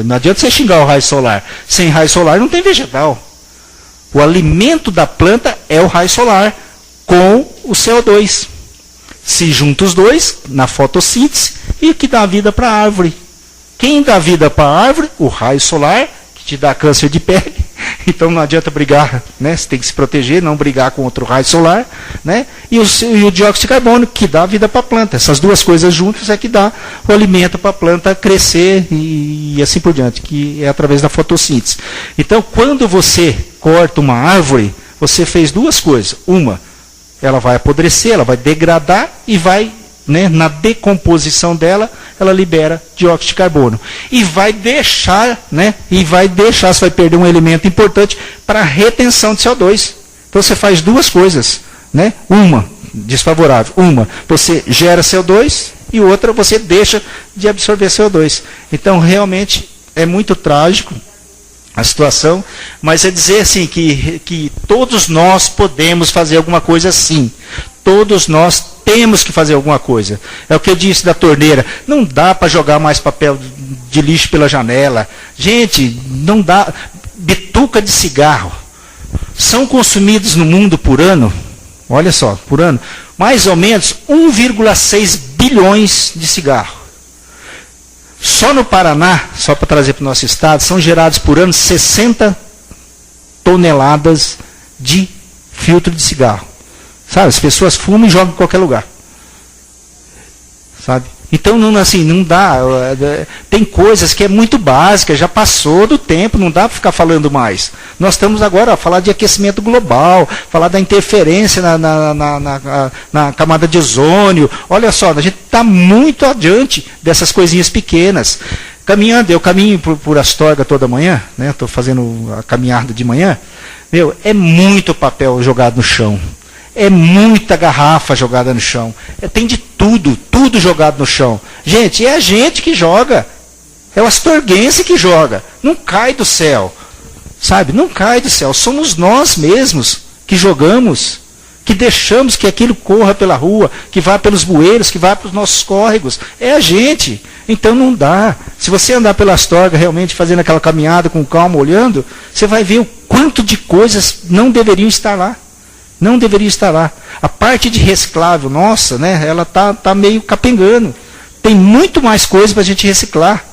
Não adianta você xingar o raio solar. Sem raio solar não tem vegetal. O alimento da planta é o raio solar com o CO2. Se junta os dois na fotossíntese e o que dá vida para a árvore. Quem dá vida para a árvore? O raio solar, que te dá câncer de pele. Então não adianta brigar, né? Você tem que se proteger, não brigar com outro raio solar, né? E o dióxido de carbono, que dá vida para a planta. Essas duas coisas juntas é que dá o alimento para a planta crescer e assim por diante, que é através da fotossíntese. Então, quando você corta uma árvore, você fez duas coisas. Uma, ela vai apodrecer, ela vai degradar e vai, né, na decomposição dela, ela libera dióxido de carbono. E vai deixar, você vai perder um elemento importante para a retenção de CO2. Então você faz duas coisas, né? Uma, desfavorável. Uma, você gera CO2 e outra, você deixa de absorver CO2. Então, realmente, é muito trágico a situação, mas é dizer assim que todos nós podemos fazer alguma coisa sim. Todos nós temos que fazer alguma coisa. É o que eu disse da torneira. Não dá para jogar mais papel de lixo pela janela. Gente, não dá. Bituca de cigarro. São consumidos no mundo por ano, olha só, por ano, mais ou menos 1,6 bilhões de cigarros. Só no Paraná, só para trazer para o nosso estado, são gerados por ano 60 toneladas de filtro de cigarro. Sabe, as pessoas fumam e jogam em qualquer lugar. Sabe? Então, não dá. Tem coisas que é muito básica, já passou do tempo, não dá para ficar falando mais. Nós estamos agora a falar de aquecimento global, falar da interferência na camada de ozônio. Olha só, a gente está muito adiante dessas coisinhas pequenas. Caminhando, eu caminho por Astorga toda manhã, né? Estou fazendo a caminhada de manhã. É muito papel jogado no chão. É muita garrafa jogada no chão. Tem de tudo jogado no chão. Gente, é a gente que joga. É o astorguense que joga. Não cai do céu. Sabe? Não cai do céu. Somos nós mesmos que jogamos, que deixamos que aquilo corra pela rua, que vá pelos bueiros, que vá para os nossos córregos. É a gente. Então não dá. Se você andar pela Astorga, realmente fazendo aquela caminhada com calma, olhando, você vai ver o quanto de coisas não deveriam estar lá. Não deveria estar lá. A parte de reciclável nossa, né, ela tá meio capengando. Tem muito mais coisa para a gente reciclar.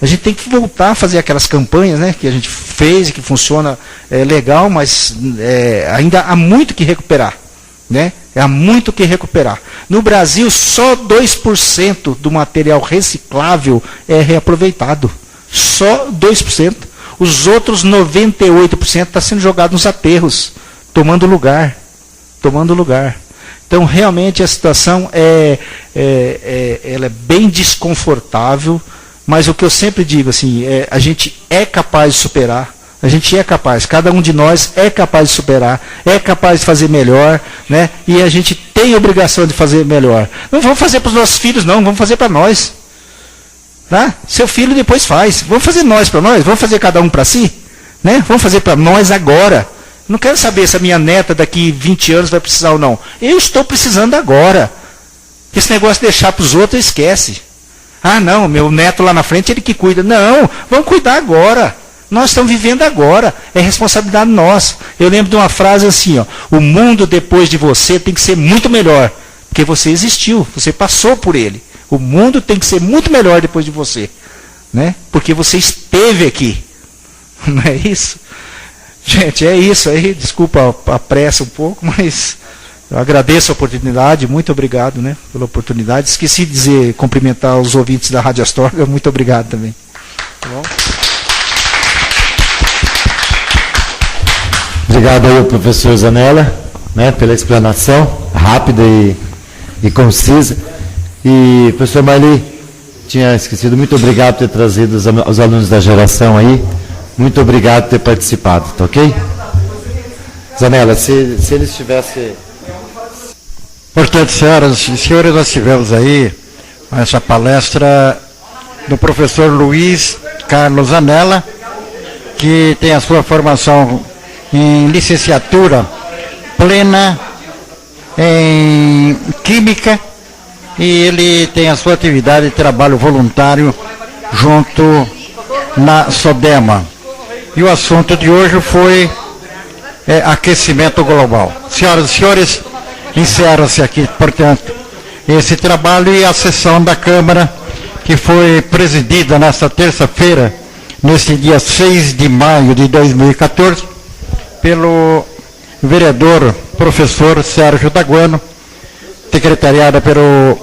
A gente tem que voltar a fazer aquelas campanhas, né, que a gente fez e que funciona legal, mas ainda há muito que recuperar. Né? Há muito que recuperar. No Brasil, só 2% do material reciclável é reaproveitado. Só 2%. Os outros 98% está sendo jogado nos aterros, tomando lugar. Então, realmente, a situação ela é bem desconfortável, mas o que eu sempre digo, assim, a gente é capaz de superar, a gente é capaz, cada um de nós é capaz de superar, é capaz de fazer melhor, né? E a gente tem a obrigação de fazer melhor. Não vamos fazer para os nossos filhos, não, vamos fazer para nós. Tá? Seu filho depois faz. Vamos fazer nós para nós, vamos fazer cada um para si, né? Vamos fazer para nós agora. Não quero saber se a minha neta daqui 20 anos vai precisar ou não. Eu estou precisando agora. Esse negócio de deixar para os outros, esquece. Ah, não, meu neto lá na frente, ele que cuida. Não, vamos cuidar agora. Nós estamos vivendo agora. É responsabilidade nossa. Eu lembro de uma frase assim, ó, o mundo depois de você tem que ser muito melhor. Porque você existiu, você passou por ele. O mundo tem que ser muito melhor depois de você. Né? Porque você esteve aqui. Não é isso? Gente, é isso aí, desculpa a pressa um pouco, mas eu agradeço a oportunidade, muito obrigado, né, pela oportunidade. Esqueci de dizer, cumprimentar os ouvintes da Rádio Astorga, muito obrigado também. Tá bom? Obrigado aí ao professor Zanella, né, pela explanação rápida e concisa. E, professor Marli, tinha esquecido, muito obrigado por ter trazido os alunos da geração aí. Muito obrigado por ter participado, tá ok? Zanella, se eles tivessem... Portanto, senhoras e senhores, nós tivemos aí essa palestra do professor Luiz Carlos Zanella, que tem a sua formação em licenciatura plena em Química, e ele tem a sua atividade de trabalho voluntário junto na SODEMA. E o assunto de hoje foi aquecimento global. Senhoras e senhores, encerra-se aqui, portanto, esse trabalho e a sessão da Câmara, que foi presidida nesta terça-feira, neste dia 6 de maio de 2014, pelo vereador professor Sérgio Daguano, secretariada pelo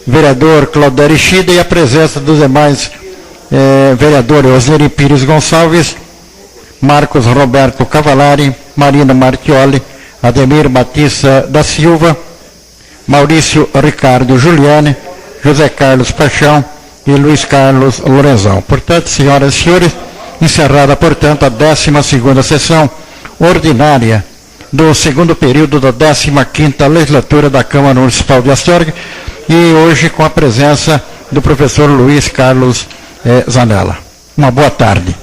vereador Claudio Ishida, e a presença dos demais vereadores Osneri Pires Gonçalves, Marcos Roberto Cavalari, Marina Martioli, Ademir Batista da Silva, Maurício Ricardo Giuliani, José Carlos Paixão e Luiz Carlos Lorenzão. Portanto, senhoras e senhores, encerrada, portanto, a 12ª sessão ordinária do segundo período da 15ª legislatura da Câmara Municipal de Astorga, e hoje com a presença do professor Luiz Carlos Zanella. Uma boa tarde.